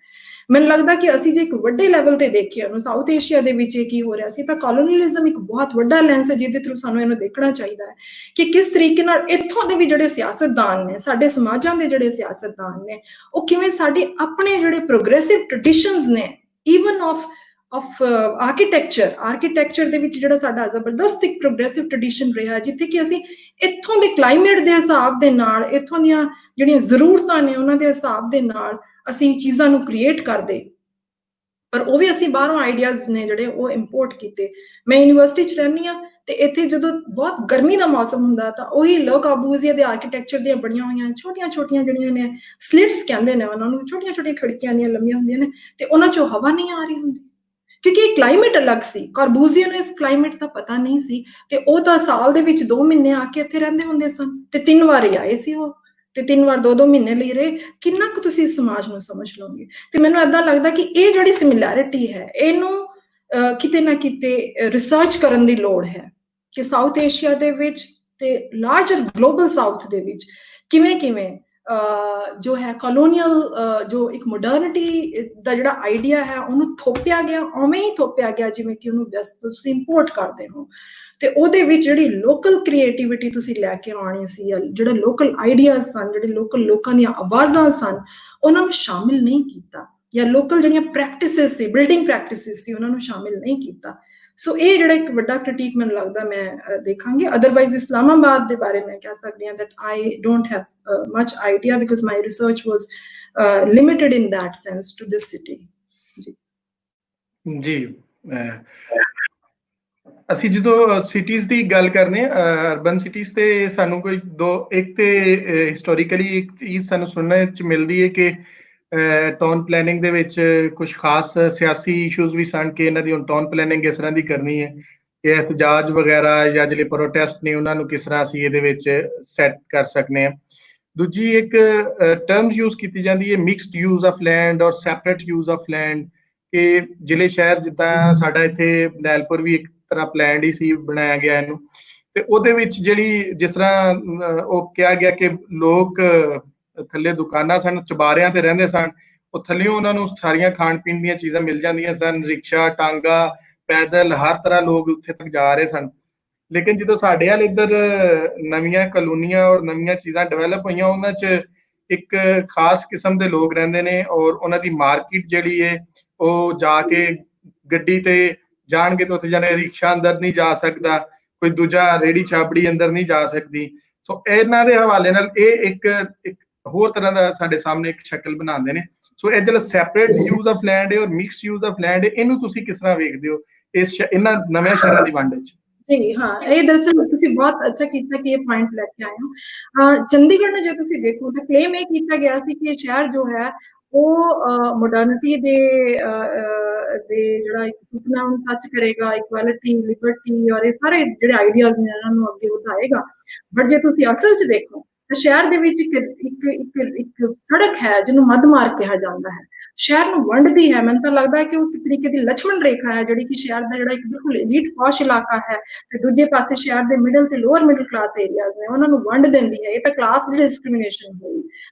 ਮੈਨੂੰ ਲੱਗਦਾ ਕਿ ਅਸੀਂ ਜੇ ਇੱਕ ਵੱਡੇ ਲੈਵਲ ਤੇ ਦੇਖੀਏ ਉਹਨੂੰ, ਸਾਊਥ ਏਸ਼ੀਆ ਦੇ ਵਿੱਚ ਇਹ ਕੀ ਹੋ ਰਿਹਾ ਸੀ, ਤਾਂ ਕਲੋਨੀਅਲਿਜ਼ਮ ਇੱਕ ਬਹੁਤ ਵੱਡਾ ਲੈਂਸ ਹੈ ਜਿਹਦੇ ਥਰੂ ਸਾਨੂੰ ਇਹਨੂੰ ਦੇਖਣਾ ਚਾਹੀਦਾ ਹੈ ਕਿ ਕਿਸ ਤਰੀਕੇ ਨਾਲ ਇੱਥੋਂ ਦੇ ਵੀ ਜਿਹੜੇ ਸਿਆਸਤਦਾਨ ਨੇ, ਸਾਡੇ ਸਮਾਜਾਂ ਦੇ ਜਿਹੜੇ ਸਿਆਸਤਦਾਨ ਨੇ, ਉਹ ਕਿਵੇਂ ਸਾਡੇ ਆਪਣੇ ਜਿਹੜੇ ਪ੍ਰੋਗਰੈਸਿਵ ਟ੍ਰੈਡੀਸ਼ਨਸ ਨੇ, ਈਵਨ ਆਫ ਆਰਕੀਟੈਕਚਰ ਦੇ ਵਿੱਚ ਜਿਹੜਾ ਸਾਡਾ ਜ਼ਬਰਦਸਤ ਇੱਕ ਪ੍ਰੋਗਰੈਸਿਵ ਟ੍ਰੈਡੀਸ਼ਨ ਰਿਹਾ, ਜਿੱਥੇ ਕਿ ਅਸੀਂ ਇੱਥੋਂ ਦੇ ਕਲਾਈਮੇਟ ਦੇ ਹਿਸਾਬ ਦੇ ਨਾਲ, ਇੱਥੋਂ ਦੀਆਂ ਜਿਹੜੀਆਂ ਜ਼ਰੂਰਤਾਂ ਨੇ ਉਹਨਾਂ ਦੇ ਹਿਸਾਬ ਦੇ ਨਾਲ ਅਸੀਂ ਚੀਜ਼ਾਂ ਨੂੰ ਕ੍ਰੀਏਟ ਕਰਦੇ, ਪਰ ਉਹ ਵੀ ਅਸੀਂ ਬਾਹਰੋਂ ਆਈਡੀਆਜ਼ ਨੇ ਜਿਹੜੇ ਉਹ ਇੰਪੋਰਟ ਕੀਤੇ। ਮੈਂ ਯੂਨੀਵਰਸਿਟੀ 'ਚ ਰਹਿੰਦੀ ਹਾਂ ਤੇ ਇੱਥੇ ਜਦੋਂ ਬਹੁਤ ਗਰਮੀ ਦਾ ਮੌਸਮ ਹੁੰਦਾ ਤਾਂ ਉਹੀ ਲੇ ਕੋਰਬੂਜ਼ੀਏ ਦੇ ਆਰਕੀਟੈਕਚਰ ਦੀਆਂ ਬਣੀਆਂ ਹੋਈਆਂ ਛੋਟੀਆਂ ਜਿਹੜੀਆਂ ਨੇ ਸਲਿਟਸ ਕਹਿੰਦੇ ਨੇ ਉਹਨਾਂ ਨੂੰ, ਛੋਟੀਆਂ ਖਿੜਕੀਆਂ ਦੀਆਂ ਲੰਮੀਆਂ ਹੁੰਦੀਆਂ ਨੇ, ਤੇ ਉਹਨਾਂ 'ਚੋਂ ਹਵਾ ਨਹੀਂ ਆ ਰਹੀ ਹੁੰਦੀ ਕਿਉਂਕਿ ਇਹ ਕਲਾਈਮੇਟ ਅਲੱਗ ਸੀ। ਕੋਰਬੂਜ਼ੀਏ ਨੂੰ ਇਸ ਕਲਾਈਮੇਟ ਦਾ ਪਤਾ ਨਹੀਂ ਸੀ ਤੇ ਉਹ ਤਾਂ ਸਾਲ ਦੇ ਵਿੱਚ 2 ਮਹੀਨੇ ਆ ਕੇ ਇੱਥੇ ਰਹਿੰਦੇ ਹੁੰਦੇ ਸਨ ਤੇ 3 ਵਾਰੀ ਆਏ ਸੀ ਉਹ, ਤੇ 3 ਵਾਰ 2-2 ਮਹੀਨੇ ਲਈ ਰਹੇ। ਕਿੰਨਾ ਕੁ ਤੁਸੀਂ ਸਮਾਜ ਨੂੰ ਸਮਝ ਲਓਗੇ? ਤੇ ਮੈਨੂੰ ਏਦਾਂ ਲੱਗਦਾ ਕਿ ਇਹ ਜਿਹੜੀ ਸਿਮਿਲੈਰਿਟੀ ਹੈ ਇਹਨੂੰ ਕਿਤੇ ਨਾ ਕਿਤੇ ਰਿਸਰਚ ਕਰਨ ਦੀ ਲੋੜ ਹੈ ਕਿ ਸਾਊਥ ਏਸ਼ੀਆ ਦੇ ਵਿੱਚ ਤੇ ਲਾਰਜਰ ਗਲੋਬਲ ਸਾਊਥ ਦੇ ਵਿੱਚ ਕਿਵੇਂ ਜੋ ਹੈ ਕਲੋਨੀਅਲ ਜੋ ਇੱਕ ਮੋਡਰਨਿਟੀ ਦਾ ਜਿਹੜਾ ਆਈਡੀਆ ਹੈ ਉਹਨੂੰ ਥੋਪਿਆ ਗਿਆ, ਉਵੇਂ ਹੀ ਥੋਪਿਆ ਗਿਆ ਜਿਵੇਂ ਕਿ ਉਹਨੂੰ ਤੁਸੀਂ ਇੰਪੋਰਟ ਕਰਦੇ ਹੋ। ਤੇ ਉਹਦੇ ਵਿੱਚ ਜਿਹੜੀ ਲੋਕਲ ਕ੍ਰੀਏਟੀਵਿਟੀ ਤੁਸੀਂ ਲੈ ਕੇ ਆਉਣੀ ਸੀ, ਜਿਹੜੇ ਲੋਕਲ ਆਈਡੀਆਜ਼ ਸਨ, ਜਿਹੜੇ ਲੋਕਲ ਲੋਕਾਂ ਦੀਆਂ ਆਵਾਜ਼ਾਂ ਸਨ, ਉਹਨਾਂ ਨੂੰ ਸ਼ਾਮਿਲ ਨਹੀਂ ਕੀਤਾ, ਜਾਂ ਲੋਕਲ ਜਿਹੜੀਆਂ ਪ੍ਰੈਕਟਿਸਿਸ ਸੀ, ਬਿਲਡਿੰਗ ਪ੍ਰੈਕਟਿਸਿਸ ਸੀ, ਉਹਨਾਂ ਨੂੰ ਸ਼ਾਮਿਲ ਨਹੀਂ ਕੀਤਾ। ਸੋ ਇਹ ਜਿਹੜਾ ਇੱਕ ਵੱਡਾ ਕ੍ਰਿਟੀਕ ਮੈਨੂੰ ਲੱਗਦਾ ਮੈਂ ਦੇਖਾਂਗੀ। ਅਦਰਵਾਈਜ਼ ਇਸਲਾਮਾਬਾਦ ਦੇ ਬਾਰੇ ਮੈਂ ਕਹਿ ਸਕਦੀ ਹਾਂ that I don't have much idea because my research was limited in that sense to this city. जी ਅਸੀਂ ਜਦੋਂ ਸਿਟੀਜ਼ ਦੀ ਗੱਲ ਕਰਨੇ ਆ, ਅਰਬਨ ਸਿਟੀਜ਼ ਤੇ ਸਾਨੂੰ ਕੋਈ ਇੱਕ ਤੇ ਹਿਸਟੋਰੀਕਲੀ ਇੱਕ ਚੀਜ਼ ਸਾਨੂੰ ਸੁਣਨ ਚ ਮਿਲਦੀ ਹੈ ਕਿ ਟਾਊਨ ਪਲੈਨਿੰਗ ਦੇ ਵਿੱਚ ਕੁਝ ਖਾਸ ਸਿਆਸੀ ਇਸ਼ੂਜ਼ ਵੀ ਸਨ ਕਿ ਇਹਨਾਂ ਦੀ ਹੁਣ ਟਾਊਨ ਪਲੈਨਿੰਗ ਇਸ ਤਰ੍ਹਾਂ ਦੀ ਕਰਨੀ ਹੈ ਕਿ ਇhtਜਾਜ ਵਗੈਰਾ ਜਾਂ ਜਿਹੜੇ ਪ੍ਰੋਟੈਸਟ ਨੇ ਉਹਨਾਂ ਨੂੰ ਕਿਸ ਤਰ੍ਹਾਂ ਅਸੀਂ ਇਹਦੇ ਵਿੱਚ ਸੈੱਟ ਕਰ ਸਕਨੇ ਆ। ਦੂਜੀ ਇੱਕ ਟਰਮਸ ਯੂਜ਼ ਕੀਤੀ ਜਾਂਦੀ ਹੈ ਮਿਕਸਡ ਯੂਜ਼ ਆਫ ਲੈਂਡ ਔਰ ਸੈਪਰੇਟ ਯੂਜ਼ ਆਫ ਲੈਂਡ, ਕਿ ਜ਼ਿਲ੍ਹੇ ਸ਼ਹਿਰ ਜਿੱਦਾਂ ਸਾਡਾ ਇੱਥੇ ਲੈਲਪੁਰ ਵੀ ਇੱਕ ਤਰ੍ਹਾਂ ਪਲਾਨ ਹੀ ਸੀ ਬਣਾਇਆ ਗਿਆ ਇਹਨੂੰ, ਤੇ ਉਹਦੇ ਵਿੱਚ ਜਿਹੜੀ ਜਿਸ ਤਰ੍ਹਾਂ ਉਹ ਕਿਹਾ ਗਿਆ ਕਿ ਲੋਕ ਥੱਲੇ ਦੁਕਾਨਾਂ ਸਨ, ਚੁਬਾਰਿਆਂ ਤੇ ਰਹਿੰਦੇ ਸਨ, ਉਹ ਥੱਲਿਓਂ ਉਹਨਾਂ ਨੂੰ ਸਾਰੀਆਂ ਖਾਣ ਪੀਣ ਦੀਆਂ ਚੀਜ਼ਾਂ ਮਿਲ ਜਾਂਦੀਆਂ ਸਨ, ਰਿਕਸ਼ਾ, ਟਾਂਗਾ, ਪੈਦਲ, ਹਰ ਤਰ੍ਹਾਂ ਲੋਕ ਉੱਥੇ ਤੱਕ ਜਾ ਰਹੇ ਸਨ। ਲੇਕਿਨ ਜਦੋਂ ਸਾਡੇ ਵੱਲ ਇੱਧਰ ਨਵੀਆਂ ਕਲੋਨੀਆਂ ਔਰ ਨਵੀਆਂ ਚੀਜ਼ਾਂ ਡਿਵੈਲਪ ਹੋਈਆਂ, ਉਹਨਾਂ 'ਚ ਇੱਕ ਖਾਸ ਕਿਸਮ ਦੇ ਲੋਕ ਰਹਿੰਦੇ ਨੇ ਔਰ ਉਹਨਾਂ ਦੀ ਮਾਰਕੀਟ ਜਿਹੜੀ ਹੈ ਉਹ ਜਾ ਕੇ ਗੱਡੀ ਤੇ ਜਾਣਗੇ ਤਾਂ ਉੱਥੇ ਜਾਣੇ ਰਿਕਸ਼ਾ ਅੰਦਰ ਨਹੀਂ ਜਾ ਸਕਦਾ, ਕੋਈ ਦੂਜਾ ਰੇੜੀ ਛਾਬੜੀ ਅੰਦਰ ਨਹੀਂ ਜਾ ਸਕਦੀ। ਸੋ ਇਹਨਾਂ ਦੇ ਹਵਾਲੇ ਨਾਲ ਇਹ ਇੱਕ ਹੋਰ ਤਰ੍ਹਾਂ ਦਾ ਸਾਡੇ ਸਾਹਮਣੇ ਇੱਕ ਸ਼ਕਲ ਬਣਾਉਂਦੇ ਨੇ। ਸੋ ਇਹ ਜਿਹੜਾ ਸੈਪਰੇਟ ਯੂਜ਼ ਆਫ ਲੈਂਡ ਹੈ ਔਰ ਮਿਕਸ ਯੂਜ਼ ਆਫ ਲੈਂਡ ਹੈ, ਇਹਨੂੰ ਤੁਸੀਂ ਕਿਸ ਤਰ੍ਹਾਂ ਵੇਖਦੇ ਹੋ ਇਹਨਾਂ ਨਵੇਂ ਸ਼ਹਿਰਾਂ ਦੀ ਵੰਡ ਵਿੱਚ? ਜੀ ਹਾਂ, ਇਹ ਦਰਅਸਲ ਤੁਸੀਂ ਬਹੁਤ ਅੱਛਾ ਕੀਤਾ ਕਿ ਇਹ ਪੁਆਇੰਟ ਲੈ ਕੇ ਆਏ ਹੋ। ਚੰਡੀਗੜ੍ਹ ਨੂੰ ਜੇ ਤੁਸੀਂ ਦੇਖੋ ਤਾਂ ਕਲੇਮ ਇਹ ਕੀਤਾ ਗਿਆ ਸੀ ਕਿ ਇਹ ਸ਼ਹਿਰ ਜੋ ਹੈ ਉਹ ਮੋਡਰਨਿਟੀ ਦੇ ਜਿਹੜਾ ਇੱਕ ਸੁਪਨਾ ਨੂੰ ਸੱਚ ਕਰੇਗਾ, ਇਕੁਐਲਿਟੀ, ਲਿਬਰਟੀ ਔਰ ਇਹ ਸਾਰੇ ਜਿਹੜੇ ਆਈਡੀਆਜ਼ ਨੇ ਇਹਨਾਂ ਨੂੰ ਅੱਗੇ ਵਧਾਏਗਾ। ਬਟ ਜੇ ਤੁਸੀਂ ਅਸਲ 'ਚ ਦੇਖੋ ਤਾਂ ਸ਼ਹਿਰ ਦੇ ਵਿੱਚ ਇੱਕ ਸੜਕ ਹੈ ਜਿਹਨੂੰ ਮੱਧ ਮਾਰਗ ਕਿਹਾ ਜਾਂਦਾ ਹੈ, ਸ਼ਹਿਰ ਨੂੰ ਵੰਡਦੀ ਹੈ। ਮੈਨੂੰ ਤਾਂ ਲੱਗਦਾ ਹੈ ਕਿ ਉਹ ਇੱਕ ਤਰੀਕੇ ਦੀ ਲక్ష్మణ ਰੇਖਾ ਹੈ ਜਿਹੜੀ ਕਿ ਸ਼ਹਿਰ ਦਾ ਜਿਹੜਾ ਇੱਕ ਬਿਲਕੁਲ ਐਲੀਟ ਪੌਸ਼ ਇਲਾਕਾ ਹੈ ਤੇ ਦੂਜੇ ਪਾਸੇ ਸ਼ਹਿਰ ਦੇ ਮਿਡਲ ਤੇ ਲੋਅਰ ਮਿਡਲ ਕਲਾਸ ਏਰੀਆਜ਼ ਨੇ, ਉਹਨਾਂ ਨੂੰ ਵੰਡ ਦਿੰਦੀ ਹੈ। ਇਹ ਤਾਂ ਕਲਾਸ ਡਿਸਕ੍ਰਿਮੀਨੇਸ਼ਨ ਹੋਈ।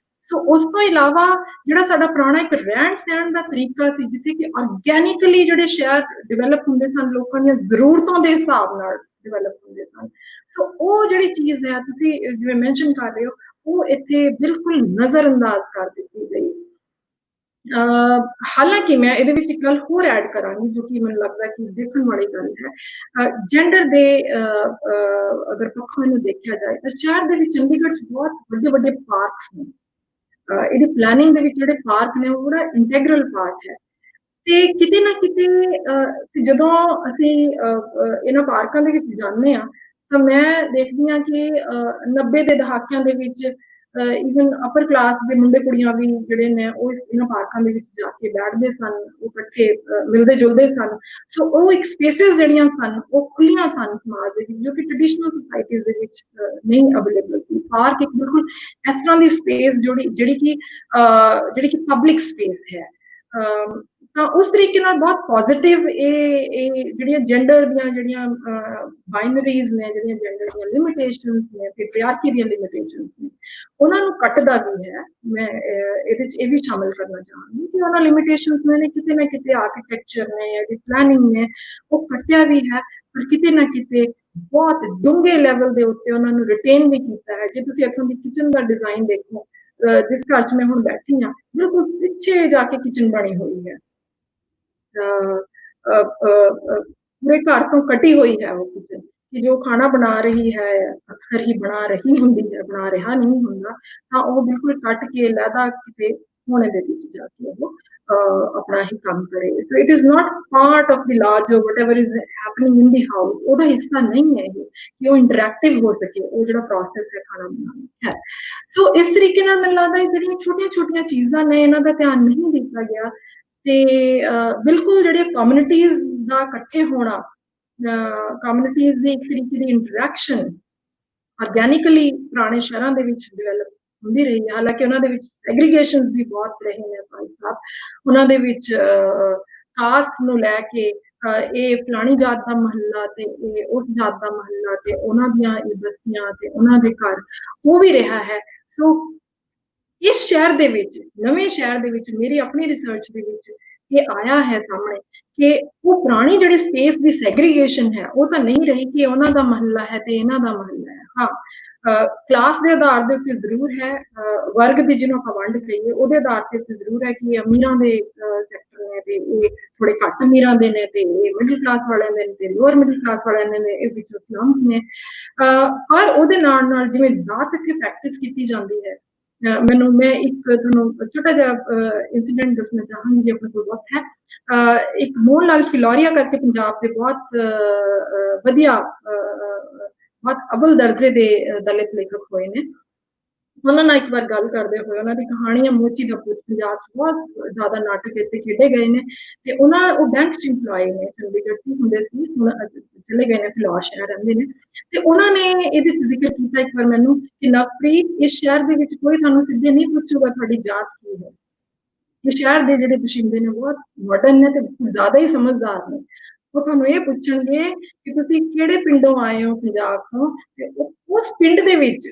ਸੋ ਉਸ ਤੋਂ ਇਲਾਵਾ ਜਿਹੜਾ ਸਾਡਾ ਪੁਰਾਣਾ ਇੱਕ ਰਹਿਣ ਸਹਿਣ ਦਾ ਤਰੀਕਾ ਸੀ, ਜਿੱਥੇ ਕਿ ਆਰਗੈਨਿਕਲੀ ਜਿਹੜੇ ਸ਼ਹਿਰ ਡਿਵੈਲਪ ਹੁੰਦੇ ਸਨ, ਲੋਕਾਂ ਦੀਆਂ ਜ਼ਰੂਰਤਾਂ ਦੇ ਹਿਸਾਬ ਨਾਲ ਡਿਵੈਲਪ ਹੁੰਦੇ ਸਨ। ਸੋ ਉਹ ਜਿਹੜੀ ਚੀਜ਼ ਹੈ ਤੁਸੀਂ ਜਿਵੇਂ ਮੈਂਸ਼ਨ ਕਰ ਰਹੇ ਹੋ, ਉਹ ਇੱਥੇ ਬਿਲਕੁਲ ਨਜ਼ਰ ਅੰਦਾਜ਼ ਕਰ ਦਿੱਤੀ ਗਈ। ਹਾਲਾਂਕਿ ਮੈਂ ਇਹਦੇ ਵਿੱਚ ਇੱਕ ਗੱਲ ਹੋਰ ਐਡ ਕਰਾਂਗੀ ਜੋ ਕਿ ਮੈਨੂੰ ਲੱਗਦਾ ਕਿ ਦੇਖਣ ਵਾਲੀ ਗੱਲ ਹੈ। ਜੈਂਡਰ ਦੇ ਅਗਰ ਪੱਖੋਂ ਨੂੰ ਦੇਖਿਆ ਜਾਏ ਤਾਂ ਸ਼ਹਿਰ ਦੇ ਵਿੱਚ ਚੰਡੀਗੜ੍ਹ 'ਚ ਬਹੁਤ ਵੱਡੇ ਵੱਡੇ ਪਾਰਕਸ ਨੇ। ਇਹਦੀ ਪਲੈਨਿੰਗ ਦੇ ਵਿੱਚ ਜਿਹੜੇ ਪਾਰਕ ਨੇ ਉਹ ਬੜਾ ਇੰਟੈਗਰਲ ਪਾਰਟ ਹੈ ਤੇ ਕਿਤੇ ਨਾ ਕਿਤੇ ਜਦੋਂ ਅਸੀਂ ਇਹਨਾਂ ਪਾਰਕਾਂ ਦੇ ਵਿੱਚ ਜਾਂਦੇ ਹਾਂ ਤਾਂ ਮੈਂ ਦੇਖਦੀ ਹਾਂ ਕਿ 90 ਦੇ ਦਹਾਕਿਆਂ ਦੇ ਵਿੱਚ ਈਵਨ ਅਪਰ ਕਲਾਸ ਦੇ ਮੁੰਡੇ ਕੁੜੀਆਂ ਵੀ ਜਿਹੜੇ ਨੇ ਉਹ ਇਹਨਾਂ ਪਾਰਕਾਂ ਦੇ ਵਿੱਚ ਜਾ ਕੇ ਬੈਠਦੇ ਸਨ, ਉਹ ਇਕੱਠੇ ਮਿਲਦੇ ਜੁਲਦੇ ਸਨ। ਸੋ ਉਹ ਇੱਕ ਸਪੇਸਿਸ ਜਿਹੜੀਆਂ ਸਨ ਉਹ ਖੁੱਲੀਆਂ ਸਨ ਸਮਾਜ ਦੇ ਵਿੱਚ, ਜੋ ਕਿ ਟ੍ਰੈਡੀਸ਼ਨਲ ਸੁਸਾਇਟੀਜ਼ ਦੇ ਵਿੱਚ ਨਹੀਂ ਅਵੇਲੇਬਲ ਸੀ। ਪਾਰਕ ਇੱਕ ਬਿਲਕੁਲ ਇਸ ਤਰ੍ਹਾਂ ਦੀ ਸਪੇਸ ਜਿਹੜੀ ਕਿ ਪਬਲਿਕ ਸਪੇਸ ਹੈ। ਤਾਂ ਉਸ ਤਰੀਕੇ ਨਾਲ ਬਹੁਤ ਪੋਜ਼ਿਟਿਵ ਇਹ ਜਿਹੜੀਆਂ ਜੈਂਡਰ ਦੀਆਂ ਜਿਹੜੀਆਂ ਬਾਈਨਰੀਜ਼ ਨੇ, ਜਿਹੜੀਆਂ ਜੈਂਡਰ ਦੀਆਂ ਲਿਮਿਟੇਸ਼ਨਸ ਨੇ, ਪੈਟਰੀਆਰਕੀ ਦੀਆਂ ਲਿਮਿਟੇਸ਼ਨਸ ਨੇ, ਉਹਨਾਂ ਨੂੰ ਕੱਟਦਾ ਵੀ ਹੈ। ਮੈਂ ਇਹਦੇ 'ਚ ਇਹ ਵੀ ਸ਼ਾਮਿਲ ਕਰਨਾ ਚਾਹਾਂਗੀ ਕਿ ਉਹਨਾਂ ਲਿਮਿਟੇਸ਼ਨਸ ਨੇ ਕਿਤੇ ਨਾ ਕਿਤੇ ਆਰਕੀਟੈਕਚਰ ਨੇ ਜਾਂ ਦੀ ਪਲੈਨਿੰਗ ਨੇ ਉਹ ਕੱਟਿਆ ਵੀ ਹੈ, ਪਰ ਕਿਤੇ ਨਾ ਕਿਤੇ ਬਹੁਤ ਡੂੰਘੇ ਲੈਵਲ ਦੇ ਉੱਤੇ ਉਹਨਾਂ ਨੂੰ ਰਿਟੇਨ ਵੀ ਕੀਤਾ ਹੈ। ਜੇ ਤੁਸੀਂ ਇੱਥੋਂ ਦੀ ਕਿਚਨ ਦਾ ਡਿਜ਼ਾਈਨ ਦੇਖੋ, ਜਿਸ ਘਰ 'ਚ ਮੈਂ ਹੁਣ ਬੈਠੀ ਹਾਂ, ਬਿਲਕੁਲ ਪਿੱਛੇ ਜਾ ਕੇ ਕਿਚਨ ਬਣੀ ਹੋਈ ਹੈ। ਪੂਰੇ ਘਰ ਤੋਂ ਕੱਟੀ ਹੋਈ ਹੈ ਉਹ ਕਿਚਨ, ਕਿ ਜੋ ਖਾਣਾ ਬਣਾ ਰਹੀ ਹੈ ਅਕਸਰ ਹੀ ਬਣਾ ਰਹੀ ਹੁੰਦੀ ਹੈ, ਬਣਾ ਰਿਹਾ ਨਹੀਂ ਹੁੰਦਾ, ਤਾਂ ਉਹ ਬਿਲਕੁਲ ਕੱਟ ਕੇ ਲਹਿਦਾ ਕਿਤੇ ਕੋਨੇ ਦੇ ਵਿੱਚ ਜਾ ਕੇ ਉਹ ਆਪਣਾ ਹੀ ਕੰਮ ਕਰੇ। So it is not part of the large whatever is happening in the house, ਉਹਦਾ ਹਿੱਸਾ ਨਹੀਂ ਹੈ ਇਹ ਕਿ ਉਹ ਇੰਟਰੈਕਟਿਵ ਹੋ ਸਕੇ ਉਹ ਜਿਹੜਾ ਪ੍ਰੋਸੈਸ ਹੈ ਖਾਣਾ ਬਣਾਉਣ ਹੈ। ਸੋ ਇਸ ਤਰੀਕੇ ਨਾਲ ਮੈਨੂੰ ਲੱਗਦਾ ਜਿਹੜੀਆਂ ਛੋਟੀਆਂ ਛੋਟੀਆਂ ਚੀਜ਼ਾਂ ਨੇ ਇਹਨਾਂ ਦਾ ਧਿਆਨ ਨਹੀਂ ਦਿੱਤਾ ਗਿਆ ਤੇ ਬਿਲਕੁਲ ਜਿਹੜੀਆਂ ਕਮਿਊਨਿਟੀਜ਼ ਦਾ ਇਕੱਠੇ ਹੋਣਾ, ਕਮਿਊਨਿਟੀਜ਼ ਦੀ ਇੱਕ ਤਰੀਕੇ ਦੀ ਇੰਟਰੈਕਸ਼ਨ ਆਰਗੈਨਿਕਲੀ ਪੁਰਾਣੇ ਸ਼ਹਿਰਾਂ ਦੇ ਵਿੱਚ ਡਿਵੈਲਪ ਹੁੰਦੀ ਰਹੀ ਹੈ। ਹਾਲਾਂਕਿ ਉਹਨਾਂ ਦੇ ਵਿੱਚ ਐਗਰੀਗੇਸ਼ਨ ਵੀ ਬਹੁਤ ਰਹੇ ਨੇ ਭਾਈ ਸਾਹਿਬ, ਉਹਨਾਂ ਦੇ ਵਿੱਚ ਕਾਸਟ ਨੂੰ ਲੈ ਕੇ ਇਹ ਫਲਾਣੀ ਜਾਤ ਦਾ ਮਹੱਲਾ ਤੇ ਇਹ ਉਸ ਜਾਤ ਦਾ ਮਹੱਲਾ ਤੇ ਉਹਨਾਂ ਦੀਆਂ ਬਸਤੀਆਂ ਤੇ ਉਹਨਾਂ ਦੇ ਘਰ ਉਹ ਵੀ ਰਿਹਾ ਹੈ। ਸੋ ਇਸ ਸ਼ਹਿਰ ਦੇ ਵਿੱਚ, ਨਵੇਂ ਸ਼ਹਿਰ ਦੇ ਵਿੱਚ, ਮੇਰੀ ਆਪਣੀ ਰਿਸਰਚ ਦੇ ਵਿੱਚ ਇਹ ਆਇਆ ਹੈ ਸਾਹਮਣੇ ਕਿ ਉਹ ਪੁਰਾਣੀ ਜਿਹੜੀ ਸਪੇਸ ਦੀ ਸੈਗਰੀਗੇਸ਼ਨ ਹੈ ਉਹ ਤਾਂ ਨਹੀਂ ਰਹੀ ਕਿ ਉਹਨਾਂ ਦਾ ਮਹੱਲਾ ਹੈ ਤੇ ਇਹਨਾਂ ਦਾ ਮਹੱਲਾ ਹੈ। ਹਾਂ, ਕਲਾਸ ਦੇ ਆਧਾਰ ਦੇ ਉੱਤੇ ਜ਼ਰੂਰ ਹੈ, ਵਰਗ ਦੀ ਜਿਹਨੂੰ ਆਪਾਂ ਵੰਡ ਕਹੀਏ ਉਹਦੇ ਆਧਾਰ ਤੇ ਜ਼ਰੂਰ ਹੈ ਕਿ ਅਮੀਰਾਂ ਦੇ ਸੈਕਟਰ ਨੇ ਤੇ ਇਹ ਥੋੜੇ ਘੱਟ ਅਮੀਰਾਂ ਦੇ ਨੇ ਤੇ ਇਹ ਮਿਡਲ ਕਲਾਸ ਵਾਲਿਆਂ ਦੇ ਨੇ ਤੇ ਲੋਅਰ ਮਿਡਲ ਕਲਾਸ ਵਾਲਿਆਂ ਦੇ ਨੇ, ਇਹ ਵਿੱਚੋਂ ਸਲਮਸ ਨੇ। ਪਰ ਉਹਦੇ ਨਾਲ ਨਾਲ ਜਿਵੇਂ ਜ਼ਾਤ ਇੱਥੇ ਪ੍ਰੈਕਟਿਸ ਕੀਤੀ ਜਾਂਦੀ ਹੈ, ਮੈਂ ਇੱਕ ਤੁਹਾਨੂੰ ਛੋਟਾ ਜਿਹਾ ਇੰਸੀਡੈਂਟ ਦੱਸਣਾ ਚਾਹਾਂਗੀ ਜੇ ਆਪਣੇ ਕੋਲ ਵਕਤ ਹੈ। ਇੱਕ ਮੋਹਨ ਲਾਲ ਫਿਲੌਰੀਆ ਕਰਕੇ ਪੰਜਾਬ ਦੇ ਬਹੁਤ ਵਧੀਆ ਬਹੁਤ ਅਵਲ ਦਰਜੇ ਦੇ ਦਲਿਤ ਲੇਖਕ ਹੋਏ ਨੇ। ਉਹਨਾਂ ਨਾਲ ਇੱਕ ਵਾਰ ਗੱਲ ਕਰਦੇ ਹੋਏ ਉਹਨਾਂ ਦੀ ਕਹਾਣੀ ਹੈ ਮੋਚੀ ਦਾ ਪੁੱਤ। ਪੰਜਾਬ 'ਚ ਬਹੁਤ ਜ਼ਿਆਦਾ ਨਾਟਕ ਇੱਥੇ ਖੇਡੇ ਗਏ ਨੇ ਤੇ ਉਹ ਬੈਂਕ 'ਚ ਇੰਪਲਾਈ ਨੇ, ਚੰਡੀਗੜ੍ਹ 'ਚ ਹੁੰਦੇ ਸੀ, ਹੁਣ ਚਲੇ ਗਏ ਨੇ, ਫਿਲੌਰ ਸ਼ਹਿਰ ਰਹਿੰਦੇ ਨੇ। ਤੇ ਉਹਨਾਂ ਨੇ ਇਹਦੇ 'ਚ ਜ਼ਿਕਰ ਕੀਤਾ ਇੱਕ ਵਾਰ ਮੈਨੂੰ ਕਿ ਨਵਪ੍ਰੀਤ, ਇਸ ਸ਼ਹਿਰ ਦੇ ਵਿੱਚ ਕੋਈ ਤੁਹਾਨੂੰ ਸਿੱਧੇ ਨਹੀਂ ਪੁੱਛੂਗਾ ਤੁਹਾਡੀ ਜਾਤ ਕੀ ਹੈ। ਇਹ ਸ਼ਹਿਰ ਦੇ ਜਿਹੜੇ ਬਸ਼ਿੰਦੇ ਨੇ ਬਹੁਤ ਮਾਡਰਨ ਨੇ ਤੇ ਜ਼ਿਆਦਾ ਹੀ ਸਮਝਦਾਰ ਨੇ। ਉਹ ਤੁਹਾਨੂੰ ਇਹ ਪੁੱਛਣਗੇ ਕਿ ਤੁਸੀਂ ਕਿਹੜੇ ਪਿੰਡੋਂ ਆਏ ਹੋ ਪੰਜਾਬ ਤੋਂ, ਤੇ ਉਸ ਪਿੰਡ ਦੇ ਵਿੱਚ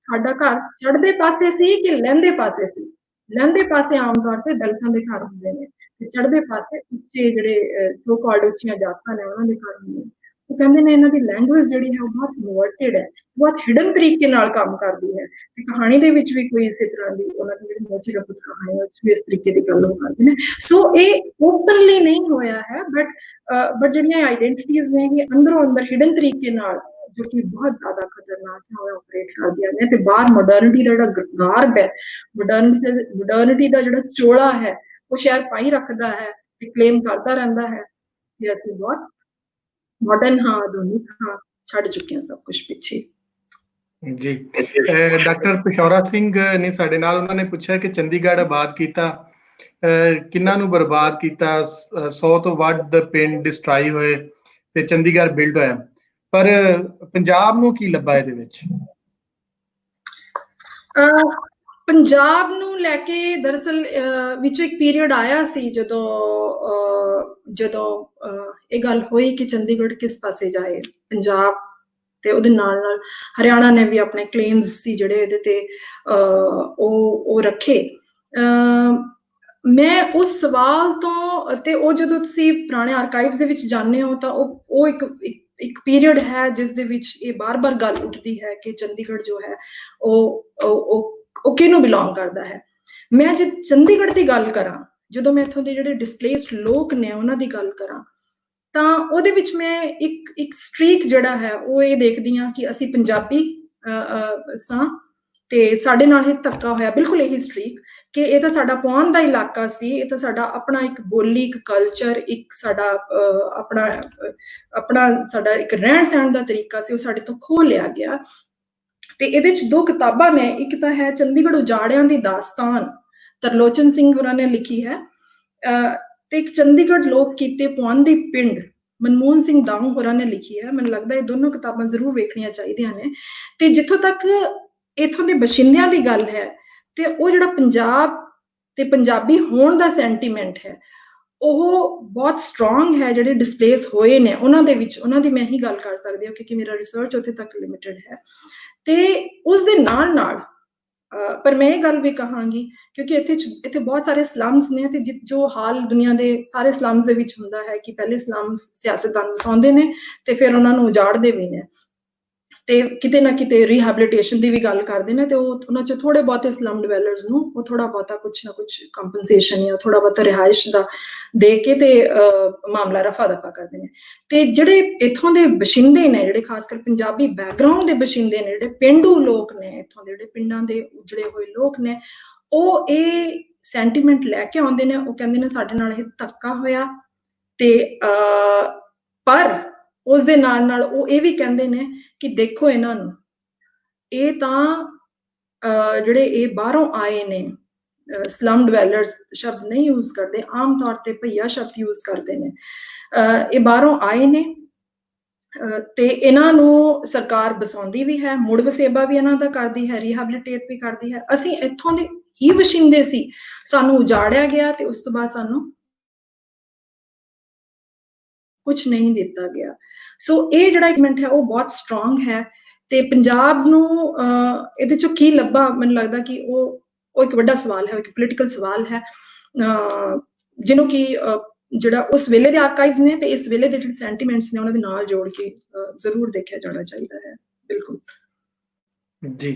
ਸਾਡਾ ਘਰ ਚੜ੍ਹਦੇ ਪਾਸੇ ਸੀ ਕਿ ਲਹਿੰਦੇ ਪਾਸੇ ਸੀ। ਲਹਿੰਦੇ ਪਾਸੇ ਆਮ ਤੌਰ ਤੇ ਦਲਿਤਾਂ ਦੇ ਘਰ ਹੁੰਦੇ ਨੇ ਤੇ ਚੜ੍ਹਦੇ ਪਾਸੇ ਉੱਚੇ ਜਿਹੜੇ ਸੋ ਕਾਲਡ ਉੱਚੀਆਂ ਜਾਤਾਂ ਨੇ ਉਹਨਾਂ ਦੇ ਘਰ ਹੁੰਦੇ ਨੇ। ਉਹ ਕਹਿੰਦੇ ਨੇ ਇਹਨਾਂ ਦੀ ਲੈਂਗੁਏਜ ਜਿਹੜੀ ਹੈ ਉਹ ਬਹੁਤ ਇਨਵਰਟਡ ਹੈ, ਬਹੁਤ ਹਿਡਨ ਤਰੀਕੇ ਨਾਲ ਕੰਮ ਕਰਦੀ ਹੈ। ਤੇ ਕਹਾਣੀ ਦੇ ਵਿੱਚ ਵੀ ਕੋਈ ਇਸੇ ਤਰ੍ਹਾਂ ਦੀ ਉਹਨਾਂ ਦੀ ਜਿਹੜੀ ਮੋਚੀ ਦਾ ਪੁੱਤ ਕਹਾਣੀ ਹੈ, ਉਸ ਇਸ ਤਰੀਕੇ ਦੀ ਗੱਲ ਉਹ ਕਰਦੇ ਨੇ। ਸੋ ਇਹ ਓਪਨਲੀ ਨਹੀਂ ਹੋਇਆ ਹੈ, ਬਟ ਜਿਹੜੀਆਂ ਆਈਡੈਂਟੀਟੀਜ਼ ਨੇ ਇਹ ਅੰਦਰੋਂ ਅੰਦਰ ਹਿਡਨ ਤਰੀਕੇ ਨਾਲ, ਜੋ ਕਿ ਬਹੁਤ ਜ਼ਿਆਦਾ ਖਤਰਨਾਕ ਹੈ, ਉਹ ਆਪਰੇਟ ਕਰਦੀਆਂ ਨੇ। ਤੇ ਬਾਹਰ ਮਾਡਰਨਿਟੀ ਦਾ ਜਿਹੜਾ ਗਾਰਬ ਹੈ, ਮਾਡਰਨਿਟੀ ਦਾ ਜਿਹੜਾ ਚੋਲਾ ਹੈ, ਉਹ ਸ਼ਹਿਰ ਪਾਈ ਰੱਖਦਾ ਹੈ ਤੇ ਕਲੇਮ ਕਰਦਾ ਰਹਿੰਦਾ ਹੈ ਕਿ ਅਸੀਂ ਬਹੁਤ ਮਾਡਰਨ ਹਾਂ, ਆਧੁਨਿਕ ਹਾਂ, ਛੱਡ ਚੁੱਕੇ ਹਾਂ ਸਭ ਕੁਝ ਪਿੱਛੇ। ਜੀ, ਡਾਕਟਰ ਪਿਸ਼ੌਰਾ ਸਿੰਘ ਨੇ ਸਾਡੇ ਨਾਲ, ਉਹਨਾਂ ਨੇ ਪੁੱਛਿਆ ਕਿ ਚੰਡੀਗੜ੍ਹ ਆਬਾਦ ਕੀਤਾ, ਕਿੰਨਾਂ ਨੂੰ ਬਰਬਾਦ ਕੀਤਾ? 100 ਤੋਂ ਵੱਧ ਪਿੰਡ ਡਿਸਟਰਾਈ ਹੋਏ ਤੇ ਚੰਡੀਗੜ੍ਹ ਬਿਲਡ ਹੋਇਆ, ਪਰ ਪੰਜਾਬ ਨੂੰ ਕੀ ਲੱਭਾ ਇਹਦੇ ਵਿੱਚ? ਪੰਜਾਬ ਨੂੰ ਲੈ ਕੇ ਦਰਅਸਲ ਵਿੱਚੋਂ ਇੱਕ ਪੀਰੀਅਡ ਆਇਆ ਸੀ ਜਦੋਂ ਇਹ ਗੱਲ ਹੋਈ ਕਿ ਚੰਡੀਗੜ੍ਹ ਕਿਸ ਪਾਸੇ ਜਾਏ। ਪੰਜਾਬ ਤੇ ਉਹਦੇ ਨਾਲ ਨਾਲ ਹਰਿਆਣਾ ਨੇ ਵੀ ਆਪਣੇ ਕਲੇਮਸ ਸੀ ਜਿਹੜੇ ਇਹਦੇ ਤੇ ਉਹ ਰੱਖੇ। ਮੈਂ ਉਸ ਸਵਾਲ ਤੋਂ, ਤੇ ਉਹ ਜਦੋਂ ਤੁਸੀਂ ਪੁਰਾਣੇ ਆਰਕਾਈਵਸ ਦੇ ਵਿੱਚ ਜਾਂਦੇ ਹੋ ਤਾਂ ਉਹ ਇੱਕ ਪੀਰੀਅਡ ਹੈ ਜਿਸ ਦੇ ਵਿੱਚ ਇਹ ਬਾਰ-ਬਾਰ ਗੱਲ ਉੱਠਦੀ ਹੈ ਕਿ ਚੰਡੀਗੜ੍ਹ ਜੋ ਹੈ ਉਹ ਕਿਹਨੂੰ ਬਿਲੋਂਗ ਕਰਦਾ ਹੈ। ਮੈਂ ਜੇ ਚੰਡੀਗੜ੍ਹ ਦੀ ਗੱਲ ਕਰਾਂ, ਜਦੋਂ ਮੈਂ ਇੱਥੋਂ ਦੇ ਜਿਹੜੇ ਡਿਸਪਲੇਸਡ ਲੋਕ ਨੇ ਉਹਨਾਂ ਦੀ ਗੱਲ ਕਰਾਂ, ਤਾਂ ਉਹਦੇ ਵਿੱਚ ਮੈਂ ਇੱਕ ਸਟ੍ਰੀਕ ਜਿਹੜਾ ਹੈ ਉਹ ਇਹ ਦੇਖਦੀ ਹਾਂ ਕਿ ਅਸੀਂ ਪੰਜਾਬੀ ਸਾਂ ਤੇ ਸਾਡੇ ਨਾਲ ਇਹ ਧੱਕਾ ਹੋਇਆ। ਬਿਲਕੁਲ ਇਹੀ ਸਟ੍ਰੀਕ ਕਿ ਇਹ ਤਾਂ ਸਾਡਾ ਪਹੁੰਚ ਦਾ ਇਲਾਕਾ ਸੀ, ਇਹ ਤਾਂ ਸਾਡਾ ਆਪਣਾ ਇੱਕ ਬੋਲੀ, ਇੱਕ ਕਲਚਰ, ਇੱਕ ਸਾਡਾ ਆਪਣਾ ਸਾਡਾ ਇੱਕ ਰਹਿਣ ਸਹਿਣ ਦਾ ਤਰੀਕਾ ਸੀ, ਉਹ ਸਾਡੇ ਤੋਂ ਖੋਹ ਲਿਆ ਗਿਆ। ਤੇ ਇਹਦੇ 'ਚ 2 ਕਿਤਾਬਾਂ ਨੇ, ਇੱਕ ਤਾਂ ਹੈ ਚੰਡੀਗੜ੍ਹ ਉਜਾੜਿਆਂ ਦੀ ਦਾਸਤਾਨ, ਤਰਲੋਚਨ ਸਿੰਘ ਹੋਰਾਂ ਨੇ ਲਿਖੀ ਹੈ, ਤੇ ਇੱਕ ਚੰਡੀਗੜ੍ਹ ਲੋਕ ਕੀਤੇ ਪੁਆਂਦੀ ਦੀ ਪਿੰਡ, ਮਨਮੋਹਨ ਸਿੰਘ ਦਾਊ ਹੋਰਾਂ ਨੇ ਲਿਖੀ ਹੈ। ਮੈਨੂੰ ਲੱਗਦਾ ਇਹ ਦੋਨੋਂ ਕਿਤਾਬਾਂ ਜ਼ਰੂਰ ਵੇਖਣੀਆਂ ਚਾਹੀਦੀਆਂ ਨੇ। ਤੇ ਜਿੱਥੋਂ ਤੱਕ ਇੱਥੋਂ ਦੇ ਬਸ਼ਿੰਦਿਆਂ ਦੀ ਗੱਲ ਹੈ, ਤੇ ਉਹ ਜਿਹੜਾ ਪੰਜਾਬ ਤੇ ਪੰਜਾਬੀ ਹੋਣ ਦਾ ਸੈਂਟੀਮੈਂਟ ਹੈ ਉਹ ਬਹੁਤ ਸਟਰੋਂਗ ਹੈ। ਜਿਹੜੇ ਡਿਸਪਲੇਸ ਹੋਏ ਨੇ ਉਹਨਾਂ ਦੇ ਵਿੱਚ, ਉਹਨਾਂ ਦੀ ਮੈਂ ਹੀ ਗੱਲ ਕਰ ਸਕਦੀ ਹਾਂ ਕਿਉਂਕਿ ਮੇਰਾ ਰਿਸਰਚ ਉੱਥੇ ਤੱਕ ਲਿਮਿਟਡ ਹੈ। ਤੇ ਉਸ ਦੇ ਨਾਲ ਨਾਲ ਪਰ ਮੈਂ ਇਹ ਗੱਲ ਵੀ ਕਹਾਂਗੀ ਕਿਉਂਕਿ ਇੱਥੇ ਬਹੁਤ ਸਾਰੇ ਸਲਮਸ ਨੇ, ਤੇ ਜੋ ਹਾਲ ਦੁਨੀਆ ਦੇ ਸਾਰੇ ਸਲਮਸ ਦੇ ਵਿੱਚ ਹੁੰਦਾ ਹੈ ਕਿ ਪਹਿਲੇ ਸਲਮਸ ਸਿਆਸਤਦਾਨ ਵਸਾਉਂਦੇ ਨੇ ਤੇ ਫਿਰ ਉਹਨਾਂ ਨੂੰ ਉਜਾੜਦੇ ਵੀ ਨੇ, ਤੇ ਕਿਤੇ ਨਾ ਕਿਤੇ ਰੀਹੈਬਿਲਿਟੇਸ਼ਨ ਦੀ ਵੀ ਗੱਲ ਕਰਦੇ ਨੇ, ਤੇ ਉਹਨਾਂ 'ਚ ਥੋੜੇ ਬਹੁਤੇ ਸਲਮ ਡਿਵੈਲਪਰਸ ਨੂੰ ਉਹ ਥੋੜਾ ਬਹੁਤਾ ਕੁਛ ਨਾ ਕੁਛ ਕੰਪਨਸੇਸ਼ਨ ਜਾਂ ਥੋੜਾ ਬਹੁਤਾ ਰਿਹਾਇਸ਼ ਦਾ ਦੇ ਕੇ ਤੇ ਮਾਮਲਾ ਰਫਾ ਦਫਾ ਕਰਦੇ ਨੇ। ਤੇ ਜਿਹੜੇ ਇੱਥੋਂ ਦੇ ਬਸ਼ਿੰਦੇ ਨੇ, ਜਿਹੜੇ ਖਾਸ ਕਰ ਪੰਜਾਬੀ ਬੈਕਗ੍ਰਾਉਂਡ ਦੇ ਬਸ਼ਿੰਦੇ ਨੇ, ਜਿਹੜੇ ਪੇਂਡੂ ਲੋਕ ਨੇ, ਇੱਥੋਂ ਦੇ ਜਿਹੜੇ ਪਿੰਡਾਂ ਦੇ ਉਜੜੇ ਹੋਏ ਲੋਕ ਨੇ, ਉਹ ਇਹ ਸੈਂਟੀਮੈਂਟ ਲੈ ਕੇ ਆਉਂਦੇ ਨੇ। ਉਹ ਕਹਿੰਦੇ ਨੇ ਸਾਡੇ ਨਾਲ ਇਹ ਧੱਕਾ ਹੋਇਆ, ਤੇ ਪਰ ਉਸ ਦੇ ਨਾਲ ਨਾਲ ਉਹ ਇਹ ਵੀ ਕਹਿੰਦੇ ਨੇ ਕਿ ਦੇਖੋ ਇਹਨਾਂ ਨੂੰ, ਇਹ ਤਾਂ ਜਿਹੜੇ ਇਹ ਬਾਹਰੋਂ ਆਏ ਨੇ, ਸਲਮ ਡਿਵੈਲਪਰਸ ਸ਼ਬਦ ਨਹੀਂ ਯੂਜ਼ ਕਰਦੇ, ਆਮ ਤੌਰ ਤੇ ਭਈਆ ਸ਼ਬਦ ਯੂਜ਼ ਕਰਦੇ ਨੇ। ਇਹ ਬਾਹਰੋਂ ਆਏ ਨੇ ਤੇ ਇਹਨਾਂ ਨੂੰ ਸਰਕਾਰ ਬਸਾਉਂਦੀ ਵੀ ਹੈ, ਮੁੜ ਵਸੇਬਾ ਵੀ ਇਹਨਾਂ ਦਾ ਕਰਦੀ ਹੈ, ਰੀਹੈਬਿਲਿਟੇਟ ਵੀ ਕਰਦੀ ਹੈ। ਅਸੀਂ ਇੱਥੋਂ ਦੇ ਹੀ ਵਸ਼ਿੰਦੇ ਸੀ, ਸਾਨੂੰ ਉਜਾੜਿਆ ਗਿਆ ਤੇ ਉਸ ਤੋਂ ਬਾਅਦ ਸਾਨੂੰ ਕੁਝ ਨਹੀਂ ਦਿੱਤਾ ਗਿਆ। ਸੋ ਇਹ ਜਿਹੜਾ ਇਕਮੈਂਟ ਹੈ ਉਹ ਬਹੁਤ ਸਟਰੋਂਗ ਹੈ। ਤੇ ਪੰਜਾਬ ਨੂੰ ਇਹਦੇ ਚੋਂ ਕੀ ਲੱਭਾ, ਮੈਨੂੰ ਲੱਗਦਾ ਕਿ ਉਹ ਇੱਕ ਵੱਡਾ ਸਵਾਲ ਹੈ, ਇੱਕ ਪੋਲੀਟੀਕਲ ਸਵਾਲ ਹੈ, ਜਿਹਨੂੰ ਕਿ ਜਿਹੜਾ ਉਸ ਵੇਲੇ ਦੇ ਆਰਕਾਈਵਸ ਨੇ ਤੇ ਇਸ ਵੇਲੇ ਦੇ ਜਿਹੜੇ ਸੈਂਟੀਮੈਂਟਸ ਨੇ ਉਹਨਾਂ ਦੇ ਨਾਲ ਜੋੜ ਕੇ ਜ਼ਰੂਰ ਦੇਖਿਆ ਜਾਣਾ ਚਾਹੀਦਾ ਹੈ। ਬਿਲਕੁਲ ਜੀ।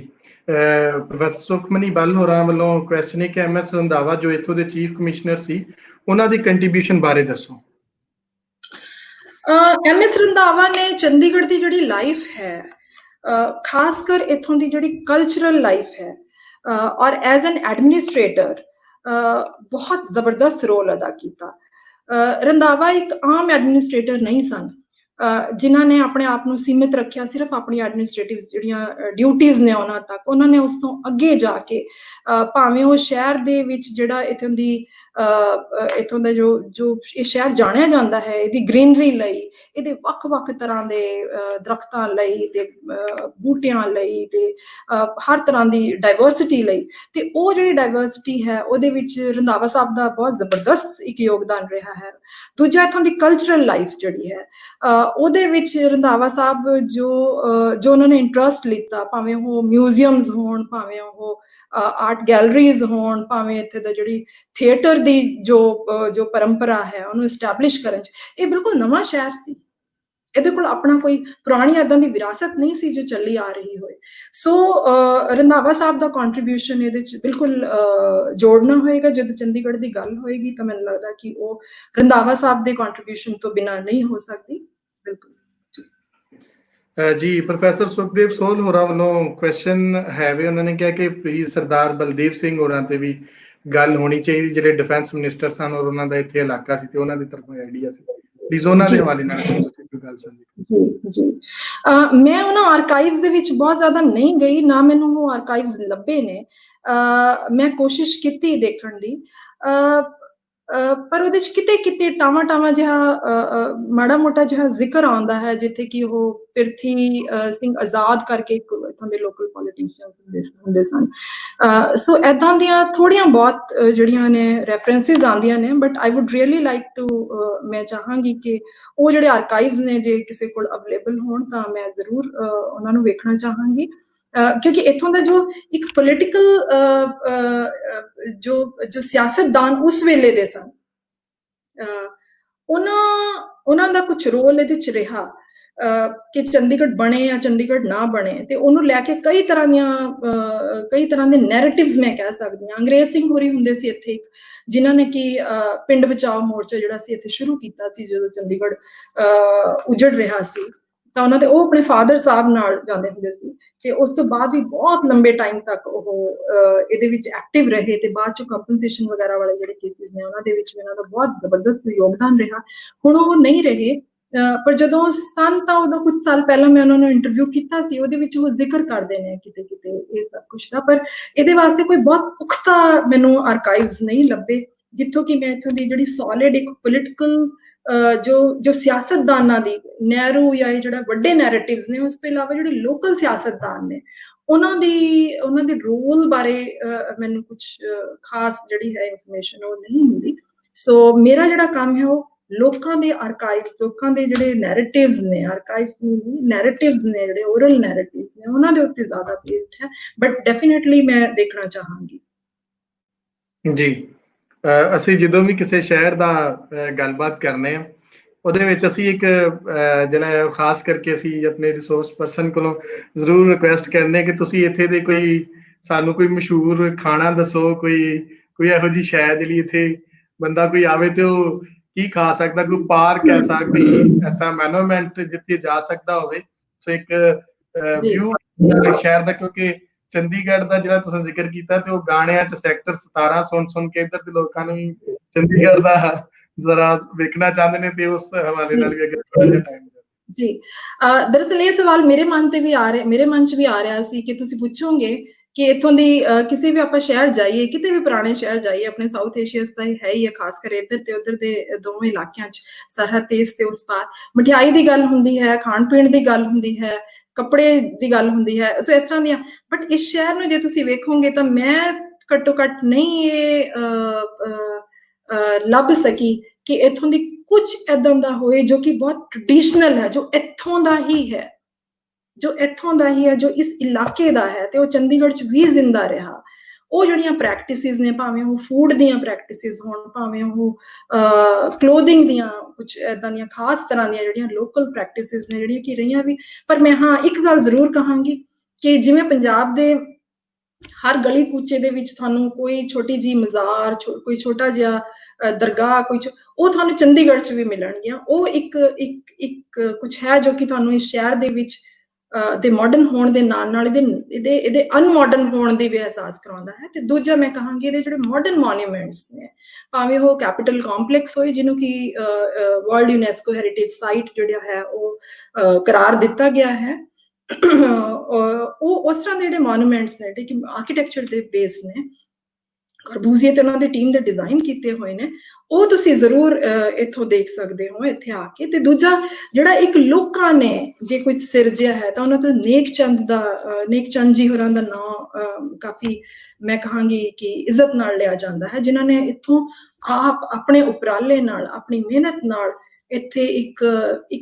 ਪ੍ਰੋਫੈਸਰ ਸੁਖਮਨੀ ਬੱਲ ਹੋਰਾਂ ਵੱਲੋਂ ਕੁਐਸਚਨ ਹੈ ਕਿ MS ਰੰਧਾਵਾ ਜੋ ਇੱਥੋਂ ਦੇ ਚੀਫ ਕਮਿਸ਼ਨਰ ਸੀ, ਉਹਨਾਂ ਦੀ ਕੰਟਰੀਬਿਊਸ਼ਨ ਬਾਰੇ ਦੱਸੋ। MS ਰੰਧਾਵਾ ਨੇ ਚੰਡੀਗੜ੍ਹ ਦੀ ਜਿਹੜੀ ਲਾਈਫ ਹੈ, ਖਾਸ ਕਰ ਇੱਥੋਂ ਦੀ ਜਿਹੜੀ ਕਲਚਰਲ ਲਾਈਫ ਹੈ, ਔਰ ਐਜ਼ ਐਨ ਐਡਮਿਨਿਸਟ੍ਰੇਟਰ ਬਹੁਤ ਜ਼ਬਰਦਸਤ ਰੋਲ ਅਦਾ ਕੀਤਾ। ਰੰਧਾਵਾ ਇੱਕ ਆਮ ਐਡਮਿਨਿਸਟ੍ਰੇਟਰ ਨਹੀਂ ਸਨ ਜਿਨ੍ਹਾਂ ਨੇ ਆਪਣੇ ਆਪ ਨੂੰ ਸੀਮਿਤ ਰੱਖਿਆ ਸਿਰਫ ਆਪਣੀ ਐਡਮਿਨਿਸਟ੍ਰੇਟਿਵ ਜਿਹੜੀਆਂ ਡਿਊਟੀਜ਼ ਨੇ ਉਹਨਾਂ ਤੱਕ। ਉਹਨਾਂ ਨੇ ਉਸ ਤੋਂ ਅੱਗੇ ਜਾ ਕੇ ਭਾਵੇਂ ਉਹ ਸ਼ਹਿਰ ਦੇ ਵਿੱਚ ਜਿਹੜਾ ਇੱਥੋਂ ਦਾ ਜੋ ਇਹ ਸ਼ਹਿਰ ਜਾਣਿਆ ਜਾਂਦਾ ਹੈ ਇਹਦੀ ਗ੍ਰੀਨਰੀ ਲਈ, ਇਹਦੇ ਵੱਖ-ਵੱਖ ਤਰ੍ਹਾਂ ਦੇ ਦਰਖਤਾਂ ਲਈ ਤੇ ਬੂਟਿਆਂ ਲਈ ਤੇ ਹਰ ਤਰ੍ਹਾਂ ਦੀ ਡਾਇਵਰਸਿਟੀ ਲਈ, ਤੇ ਉਹ ਜਿਹੜੀ ਡਾਇਵਰਸਿਟੀ ਹੈ ਉਹਦੇ ਵਿੱਚ ਰੰਧਾਵਾ ਸਾਹਿਬ ਦਾ ਬਹੁਤ ਜ਼ਬਰਦਸਤ ਇੱਕ ਯੋਗਦਾਨ ਰਿਹਾ ਹੈ। ਦੂਜਾ ਇੱਥੋਂ ਦੀ ਕਲਚਰਲ ਲਾਈਫ ਜਿਹੜੀ ਹੈ ਉਹਦੇ ਵਿੱਚ ਰੰਧਾਵਾ ਸਾਹਿਬ ਜੋ ਉਹਨਾਂ ਨੇ ਇੰਟਰਸਟ ਲਿੱਤਾ, ਭਾਵੇਂ ਉਹ ਮਿਊਜ਼ੀਅਮਸ ਹੋਣ, ਭਾਵੇਂ ਉਹ ਆਰਟ ਗੈਲਰੀਜ਼ ਹੋਣ, ਭਾਵੇਂ ਇੱਥੇ ਦਾ ਜਿਹੜੀ ਥੀਏਟਰ ਦੀ ਜੋ ਪਰੰਪਰਾ ਹੈ ਉਹਨੂੰ ਇਸਟੈਬਲਿਸ਼ ਕਰਨ 'ਚ, ਇਹ ਬਿਲਕੁਲ ਨਵਾਂ ਸ਼ਹਿਰ ਸੀ। ਇਹਦੇ ਕੋਲ ਆਪਣਾ ਕੋਈ ਪੁਰਾਣੀ ਏਦਾਂ ਦੀ ਵਿਰਾਸਤ ਨਹੀਂ ਸੀ ਜੋ ਚੱਲੀ ਆ ਰਹੀ ਹੋਏ। ਸੋ ਰੰਧਾਵਾ ਸਾਹਿਬ ਦਾ ਕੰਟਰੀਬਿਊਸ਼ਨ ਇਹਦੇ 'ਚ ਬਿਲਕੁਲ ਜੋੜਨਾ ਹੋਏਗਾ। ਜਦੋਂ ਚੰਡੀਗੜ੍ਹ ਦੀ ਗੱਲ ਹੋਏਗੀ ਤਾਂ ਮੈਨੂੰ ਲੱਗਦਾ ਕਿ ਉਹ ਰੰਧਾਵਾ ਸਾਹਿਬ ਦੇ ਕੰਟਰੀਬਿਊਸ਼ਨ ਤੋਂ ਬਿਨਾਂ ਨਹੀਂ ਹੋ ਸਕਦੀ। ਬਿਲਕੁਲ जी, प्रोफैसर सुखदेव सोल होरां वालों क्वेश्चन है वे, उन्होंने कहा कि प्लीज सरदार बलदेव सिंह होरां ते भी गल होनी चाहिए ਜਿਹੜੇ डिफेंस मिनिस्टर सन और ਉਹਨਾਂ ਦਾ ਇੱਥੇ ਇਲਾਕਾ ਸੀ ਤੇ ਉਹਨਾਂ ਦੀ ਤਰਫੋਂ ਆਈਡੀਆ ਸੀ। ਪਲੀਜ਼ ਉਹਨਾਂ ਦੇ ਹਵਾਲੇ ਨਾਲ ਕੋਈ ਗੱਲ ਸਾਂਝੀ। ਜੀ ਮੈਂ ਉਹਨਾਂ ਆਰਕਾਈਵਸ ਦੇ ਵਿੱਚ ਬਹੁਤ ਜ਼ਿਆਦਾ ਨਹੀਂ ਗਈ, ਨਾ ਮੈਨੂੰ ਉਹ ਆਰਕਾਈਵਸ ਲੱਭੇ ਨੇ। ਮੈਂ ਕੋਸ਼ਿਸ਼ ਕੀਤੀ ਦੇਖਣ ਦੀ, ਪਰ ਉਹਦੇ 'ਚ ਕਿਤੇ ਕਿਤੇ ਟਾਵਾਂ ਜਿਹਾ ਮਾੜਾ ਮੋਟਾ ਜਿਹਾ ਜ਼ਿਕਰ ਆਉਂਦਾ ਹੈ ਜਿੱਥੇ ਕਿ ਉਹ ਪ੍ਰਿਥੀ ਸਿੰਘ ਆਜ਼ਾਦ ਕਰਕੇ ਇੱਕ ਇੱਥੋਂ ਦੇ ਲੋਕਲ ਪੋਲੀਟੀਸ਼ੀਅਨਸ ਹੁੰਦੇ ਸਨ। ਸੋ ਏਦਾਂ ਦੀਆਂ ਥੋੜ੍ਹੀਆਂ ਬਹੁਤ ਜਿਹੜੀਆਂ ਨੇ ਰੈਫਰੈਂਸਿਸ ਆਉਂਦੀਆਂ ਨੇ, but I would really like to, ਮੈਂ ਚਾਹਾਂਗੀ ਕਿ ਉਹ ਜਿਹੜੇ ਆਰਕਾਈਵਸ ਨੇ ਜੇ ਕਿਸੇ ਕੋਲ ਅਵੇਲੇਬਲ ਹੋਣ ਤਾਂ ਮੈਂ ਜ਼ਰੂਰ ਉਹਨਾਂ ਨੂੰ ਵੇਖਣਾ ਚਾਹਾਂਗੀ, ਕਿਉਂਕਿ ਇੱਥੋਂ ਦਾ ਜੋ ਇੱਕ ਪੋਲੀਟੀਕਲ ਜੋ ਸਿਆਸਤਦਾਨ ਉਸ ਵੇਲੇ ਦੇ ਸਨ, ਉਹਨਾਂ ਦਾ ਕੁਝ ਰੋਲ ਇਹਦੇ 'ਚ ਰਿਹਾ ਕਿ ਚੰਡੀਗੜ੍ਹ ਬਣੇ ਜਾਂ ਚੰਡੀਗੜ੍ਹ ਨਾ ਬਣੇ, ਤੇ ਉਹਨੂੰ ਲੈ ਕੇ ਕਈ ਤਰ੍ਹਾਂ ਦੇ ਨੈਰੇਟਿਵਸ ਮੈਂ ਕਹਿ ਸਕਦੀ ਹਾਂ। ਅੰਗਰੇਜ਼ ਸਿੰਘ ਹੋਰੀ ਹੁੰਦੇ ਸੀ ਇੱਥੇ ਇੱਕ, ਜਿਨ੍ਹਾਂ ਨੇ ਕਿ ਪਿੰਡ ਬਚਾਓ ਮੋਰਚਾ ਜਿਹੜਾ ਸੀ ਇੱਥੇ ਸ਼ੁਰੂ ਕੀਤਾ ਸੀ ਜਦੋਂ ਚੰਡੀਗੜ੍ਹ ਉਜੜ ਰਿਹਾ ਸੀ, ਤਾਂ ਉਹਨਾਂ ਦੇ ਉਹ ਆਪਣੇ ਫਾਦਰ ਸਾਹਿਬ ਨਾਲ ਜਾਂਦੇ ਹੁੰਦੇ ਸੀ, ਤੇ ਉਸ ਤੋਂ ਬਾਅਦ ਵੀ ਬਹੁਤ ਲੰਬੇ ਟਾਈਮ ਤੱਕ ਉਹ ਇਹਦੇ ਵਿੱਚ ਐਕਟਿਵ ਰਹੇ, ਤੇ ਬਾਅਦ ਚੋਂ ਕੰਪਨਸੇਸ਼ਨ ਵਗੈਰਾ ਵਾਲੇ ਜਿਹੜੇ ਕੇਸਿਸ ਨੇ ਉਹਨਾਂ ਦੇ ਵਿੱਚ ਵੀ ਉਹਨਾਂ ਦਾ ਬਹੁਤ ਜ਼ਬਰਦਸਤ ਯੋਗਦਾਨ ਰਿਹਾ। ਹੁਣ ਉਹ ਨਹੀਂ ਰਹੇ, ਪਰ ਜਦੋਂ ਸਨ ਤਾਂ ਉਦੋਂ ਕੁਝ ਸਾਲ ਪਹਿਲਾਂ ਮੈਂ ਉਹਨਾਂ ਨੂੰ ਇੰਟਰਵਿਊ ਕੀਤਾ ਸੀ, ਉਹਦੇ ਵਿੱਚ ਉਹ ਜ਼ਿਕਰ ਕਰਦੇ ਨੇ ਕਿਤੇ ਇਹ ਸਭ ਕੁਛ ਦਾ, ਪਰ ਇਹਦੇ ਵਾਸਤੇ ਕੋਈ ਬਹੁਤ ਪੁਖਤਾ ਮੈਨੂੰ ਆਰਕਾਈਵਸ ਨਹੀਂ ਲੱਭੇ ਜਿੱਥੋਂ ਕਿ ਮੈਂ ਇੱਥੋਂ ਦੀ ਜਿਹੜੀ ਸੋਲਿਡ ਇੱਕ ਪੋਲੀਟੀਕਲ ਜੋ ਸਿਆਸਤਦਾਨਾਂ ਦੀ, ਨਹਿਰੂ ਜਾਂ ਇਹ ਜਿਹੜਾ ਵੱਡੇ ਨੈਰੇਟਿਵਸ ਨੇ, ਉਸ ਤੋਂ ਇਲਾਵਾ ਜਿਹੜੇ ਲੋਕਲ ਸਿਆਸਤਦਾਨ ਨੇ ਉਹਨਾਂ ਦੇ ਰੋਲ ਬਾਰੇ ਮੈਨੂੰ ਕੁਝ ਖਾਸ ਜਿਹੜੀ ਹੈ ਇਨਫੋਰਮੇਸ਼ਨ ਉਹ ਨਹੀਂ ਹੁੰਦੀ। ਸੋ ਮੇਰਾ ਜਿਹੜਾ ਕੰਮ ਹੈ ਉਹ ਲੋਕਾਂ ਦੇ ਆਰਕਾਈਵਸ, ਲੋਕਾਂ ਦੇ ਜਿਹੜੇ ਨੈਰੇਟਿਵਸ ਨੇ, ਆਰਕਾਈਵਸ ਨੈਰੇਟਿਵਸ ਨੇ, ਜਿਹੜੇ ਓਰਲ ਨੈਰੇਟਿਵਸ ਨੇ, ਉਹਨਾਂ ਦੇ ਉੱਤੇ ਜ਼ਿਆਦਾ ਬੇਸਡ ਹੈ, ਬਟ ਡੈਫੀਨੇਟਲੀ ਮੈਂ ਦੇਖਣਾ ਚਾਹਾਂਗੀ। ਜੀ, ਅਸੀਂ ਜਦੋਂ ਵੀ ਕਿਸੇ ਸ਼ਹਿਰ ਦਾ ਗੱਲਬਾਤ ਕਰਨੇ ਆ ਉਹਦੇ ਵਿੱਚ ਅਸੀਂ ਇੱਕ ਜਿਹੜਾ ਖਾਸ ਕਰਕੇ ਅਸੀਂ ਆਪਣੇ ਰਿਸੋਰਸ ਪਰਸਨ ਕੋਲੋਂ ਜ਼ਰੂਰ ਰਿਕੁਐਸਟ ਕਰਨੇ ਕਿ ਤੁਸੀਂ ਇੱਥੇ ਦੇ ਕੋਈ ਸਾਨੂੰ ਕੋਈ ਮਸ਼ਹੂਰ ਖਾਣਾ ਦੱਸੋ, ਕੋਈ ਇਹੋ ਜਿਹੀ ਸ਼ਾਇਦ ਲਈ ਇੱਥੇ ਬੰਦਾ ਕੋਈ ਆਵੇ ਤੇ ਉਹ ਕੀ ਖਾ ਸਕਦਾ, ਕੋਈ ਪਾਰਕ ਐਸਾ, ਕੋਈ ਐਸਾ ਮੋਨੂਮੈਂਟ ਜਿੱਥੇ ਜਾ ਸਕਦਾ ਹੋਵੇ। ਸੋ ਇੱਕ ਵਿਊ ਸ਼ਹਿਰ ਦਾ, ਕਿਉਂਕਿ ਚੰਡੀਗੜ੍ਹ ਦਾ ਜਿਹੜਾ ਤੁਸੀਂ ਜ਼ਿਕਰ ਕੀਤਾ ਤੇ ਉਹ ਗਾਣਿਆਂ 'ਚ ਸੈਕਟਰ 17 ਸੁਣ ਕੇ ਇੱਧਰ ਦੇ ਲੋਕਾਂ ਨੂੰ ਵੀ ਚੰਡੀਗੜ੍ਹ ਦਾ ਜ਼ਰਾ ਵੇਖਣਾ ਚਾਹੁੰਦੇ ਨੇ, ਤੇ ਉਸ ਹਵਾਲੇ ਨਾਲ ਵੀ ਅਗਰ ਥੋੜਾ ਜਿਹਾ ਟਾਈਮ ਜੀ। ਦਰਅਸਲ ਇਹ ਸਵਾਲ ਮੇਰੇ ਮਨ 'ਚ ਵੀ ਆ ਰਿਹਾ ਸੀ ਕਿ ਤੁਸੀਂ ਪੁੱਛੋਗੇ ਕਿ ਇੱਥੋਂ ਦੀ ਕਿਸੇ ਵੀ ਆਪਾਂ ਸ਼ਹਿਰ ਜਾਈਏ, ਕਿਤੇ ਵੀ ਪੁਰਾਣੇ ਸ਼ਹਿਰ ਜਾਈਏ, ਆਪਣੇ ਸਾਊਥ ਏਸ਼ੀਆ ਤਾਂ ਹੈ ਹੀ ਹੈ, ਖਾਸ ਕਰ ਇੱਧਰ ਤੇ ਉੱਧਰ ਦੇ ਦੋਵੇਂ ਇਲਾਕਿਆਂ 'ਚ, ਸਰਹੱਦ ਤੇ ਇਸ ਤੇ ਉਸ ਪਾਰ ਮਠਿਆਈ ਦੀ ਗੱਲ ਹੁੰਦੀ ਹੈ, ਖਾਣ ਪੀਣ ਦੀ ਗੱਲ ਹੁੰਦੀ ਹੈ, ਕੱਪੜੇ ਦੀ ਗੱਲ ਹੁੰਦੀ ਹੈ, ਸੋ ਇਸ ਤਰ੍ਹਾਂ ਦੀਆਂ। ਬਟ ਇਸ ਸ਼ਹਿਰ ਨੂੰ ਜੇ ਤੁਸੀਂ ਵੇਖੋਗੇ ਤਾਂ ਮੈਂ ਘੱਟੋ ਘੱਟ ਨਹੀਂ ਇਹ ਲੱਭ ਸਕੀ ਕਿ ਇੱਥੋਂ ਦੀ ਕੁਝ ਏਦਾਂ ਦਾ ਹੋਏ ਜੋ ਕਿ ਬਹੁਤ ਟ੍ਰੈਡੀਸ਼ਨਲ ਹੈ, ਜੋ ਇੱਥੋਂ ਦਾ ਹੀ ਹੈ, ਜੋ ਇਸ ਇਲਾਕੇ ਦਾ ਹੈ, ਤੇ ਉਹ ਚੰਡੀਗੜ੍ਹ 'ਚ ਵੀ ਜ਼ਿੰਦਾ ਰਿਹਾ। ਉਹ ਜਿਹੜੀਆਂ ਪ੍ਰੈਕਟਿਸਿਸ ਨੇ, ਭਾਵੇਂ ਉਹ ਫੂਡ ਦੀਆਂ ਪ੍ਰੈਕਟਿਸਿਸ ਹੋਣ, ਭਾਵੇਂ ਉਹ ਕਲੋਥਿੰਗ ਦੀਆਂ ਕੁਝ ਏਦਾਂ ਦੀਆਂ ਖਾਸ ਤਰ੍ਹਾਂ ਦੀਆਂ ਜਿਹੜੀਆਂ ਲੋਕਲ ਪ੍ਰੈਕਟਿਸਿਸ ਨੇ ਜਿਹੜੀਆਂ ਕਿ ਰਹੀਆਂ ਵੀ। ਪਰ ਮੈਂ ਹਾਂ ਇੱਕ ਗੱਲ ਜ਼ਰੂਰ ਕਹਾਂਗੀ ਕਿ ਜਿਵੇਂ ਪੰਜਾਬ ਦੇ ਹਰ ਗਲੀ ਕੂਚੇ ਦੇ ਵਿੱਚ ਤੁਹਾਨੂੰ ਕੋਈ ਛੋਟੀ ਜਿਹੀ ਮਜ਼ਾਰ, ਕੋਈ ਛੋਟਾ ਜਿਹਾ ਦਰਗਾਹ, ਉਹ ਤੁਹਾਨੂੰ ਚੰਡੀਗੜ੍ਹ 'ਚ ਵੀ ਮਿਲਣਗੀਆਂ। ਉਹ ਇੱਕ ਕੁਝ ਹੈ ਜੋ ਕਿ ਤੁਹਾਨੂੰ ਇਸ ਸ਼ਹਿਰ ਦੇ ਵਿੱਚ ਦੇ ਮਾਡਰਨ ਹੋਣ ਦੇ ਨਾਲ ਇਹਦੇ ਅਨਮਾਡਰਨ ਹੋਣ ਦੀ ਵੀ ਅਹਿਸਾਸ ਕਰਾਉਂਦਾ ਹੈ। ਤੇ ਦੂਜਾ ਮੈਂ ਕਹਾਂਗੀ ਇਹਦੇ ਜਿਹੜੇ ਮਾਡਰਨ ਮੋਨੂਮੈਂਟਸ ਨੇ, ਭਾਵੇਂ ਉਹ ਕੈਪੀਟਲ ਕੰਪਲੈਕਸ ਹੋਏ ਜਿਹਨੂੰ ਕਿ ਵਰਲਡ ਯੂਨੈਸਕੋ ਹੈਰੀਟੇਜ ਸਾਈਟ ਜਿਹੜਾ ਹੈ ਉਹ ਕਰਾਰ ਦਿੱਤਾ ਗਿਆ ਹੈ, ਉਹ ਉਸ ਤਰ੍ਹਾਂ ਦੇ ਜਿਹੜੇ ਮੋਨੂਮੈਂਟਸ ਨੇ ਜਿਹੜੇ ਕਿ ਆਰਕੀਟੈਕਚਰ ਦੇ ਬੇਸ ਨੇ, ਕਰਬੂਜ਼ੀਏ ਤੇ ਉਹਨਾਂ ਦੀ ਟੀਮ ਦੇ ਡਿਜ਼ਾਈਨ ਕੀਤੇ ਹੋਏ ਨੇ, ਉਹ ਤੁਸੀਂ ਜ਼ਰੂਰ ਇੱਥੋਂ ਦੇਖ ਸਕਦੇ ਹੋ ਇੱਥੇ ਆ ਕੇ। ਤੇ ਦੂਜਾ ਜਿਹੜਾ ਇੱਕ ਲੋਕਾਂ ਨੇ ਜੇ ਕੁਝ ਸਿਰਜਿਆ ਹੈ ਤਾਂ ਉਹਨਾਂ ਤੋਂ ਨੇਕ ਚੰਦ ਜੀ ਹੋਰਾਂ ਦਾ ਨਾਂ ਕਾਫੀ ਮੈਂ ਕਹਾਂਗੀ ਕਿ ਇੱਜ਼ਤ ਨਾਲ ਲਿਆ ਜਾਂਦਾ ਹੈ, ਜਿਨ੍ਹਾਂ ਨੇ ਇੱਥੋਂ ਆਪ ਆਪਣੇ ਉਪਰਾਲੇ ਨਾਲ, ਆਪਣੀ ਮਿਹਨਤ ਨਾਲ ਇੱਥੇ ਇੱਕ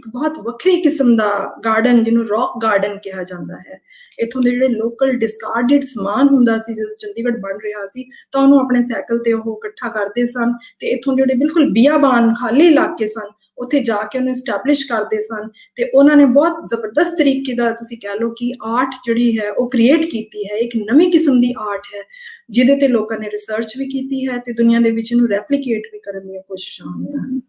ਬਹੁਤ ਵੱਖਰੀ ਕਿਸਮ ਦਾ ਗਾਰਡਨ, ਜਿਹਨੂੰ ਰੌਕ ਗਾਰਡਨ ਕਿਹਾ ਜਾਂਦਾ ਹੈ, ਇੱਥੋਂ ਦੇ ਜਿਹੜੇ ਲੋਕਲ ਡਿਸਕਾਰਡਡ ਸਮਾਨ ਹੁੰਦਾ ਸੀ ਜਦੋਂ ਚੰਡੀਗੜ੍ਹ ਬਣ ਰਿਹਾ ਸੀ ਤਾਂ ਉਹਨੂੰ ਆਪਣੇ ਸਾਈਕਲ ਤੇ ਉਹ ਇਕੱਠਾ ਕਰਦੇ ਸਨ, ਤੇ ਇੱਥੋਂ ਜਿਹੜੇ ਬਿਲਕੁਲ ਬਿਆਬਾਨ ਖਾਲੀ ਇਲਾਕੇ ਸਨ ਉੱਥੇ ਜਾ ਕੇ ਉਹਨੂੰ ਐਸਟੈਬਲਿਸ਼ ਕਰਦੇ ਸਨ। ਤੇ ਉਹਨਾਂ ਨੇ ਬਹੁਤ ਜ਼ਬਰਦਸਤ ਤਰੀਕੇ ਦਾ ਤੁਸੀਂ ਕਹਿ ਲਓ ਕਿ ਆਰਟ ਜਿਹੜੀ ਹੈ ਉਹ ਕ੍ਰੀਏਟ ਕੀਤੀ ਹੈ, ਇੱਕ ਨਵੀਂ ਕਿਸਮ ਦੀ ਆਰਟ ਹੈ ਜਿਹਦੇ ਤੇ ਲੋਕਾਂ ਨੇ ਰਿਸਰਚ ਵੀ ਕੀਤੀ ਹੈ ਤੇ ਦੁਨੀਆ ਦੇ ਵਿੱਚ ਇਹਨੂੰ ਰੈਪਲੀਕੇਟ ਵੀ ਕਰਨ ਦੀਆਂ ਕੋਸ਼ਿਸ਼ਾਂ ਹੋਈਆਂ ਹਨ।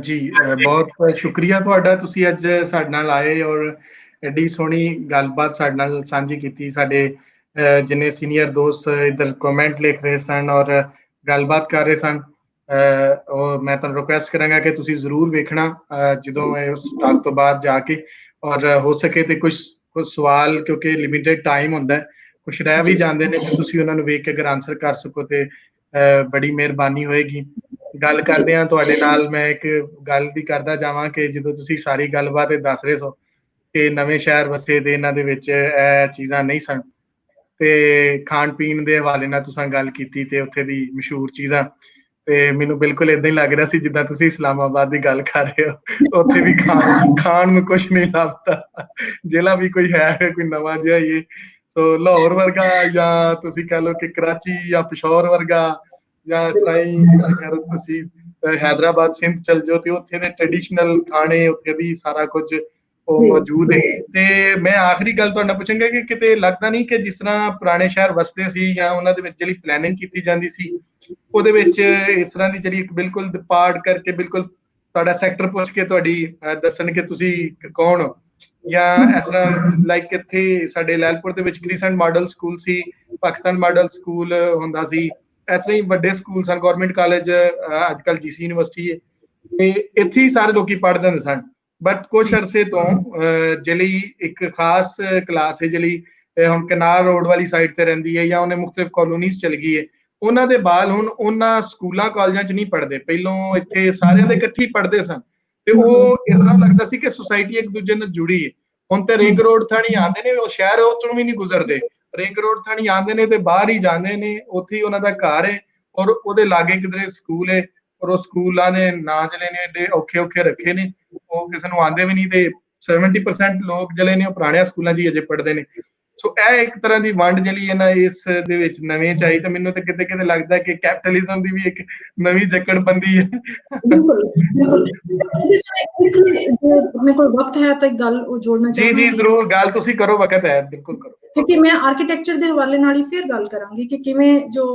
ਜੀ ਬਹੁਤ ਸ਼ੁਕਰੀਆ ਤੁਹਾਡਾ, ਤੁਸੀਂ ਅੱਜ ਸਾਡੇ ਨਾਲ ਆਏ ਔਰ ਐਡੀ ਸੋਹਣੀ ਗੱਲਬਾਤ ਸਾਡੇ ਨਾਲ ਸਾਂਝੀ ਕੀਤੀ। ਸਾਡੇ ਜਿੰਨੇ ਸੀਨੀਅਰ ਦੋਸਤ ਇੱਧਰ ਕਮੈਂਟ ਲਿਖ ਰਹੇ ਸਨ ਔਰ ਗੱਲਬਾਤ ਕਰ ਰਹੇ ਸਨ, ਉਹ ਮੈਂ ਤੁਹਾਨੂੰ ਰਿਕੁਐਸਟ ਕਰਾਂਗਾ ਕਿ ਤੁਸੀਂ ਜ਼ਰੂਰ ਵੇਖਣਾ ਜਦੋਂ ਉਸ ਟਾਕ ਤੋਂ ਬਾਅਦ ਜਾ ਕੇ, ਔਰ ਹੋ ਸਕੇ ਤੇ ਕੁਝ ਸਵਾਲ, ਕਿਉਂਕਿ ਲਿਮਿਟਡ ਟਾਈਮ ਹੁੰਦਾ, ਕੁਝ ਰਹਿ ਵੀ ਜਾਂਦੇ ਨੇ, ਤੁਸੀਂ ਉਹਨਾਂ ਨੂੰ ਵੇਖ ਕੇ ਅਗਰ ਆਨਸਰ ਕਰ ਸਕੋ ਤੇ ਬੜੀ ਮਿਹਰਬਾਨੀ ਹੋਏਗੀ। ਗੱਲ ਕਰਦੇ ਹਾਂ ਤੁਹਾਡੇ ਨਾਲ, ਮੈਂ ਇੱਕ ਗੱਲ ਵੀ ਕਰਦਾ ਜਾਵਾਂ ਕਿ ਜਦੋਂ ਤੁਸੀਂ ਸਾਰੀ ਗੱਲਬਾਤ ਦੱਸ ਰਹੇ ਸੋ ਕਿ ਨਵੇਂ ਸ਼ਹਿਰ ਵਸੇ ਦੇ ਇਹਨਾਂ ਦੇ ਵਿੱਚ ਇਹ ਚੀਜ਼ਾਂ ਨਹੀਂ ਸਨ, ਤੇ ਖਾਣ ਪੀਣ ਦੇ ਹਵਾਲੇ ਨਾਲ ਤੁਸੀਂ ਗੱਲ ਕੀਤੀ ਤੇ ਉੱਥੇ ਦੀ ਮਸ਼ਹੂਰ ਚੀਜ਼ਾਂ, ਤੇ ਮੈਨੂੰ ਬਿਲਕੁਲ ਏਦਾਂ ਹੀ ਲੱਗ ਰਿਹਾ ਸੀ ਜਿੱਦਾਂ ਤੁਸੀਂ ਇਸਲਾਮਾਬਾਦ ਦੀ ਗੱਲ ਕਰ ਰਹੇ ਹੋ, ਉੱਥੇ ਵੀ ਖਾਣ ਨੂੰ ਕੁਛ ਨਹੀਂ ਲੱਭਦਾ, ਜਿਹੜਾ ਵੀ ਕੋਈ ਹੈ ਕੋਈ ਨਵਾਂ ਜਿਹਾ ਹੀ। ਸੋ ਲਾਹੌਰ ਵਰਗਾ ਜਾਂ ਤੁਸੀਂ ਕਹਿ ਲਓ ਕਿ ਕਰਾਚੀ ਜਾਂ ਪਿਸ਼ੌਰ ਵਰਗਾ, ਜਾਂ ਇਸ ਤਰ੍ਹਾਂ ਹੀ ਅਗਰ ਤੁਸੀਂ ਹੈਦਰਾਬਾਦ ਸਿੰਧ ਚਲ ਜਾਓ ਤੇ ਉੱਥੇ ਦੇ ਟ੍ਰੈਡੀਸ਼ਨਲ ਖਾਣੇ, ਉੱਥੇ ਦੀ ਸਾਰਾ ਕੁਝ ਉਹ ਮੌਜੂਦ ਹੈ। ਤੇ ਮੈਂ ਆਖਰੀ ਗੱਲ ਤੁਹਾਡਾ ਪੁੱਛਾਂਗਾ ਕਿ ਕਿਤੇ ਲੱਗਦਾ ਨਹੀਂ ਕਿ ਜਿਸ ਤਰ੍ਹਾਂ ਪੁਰਾਣੇ ਸ਼ਹਿਰ ਵਸਦੇ ਸੀ ਜਾਂ ਉਹਨਾਂ ਦੇ ਵਿੱਚ ਜਿਹੜੀ ਪਲੈਨਿੰਗ ਕੀਤੀ ਜਾਂਦੀ ਸੀ ਉਹਦੇ ਵਿੱਚ ਇਸ ਤਰ੍ਹਾਂ ਦੀ ਜਿਹੜੀ ਬਿਲਕੁਲ ਪਾਰਟ ਕਰਕੇ ਬਿਲਕੁਲ ਤੁਹਾਡਾ ਸੈਕਟਰ ਪੁੱਛ ਕੇ ਤੁਹਾਡੀ ਦੱਸਣ ਕਿ ਤੁਸੀਂ ਕੌਣ ਹੋ, ਜਾਂ ਇਸ ਤਰ੍ਹਾਂ ਲਾਈਕ ਇੱਥੇ ਸਾਡੇ ਲੈਲਪੁਰ ਦੇ ਵਿੱਚ ਕ੍ਰਿਸੈਂਟ ਮਾਡਲ ਸਕੂਲ ਸੀ, ਪਾਕਿਸਤਾਨ ਮਾਡਲ ਸਕੂਲ ਹੁੰਦਾ ਸੀ, ਇਸ ਤਰ੍ਹਾਂ ਹੀ ਵੱਡੇ ਸਕੂਲ ਸਨ, ਗੌਰਮੈਂਟ ਕਾਲਜ ਅੱਜ ਕੱਲ੍ਹ GC ਯੂਨੀਵਰਸਿਟੀ ਹੈ, ਤੇ ਇੱਥੇ ਹੀ ਸਾਰੇ ਲੋਕੀ ਪੜ੍ਹਦੇ ਹੁੰਦੇ ਸਨ। ਬਟ ਕੁਛ ਅਰਸੇ ਤੋਂ ਜਿਹੜੀ ਇੱਕ ਖਾਸ ਕਲਾਸ ਹੈ ਜਿਹੜੀ ਹੁਣ ਕਨਾਲ ਰੋਡ ਵਾਲੀ ਸਾਈਡ ਤੇ ਰਹਿੰਦੀ ਹੈ ਜਾਂ ਉਹਨੇ ਮੁਖਤਲਿਫ ਕਲੋਨੀਜ਼ ਚਲ ਗਈ ਹੈ, ਉਹਨਾਂ ਦੇ ਬਾਲ ਹੁਣ ਉਹਨਾਂ ਸਕੂਲਾਂ ਕਾਲਜਾਂ 'ਚ ਨਹੀਂ ਪੜ੍ਹਦੇ, ਪਹਿਲੋਂ ਇੱਥੇ ਸਾਰਿਆਂ ਦੇ ਇਕੱਠੇ ਪੜ੍ਹਦੇ ਸਨ, ਤੇ ਉਹ ਇਸ ਤਰ੍ਹਾਂ ਲੱਗਦਾ ਸੀ ਕਿ ਸੁਸਾਇਟੀ ਇੱਕ ਦੂਜੇ ਨਾਲ ਜੁੜੀ ਹੈ। ਹੁਣ ਤੇ ਰਿੰਗ ਰੋਡ ਥਾਣੀ ਆਉਂਦੇ ਨੇ, ਉਹ ਸ਼ਹਿਰ ਉਹ ਚੋਂ ਵੀ ਨਹੀਂ ਗੁਜ਼ਰਦੇ, ਰਿੰਗ ਰੋਡ ਥਾਣੀ ਆਉਂਦੇ ਨੇ ਤੇ ਬਾਹਰ ਹੀ ਜਾਂਦੇ ਨੇ, ਉੱਥੇ ਹੀ ਉਹਨਾਂ ਦਾ ਘਰ ਹੈ ਔਰ ਉਹਦੇ ਲਾਗੇ ਕਿਧਰੇ ਸਕੂਲ ਹੈ, ਔਰ ਉਹ ਸਕੂਲਾਂ ਦੇ ਨਾਂ ਜਿਹੜੇ ਨੇ ਏਡੇ ਔਖੇ ਔਖੇ ਰੱਖੇ ਨੇ, ਉਹ ਕਿਸੇ ਨੂੰ ਆਉਂਦੇ ਵੀ ਨਹੀਂ, ਤੇ 70% ਲੋਕ ਜਿਹੜੇ ਨੇ ਉਹ ਪੁਰਾਣਿਆਂ ਸਕੂਲਾਂ 'ਚ ਹੀ ਅਜੇ ਪੜ੍ਹਦੇ ਨੇ। ਸੋ ਇਹ ਇੱਕ ਤਰ੍ਹਾਂ ਦੀ ਵੰਡ ਜਿਹੜੀ ਹੈ ਨਾ ਇਸ ਦੇ ਵਿੱਚ ਨਵੇਂ ਚਾਹੀ, ਤਾਂ ਮੈਨੂੰ ਤਾਂ ਕਿਤੇ ਕਿਤੇ ਲੱਗਦਾ ਕਿ ਕੈਪੀਟਲਿਜ਼ਮ ਦੀ ਵੀ ਇੱਕ ਨਵੀਂ ਜਕੜਬੰਦੀ ਹੈ। ਬਿਲਕੁਲ ਬਿਲਕੁਲ, ਮੇਰੇ ਕੋਲ ਵਕਤ ਹੈ ਤਾਂ ਗੱਲ ਉਹ ਜੋੜਨਾ ਚਾਹਾਂਗੀ। ਜੀ ਜ਼ਰੂਰ, ਗੱਲ ਤੁਸੀਂ ਕਰੋ, ਵਕਤ ਹੈ, ਬਿਲਕੁਲ ਕਰੋ। ਕਿਉਂਕਿ ਮੈਂ ਆਰਕੀਟੈਕਚਰ ਦੇ ਹਵਾਲੇ ਨਾਲ ਹੀ ਫਿਰ ਗੱਲ ਕਰਾਂਗੀ ਕਿ ਕਿਵੇਂ ਜੋ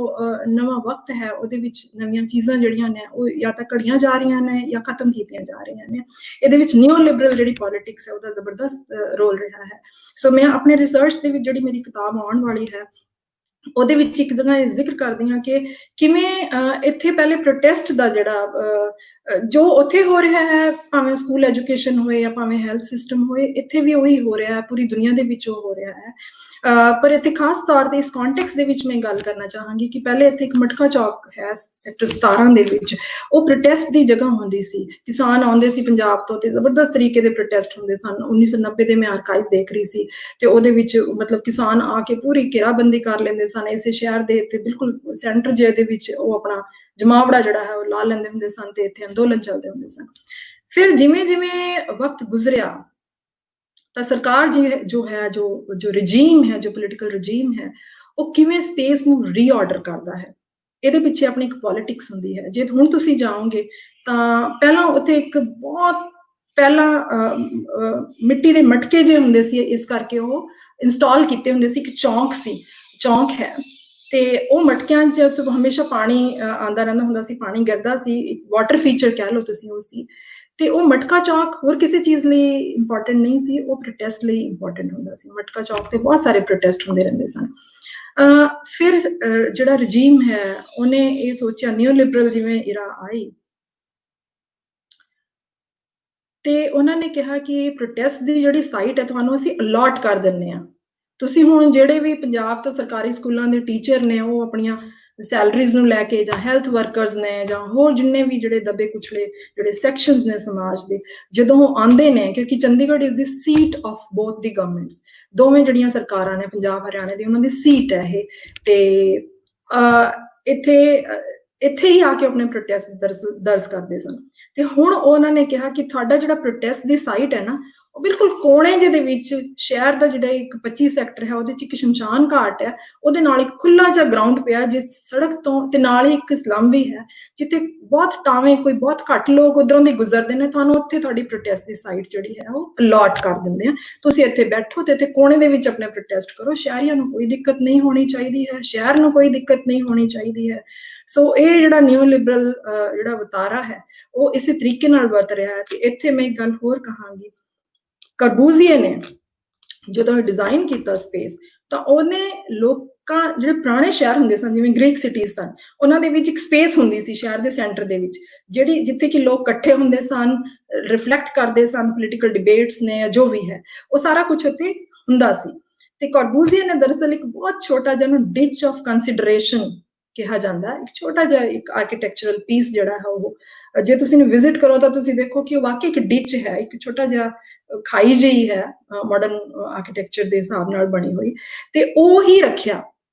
ਨਵਾਂ ਵਕਤ ਹੈ ਉਹਦੇ ਵਿੱਚ ਨਵੀਆਂ ਚੀਜ਼ਾਂ ਜਿਹੜੀਆਂ ਨੇ ਉਹ ਜਾਂ ਤਾਂ ਘੜੀਆਂ ਜਾ ਰਹੀਆਂ ਨੇ ਜਾਂ ਖਤਮ ਕੀਤੀਆਂ ਜਾ ਰਹੀਆਂ ਨੇ। ਇਹਦੇ ਵਿੱਚ ਨਿਓ ਲਿਬਰਲ ਜਿਹੜੀ ਪੋਲਿਟਿਕਸ ਹੈ ਉਹਦਾ ਜ਼ਬਰਦਸਤ ਰੋਲ ਰਿਹਾ ਹੈ। ਸੋ ਮੈਂ ਆਪਣੇ ਰਿਸਰਚ ਦੇ ਵਿੱਚ ਜਿਹੜੀ ਮੇਰੀ ਕਿਤਾਬ ਆਉਣ ਵਾਲੀ ਹੈ ਉਹਦੇ ਵਿੱਚ ਇੱਕ ਜਗ੍ਹਾ ਜ਼ਿਕਰ ਕਰਦੀ ਹਾਂ ਕਿ ਕਿਵੇਂ ਇੱਥੇ ਪਹਿਲੇ ਪ੍ਰੋਟੈਸਟ ਦਾ ਜਿਹੜਾ ਜੋ ਉੱਥੇ ਹੋ ਰਿਹਾ ਹੈ, ਭਾਵੇਂ ਸਕੂਲ ਐਜੂਕੇਸ਼ਨ ਹੋਏ ਜਾਂ ਭਾਵੇਂ ਹੈਲਥ ਸਿਸਟਮ ਹੋਏ, ਇੱਥੇ ਵੀ ਉਹੀ ਹੋ ਰਿਹਾ ਹੈ, ਪੂਰੀ ਦੁਨੀਆ ਦੇ ਵਿੱਚ ਉਹ ਹੋ ਰਿਹਾ ਹੈ। ਪਰ ਇੱਥੇ ਖਾਸ ਤੌਰ ਤੇ ਇਸ ਕੰਟੈਕਸਟ ਦੇ ਵਿੱਚ ਮੈਂ ਗੱਲ ਕਰਨਾ ਚਾਹਾਂਗੀ ਕਿ ਪਹਿਲੇ ਇੱਥੇ ਇੱਕ ਮਟਕਾ ਚੌਕ ਹੈ ਸੈਕਟਰ 17 ਦੇ ਵਿੱਚ, ਉਹ ਪ੍ਰੋਟੈਸਟ ਦੀ ਜਗ੍ਹਾ ਹੁੰਦੀ ਸੀ। ਕਿਸਾਨ ਆਉਂਦੇ ਸੀ ਪੰਜਾਬ ਤੋਂ ਤੇ ਜ਼ਬਰਦਸਤ ਤਰੀਕੇ ਦੇ ਪ੍ਰੋਟੈਸਟ ਹੁੰਦੇ ਸਨ। 1990 ਦੇ ਮੈਂ ਆਰਕਾਈਵ ਦੇਖ ਰਹੀ ਸੀ ਤੇ ਉਹਦੇ ਵਿੱਚ ਮਤਲਬ ਕਿਸਾਨ ਆ ਕੇ ਪੂਰੀ ਘੇਰਾਬੰਦੀ ਕਰ ਲੈਂਦੇ ਸਨ ਇਸੇ ਸ਼ਹਿਰ ਦੇ ਇੱਥੇ ਬਿਲਕੁਲ ਸੈਂਟਰ ਜੇ ਦੇ ਵਿੱਚ, ਉਹ ਆਪਣਾ ਜਮਾਵੜਾ ਜਿਹੜਾ ਹੈ ਉਹ ਲਾ ਲੈਂਦੇ ਹੁੰਦੇ ਸਨ ਤੇ ਇੱਥੇ ਅੰਦੋਲਨ ਚੱਲਦੇ ਹੁੰਦੇ ਸਨ। ਫਿਰ ਜਿਵੇਂ ਜਿਵੇਂ ਵਕਤ ਗੁਜ਼ਰਿਆ ਤਾਂ ਸਰਕਾਰ ਜੋ ਰਜੀਮ ਹੈ, ਜੋ ਪੋਲੀਟੀਕਲ ਰਜੀਮ ਹੈ, ਉਹ ਕਿਵੇਂ ਸਪੇਸ ਨੂੰ ਰੀਆਰਡਰ ਕਰਦਾ ਹੈ, ਇਹਦੇ ਪਿੱਛੇ ਆਪਣੀ ਇੱਕ ਪੋਲਿਟਿਕਸ ਹੁੰਦੀ ਹੈ। ਜੇ ਹੁਣ ਤੁਸੀਂ ਜਾਓਗੇ ਤਾਂ ਪਹਿਲਾਂ ਉੱਥੇ ਇੱਕ ਬਹੁਤ ਪਹਿਲਾਂ ਮਿੱਟੀ ਦੇ ਮਟਕੇ ਜੇ ਹੁੰਦੇ ਸੀ, ਇਸ ਕਰਕੇ ਉਹ ਇੰਸਟਾਲ ਕੀਤੇ ਹੁੰਦੇ ਸੀ। ਇੱਕ ਚੌਂਕ ਹੈ ਤੇ ਉਹ ਮਟਕਿਆਂ 'ਚ ਹਮੇਸ਼ਾ ਪਾਣੀ ਆਉਂਦਾ ਰਹਿੰਦਾ ਹੁੰਦਾ ਸੀ, ਪਾਣੀ ਗਿਰਦਾ ਸੀ, ਇੱਕ ਵਾਟਰ ਫੀਚਰ ਕਹਿ ਲਓ ਤੁਸੀਂ ਉਹ ਸੀ। ਤੇ ਉਹ ਮਟਕਾ ਚੌਕ ਹੋਰ ਕਿਸੇ ਚੀਜ਼ ਲਈ ਇੰਪੋਰਟੈਂਟ ਨਹੀਂ ਸੀ, ਉਹ ਪ੍ਰੋਟੈਸਟ ਲਈ ਇੰਪੋਰਟੈਂਟ ਹੁੰਦਾ ਸੀ। ਮਟਕਾ ਚੌਕ ਤੇ ਬਹੁਤ ਸਾਰੇ ਪ੍ਰੋਟੈਸਟ ਹੁੰਦੇ ਰਹਿੰਦੇ ਸਨ। ਫਿਰ ਜਿਹੜਾ ਰਜੀਮ ਹੈ ਉਹਨੇ ਇਹ ਸੋਚਿਆ, ਨਿਓ ਲਿਬਰਲ ਜਿਵੇਂ ਇਰਾ ਆਈ, ਤੇ ਉਹਨਾਂ ਨੇ ਕਿਹਾ ਕਿ ਪ੍ਰੋਟੈਸਟ ਦੀ ਜਿਹੜੀ ਸਾਈਟ ਹੈ ਤੁਹਾਨੂੰ ਅਸੀਂ ਅਲਾਟ ਕਰ ਦਿੰਨੇ ਆ। ਤੁਸੀਂ ਹੁਣ ਜਿਹੜੇ ਵੀ ਪੰਜਾਬ ਤੋਂ ਸਰਕਾਰੀ ਸਕੂਲਾਂ ਦੇ ਟੀਚਰ ਨੇ ਉਹ ਆਪਣੀਆਂ ਸੈਲਰੀਜ਼ ਨੂੰ ਲੈ ਕੇ, ਜਾਂ ਹੈਲਥ ਵਰਕਰਸ ਨੇ, ਜਾਂ ਹੋਰ ਜਿੰਨੇ ਵੀ ਜਿਹੜੇ ਦਬੇ ਕੁਚਲੇ ਜਿਹੜੇ ਸੈਕਸ਼ਨਸ ਨੇ ਸਮਾਜ ਦੇ, ਜਦੋਂ ਉਹ ਆਉਂਦੇ ਨੇ, ਕਿਉਂਕਿ Chandigarh is the seat of both the governments, ਦੋਵੇਂ ਜਿਹੜੀਆਂ ਸਰਕਾਰਾਂ ਨੇ ਪੰਜਾਬ ਹਰਿਆਣੇ ਦੀ ਉਹਨਾਂ ਦੀ ਸੀਟ ਹੈ ਇਹ, ਤੇ ਇੱਥੇ ਹੀ ਆ ਕੇ ਆਪਣੇ ਪ੍ਰੋਟੈਸਟ ਦਰਜ ਕਰਦੇ ਸਨ। ਤੇ ਹੁਣ ਉਹਨਾਂ ਨੇ ਕਿਹਾ ਕਿ ਤੁਹਾਡਾ ਜਿਹੜਾ ਪ੍ਰੋਟੈਸਟ ਦੀ ਸਾਈਟ ਹੈ ਨਾ, ਉਹ ਬਿਲਕੁਲ ਕੋਣੇ ਜਿਹੇ ਦੇ ਵਿੱਚ, ਸ਼ਹਿਰ ਦਾ ਜਿਹੜਾ ਇੱਕ 25 ਸੈਕਟਰ ਹੈ ਉਹਦੇ ਚ ਇੱਕ ਸ਼ਮਸ਼ਾਨ ਘਾਟ ਹੈ, ਉਹਦੇ ਨਾਲ ਇੱਕ ਖੁੱਲਾ ਜਿਹਾ ਗਰਾਊਂਡ ਪਿਆ ਜਿਸ ਸੜਕ ਤੋਂ, ਤੇ ਨਾਲ ਹੀ ਇੱਕ ਸਲਮ ਵੀ ਹੈ ਜਿੱਥੇ ਬਹੁਤ ਟਾਵੇਂ, ਕੋਈ ਬਹੁਤ ਘੱਟ ਲੋਕ ਉਧਰੋਂ ਦੀ ਗੁਜ਼ਰਦੇ ਨੇ, ਤੁਹਾਨੂੰ ਉੱਥੇ ਤੁਹਾਡੀ ਪ੍ਰੋਟੈਸਟ ਦੀ ਸਾਈਟ ਜਿਹੜੀ ਹੈ ਉਹ ਅਲਾਟ ਕਰ ਦਿੰਦੇ ਆ, ਤੁਸੀਂ ਇੱਥੇ ਬੈਠੋ ਤੇ ਇੱਥੇ ਕੋਣੇ ਦੇ ਵਿੱਚ ਆਪਣੇ ਪ੍ਰੋਟੈਸਟ ਕਰੋ, ਸ਼ਹਿਰੀਆਂ ਨੂੰ ਕੋਈ ਦਿੱਕਤ ਨਹੀਂ ਹੋਣੀ ਚਾਹੀਦੀ ਹੈ, ਸ਼ਹਿਰ ਨੂੰ ਕੋਈ ਦਿੱਕਤ ਨਹੀਂ ਹੋਣੀ ਚਾਹੀਦੀ ਹੈ। ਸੋ ਇਹ ਜਿਹੜਾ ਨਿਓ ਲਿਬਰਲ ਜਿਹੜਾ ਵਤਾਰਾ ਹੈ ਉਹ ਇਸੇ ਤਰੀਕੇ ਨਾਲ ਵਰਤ ਰਿਹਾ ਹੈ। ਤੇ ਇੱਥੇ ਮੈਂ ਇੱਕ ਗੱਲ ਹੋਰ ਕਹਾਂਗੀ, ਕਰਬੂਜ਼ੀਏ ਨੇ ਜਦੋਂ ਡਿਜ਼ਾਈਨ ਕੀਤਾ ਸਪੇਸ, ਤਾਂ ਉਹਨੇ ਲੋਕਾਂ, ਜਿਹੜੇ ਪੁਰਾਣੇ ਸ਼ਹਿਰ ਹੁੰਦੇ ਸਨ ਜਿਵੇਂ ਗ੍ਰੀਕ ਸਿਟੀਜ਼ ਸਨ, ਉਹਨਾਂ ਦੇ ਵਿੱਚ ਇੱਕ ਸਪੇਸ ਹੁੰਦੀ ਸੀ ਸ਼ਹਿਰ ਦੇ ਸੈਂਟਰ ਦੇ ਵਿੱਚ, ਜਿਹੜੀ ਜਿੱਥੇ ਕਿ ਲੋਕ ਇਕੱਠੇ ਹੁੰਦੇ ਸਨ, ਰਿਫਲੈਕਟ ਕਰਦੇ ਸਨ ਪੋਲੀਟੀਕਲ ਡਿਬੇਟਸ ਨੇ, ਜੋ ਵੀ ਹੈ ਉਹ ਸਾਰਾ ਕੁਝ ਉੱਥੇ ਹੁੰਦਾ ਸੀ। ਤੇ ਕਰਬੂਜ਼ੀਏ ਨੇ ਦਰਅਸਲ ਇੱਕ ਬਹੁਤ ਛੋਟਾ ਜਿਹਾ ਨੂੰ ਡਿਚ ਆਫ ਕੰਸੀਡਰੇਸ਼ਨ ਕਿਹਾ ਜਾਂਦਾ, ਇੱਕ ਛੋਟਾ ਜਿਹਾ ਇੱਕ ਆਰਕੀਟੈਕਚਰਲ ਪੀਸ ਜਿਹੜਾ ਹੈ ਉਹ, ਜੇ ਤੁਸੀਂ ਨੂੰ ਵਿਜ਼ਿਟ ਕਰੋ ਤਾਂ ਤੁਸੀਂ ਦੇਖੋ ਕਿ ਉਹ ਵਾਕਈ ਇੱਕ ਡਿਚ ਹੈ, ਇੱਕ ਛੋਟਾ ਜਿਹਾ ਖਾਈ ਜਿਹੀ ਹੈ ਮਾਡਰਨ ਆਰਕੀਟੈਕਚਰ ਦੇ ਹਿਸਾਬ ਨਾਲ ਬਣੀ ਹੋਈ, ਤੇ ਉਹ ਹੀ ਰੱਖਿਆ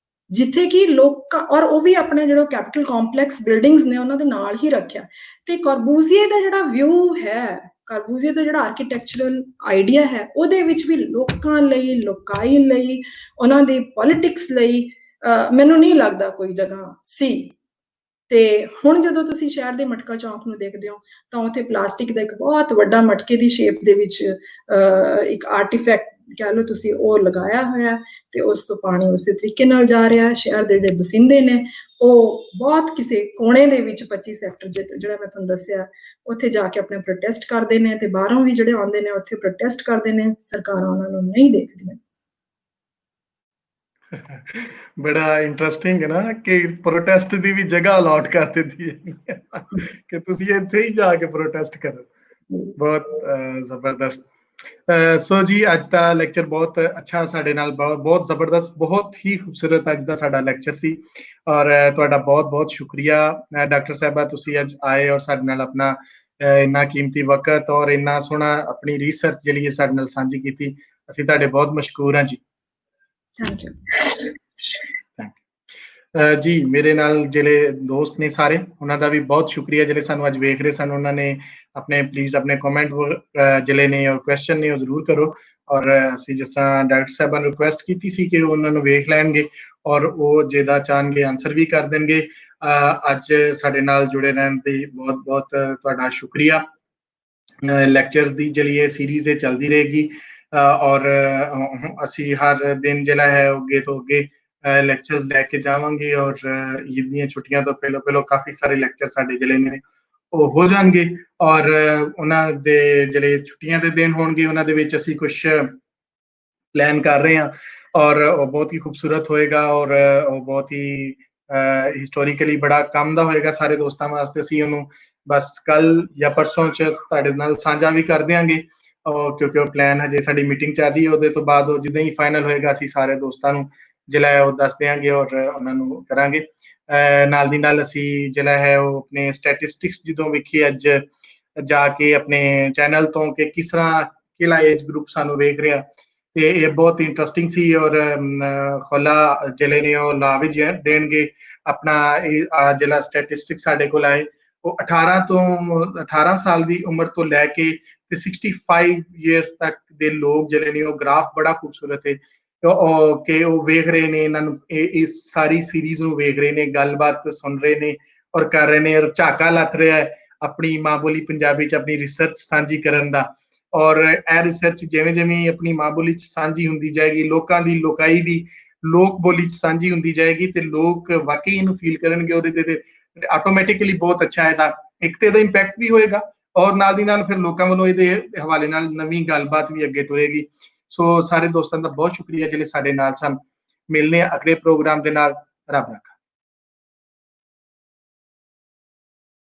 ਜਿੱਥੇ ਕਿ ਲੋਕਾਂ, ਔਰ ਉਹ ਵੀ ਆਪਣੇ ਜਿਹੜਾ ਕੈਪੀਟਲ ਕੰਪਲੈਕਸ ਬਿਲਡਿੰਗਸ ਨੇ ਉਹਨਾਂ ਦੇ ਨਾਲ ਹੀ ਰੱਖਿਆ। ਤੇ ਕਰਬੂਜ਼ੀਏ ਦਾ ਜਿਹੜਾ ਵਿਊ ਹੈ, ਕਰਬੂਜ਼ੀਏ ਦਾ ਜਿਹੜਾ ਆਰਕੀਟੈਕਚਰਲ ਆਈਡੀਆ ਹੈ, ਉਹਦੇ ਵਿੱਚ ਵੀ ਲੋਕਾਂ ਲਈ, ਲੋਕਾਈ ਲਈ, ਉਹਨਾਂ ਦੀ ਪੋਲਿਟਿਕਸ ਲਈ ਮੈਨੂੰ ਨਹੀਂ ਲੱਗਦਾ ਕੋਈ ਜਗ੍ਹਾ ਸੀ। ਤੇ ਹੁਣ ਜਦੋਂ ਤੁਸੀਂ ਸ਼ਹਿਰ ਦੇ ਮਟਕਾ ਚੌਂਕ ਨੂੰ ਦੇਖਦੇ ਹੋ ਤਾਂ ਉੱਥੇ ਪਲਾਸਟਿਕ ਦਾ ਇੱਕ ਬਹੁਤ ਵੱਡਾ ਮਟਕੇ ਦੀ ਸ਼ੇਪ ਦੇ ਵਿੱਚ ਇੱਕ ਆਰਟੀਫੈਕਟ ਕਹਿ ਲਓ ਤੁਸੀਂ, ਉਹ ਲਗਾਇਆ ਹੋਇਆ, ਤੇ ਉਸ ਤੋਂ ਪਾਣੀ ਉਸੇ ਤਰੀਕੇ ਨਾਲ ਜਾ ਰਿਹਾ। ਸ਼ਹਿਰ ਦੇ ਜਿਹੜੇ ਬਸਿੰਦੇ ਨੇ ਉਹ ਬਹੁਤ ਕਿਸੇ ਕੋਣੇ ਦੇ ਵਿੱਚ 25 ਸੈਕਟਰ ਜਿਹੜਾ ਮੈਂ ਤੁਹਾਨੂੰ ਦੱਸਿਆ, ਉੱਥੇ ਜਾ ਕੇ ਆਪਣੇ ਪ੍ਰੋਟੈਸਟ ਕਰਦੇ ਨੇ, ਤੇ ਬਾਹਰੋਂ ਵੀ ਜਿਹੜੇ ਆਉਂਦੇ ਨੇ ਉੱਥੇ ਪ੍ਰੋਟੈਸਟ ਕਰਦੇ ਨੇ, ਸਰਕਾਰਾਂ ਉਹਨਾਂ ਨੂੰ ਨਹੀਂ ਦੇਖਦੀਆਂ। ਬੜਾ ਇੰਟਰਸਟਿੰਗ ਹੈ ਨਾ ਕਿ ਪ੍ਰੋਟੈਸਟ ਦੀ ਵੀ ਜਗ੍ਹਾ ਅਲਾਟ ਕਰ ਦਿੱਤੀ ਹੈ ਕਿ ਤੁਸੀਂ ਇੱਥੇ ਹੀ ਜਾ ਕੇ ਪ੍ਰੋਟੈਸਟ ਕਰੋ। ਬਹੁਤ ਜ਼ਬਰਦਸਤ। ਸੋ ਜੀ ਅੱਜ ਦਾ ਲੈਕਚਰ ਬਹੁਤ ਅੱਛਾ, ਸਾਡੇ ਨਾਲ ਬਹੁਤ ਜ਼ਬਰਦਸਤ, ਬਹੁਤ ਹੀ ਖੂਬਸੂਰਤ ਅੱਜ ਦਾ ਸਾਡਾ ਲੈਕਚਰ ਸੀ, ਔਰ ਤੁਹਾਡਾ ਬਹੁਤ ਬਹੁਤ ਸ਼ੁਕਰੀਆ ਡਾਕਟਰ ਸਾਹਿਬਾ, ਤੁਸੀਂ ਅੱਜ ਆਏ ਔਰ ਸਾਡੇ ਨਾਲ ਆਪਣਾ ਇੰਨਾ ਕੀਮਤੀ ਵਕਤ ਔਰ ਇੰਨਾ ਸੋਹਣਾ ਆਪਣੀ ਰਿਸਰਚ ਜਿਹੜੀ ਹੈ ਸਾਡੇ ਨਾਲ ਸਾਂਝੀ ਕੀਤੀ। ਅਸੀਂ ਤੁਹਾਡੇ ਬਹੁਤ ਮਸ਼ਕੂਰ ਹਾਂ ਜੀ। Thank you. ਜੀ ਮੇਰੇ ਨਾਲ ਜਿਹੜੇ ਦੋਸਤ ਨੇ ਸਾਰੇ, ਉਹਨਾਂ ਦਾ ਵੀ ਬਹੁਤ ਸ਼ੁਕਰੀਆ ਜਿਹੜੇ ਸਾਨੂੰ ਅੱਜ ਵੇਖ ਰਹੇ ਸਨ। ਉਹਨਾਂ ਨੇ ਆਪਣੇ ਪਲੀਜ਼ ਆਪਣੇ ਕਮੈਂਟ ਜਿਹੜੇ ਨੇ ਔਰ ਕੁਐਸਚਨ ਨੇ ਉਹ ਜ਼ਰੂਰ ਕਰੋ, ਔਰ ਅਸੀਂ ਜਿਸ ਤਰ੍ਹਾਂ ਡਾਕਟਰ ਸਾਹਿਬਾਂ ਨੂੰ ਰਿਕੁਐਸਟ ਕੀਤੀ ਸੀ ਕਿ ਉਹਨਾਂ ਨੂੰ ਵੇਖ ਲੈਣਗੇ ਔਰ ਉਹ ਜਿਹਦਾ ਚਾਹਣਗੇ ਆਨਸਰ ਵੀ ਕਰ ਦੇਣਗੇ। ਅੱਜ ਸਾਡੇ ਨਾਲ ਜੁੜੇ ਰਹਿਣ ਦੇ ਬਹੁਤ ਬਹੁਤ ਤੁਹਾਡਾ ਸ਼ੁਕਰੀਆ। ਲੈਕਚਰਸ ਦੀ ਜਿਹੜੀ ਇਹ ਸੀਰੀਜ਼ ਇਹ ਚੱਲਦੀ ਰਹੇਗੀ, ਔਰ ਅਸੀਂ ਹਰ ਦਿਨ ਜਿਹੜਾ ਹੈ ਅੱਗੇ ਤੋਂ ਅੱਗੇ ਲੈਕਚਰਸ ਲੈ ਕੇ ਜਾਵਾਂਗੇ, ਔਰ ਈਦ ਦੀਆਂ ਛੁੱਟੀਆਂ ਤੋਂ ਪਹਿਲੋਂ ਕਾਫੀ ਸਾਰੇ ਲੈਕਚਰ ਸਾਡੇ ਜਿਹੜੇ ਨੇ ਉਹ ਹੋ ਜਾਣਗੇ, ਔਰ ਉਹਨਾਂ ਦੇ ਜਿਹੜੇ ਛੁੱਟੀਆਂ ਦੇ ਦਿਨ ਹੋਣਗੇ ਉਹਨਾਂ ਦੇ ਵਿੱਚ ਅਸੀਂ ਕੁਝ ਪਲਾਨ ਕਰ ਰਹੇ ਹਾਂ, ਔਰ ਉਹ ਬਹੁਤ ਹੀ ਖੂਬਸੂਰਤ ਹੋਏਗਾ, ਔਰ ਉਹ ਬਹੁਤ ਹੀ ਹਿਸਟੋਰੀਕਲੀ ਬੜਾ ਕੰਮ ਦਾ ਹੋਏਗਾ ਸਾਰੇ ਦੋਸਤਾਂ ਵਾਸਤੇ। ਅਸੀਂ ਉਹਨੂੰ ਬਸ ਕੱਲ ਜਾਂ ਪਰਸੋਂ ਚ ਤੁਹਾਡੇ ਨਾਲ ਸਾਂਝਾ ਵੀ ਕਰ ਦਿਆਂਗੇ, ਕਿਉਂਕਿ ਉਹ ਪਲਾਨ ਹਜੇ ਸਾਡੀ ਮੀਟਿੰਗ ਚੱਲ ਰਹੀ ਹੈ, ਉਹਦੇ ਤੋਂ ਬਾਅਦ ਉਹ ਜਿੱਦਾਂ ਹੀ ਫਾਈਨਲ ਹੋਏਗਾ ਅਸੀਂ ਸਾਰੇ ਦੋਸਤਾਂ ਨੂੰ ਜਿਹੜਾ ਹੈ ਉਹ ਦੱਸ ਦਿਆਂਗੇ ਔਰ ਉਹਨਾਂ ਨੂੰ ਕਰਾਂਗੇ। ਨਾਲ ਦੀ ਨਾਲ ਅਸੀਂ ਜਿਹੜਾ ਹੈ ਉਹ ਆਪਣੇ ਸਟੈਟਿਸਟਿਕਸ ਜਦੋਂ ਵੇਖੀ ਅੱਜ ਜਾ ਕੇ ਆਪਣੇ ਚੈਨਲ ਤੋਂ ਕਿ ਕਿਸ ਤਰ੍ਹਾਂ ਕਿਹੜਾ ਏਜ ਗਰੁੱਪ ਸਾਨੂੰ ਵੇਖ ਰਿਹਾ, ਤੇ ਇਹ ਬਹੁਤ ਇੰਟਰਸਟਿੰਗ ਸੀ, ਔਰ ਖੋਲਾ ਜਿਹੜੇ ਨੇ ਉਹ ਲਾ ਵੀ ਦੇਣਗੇ ਆਪਣਾ ਇਹ ਜਿਹੜਾ ਸਟੈਟਿਸਟਿਕ ਸਾਡੇ ਕੋਲ ਆਏ ਉਹ 18 ਸਾਲ ਦੀ ਉਮਰ ਤੋਂ ਲੈ ਕੇ ਤੇ 65 ਇਅਰਸ ਤੱਕ ਦੇ ਲੋਕ ਜਿਹੜੇ ਨੇ ਉਹ ਗ੍ਰਾਫ ਬੜਾ ਖੂਬਸੂਰਤ ਹੈ ਕਿ ਉਹ ਵੇਖ ਰਹੇ ਨੇ, ਇਹਨਾਂ ਨੂੰ ਇਸ ਸਾਰੀ ਸੀਰੀਜ਼ ਨੂੰ ਵੇਖ ਰਹੇ ਨੇ, ਗੱਲਬਾਤ ਸੁਣ ਰਹੇ ਨੇ ਔਰ ਕਰ ਰਹੇ ਨੇ, ਔਰ ਝਾਕਾ ਲੱਥ ਰਿਹਾ ਹੈ ਆਪਣੀ ਮਾਂ ਬੋਲੀ ਪੰਜਾਬੀ ਚ ਆਪਣੀ ਰਿਸਰਚ ਸਾਂਝੀ ਕਰਨ ਦਾ। ਔਰ ਇਹ ਰਿਸਰਚ ਜਿਵੇਂ ਜਿਵੇਂ ਆਪਣੀ ਮਾਂ ਬੋਲੀ ਚ ਸਾਂਝੀ ਹੁੰਦੀ ਜਾਏਗੀ, ਲੋਕਾਂ ਦੀ ਲੋਕਾਈ ਦੀ ਲੋਕ ਬੋਲੀ ਚ ਸਾਂਝੀ ਹੁੰਦੀ ਜਾਏਗੀ, ਤੇ ਲੋਕ ਵਾਕਈ ਇਹਨੂੰ ਫੀਲ ਕਰਨਗੇ, ਉਹਦੇ ਤੇ ਆਟੋਮੈਟਿਕਲੀ ਬਹੁਤ ਅੱਛਾ ਇਹਦਾ ਇੱਕ ਤੇ ਇਹਦਾ ਇੰਪੈਕਟ ਵੀ ਹੋਏਗਾ, ਔਰ ਨਾਲ ਦੀ ਨਾਲ ਫਿਰ ਲੋਕਾਂ ਵੱਲੋਂ ਇਹਦੇ ਹਵਾਲੇ ਨਾਲ ਨਵੀਂ ਗੱਲਬਾਤ ਵੀ ਅੱਗੇ ਟੁਰੇਗੀ। ਸੋ ਸਾਰੇ ਦੋਸਤਾਂ ਦਾ ਬਹੁਤ ਸ਼ੁਕਰੀਆ ਜਿਹੜੇ ਸਾਡੇ ਨਾਲ ਸਨ। ਮਿਲਨੇ ਆ ਅਗਲੇ ਪ੍ਰੋਗਰਾਮ ਦੇ ਨਾਲ। ਰੱਬ ਰਾਖਾ।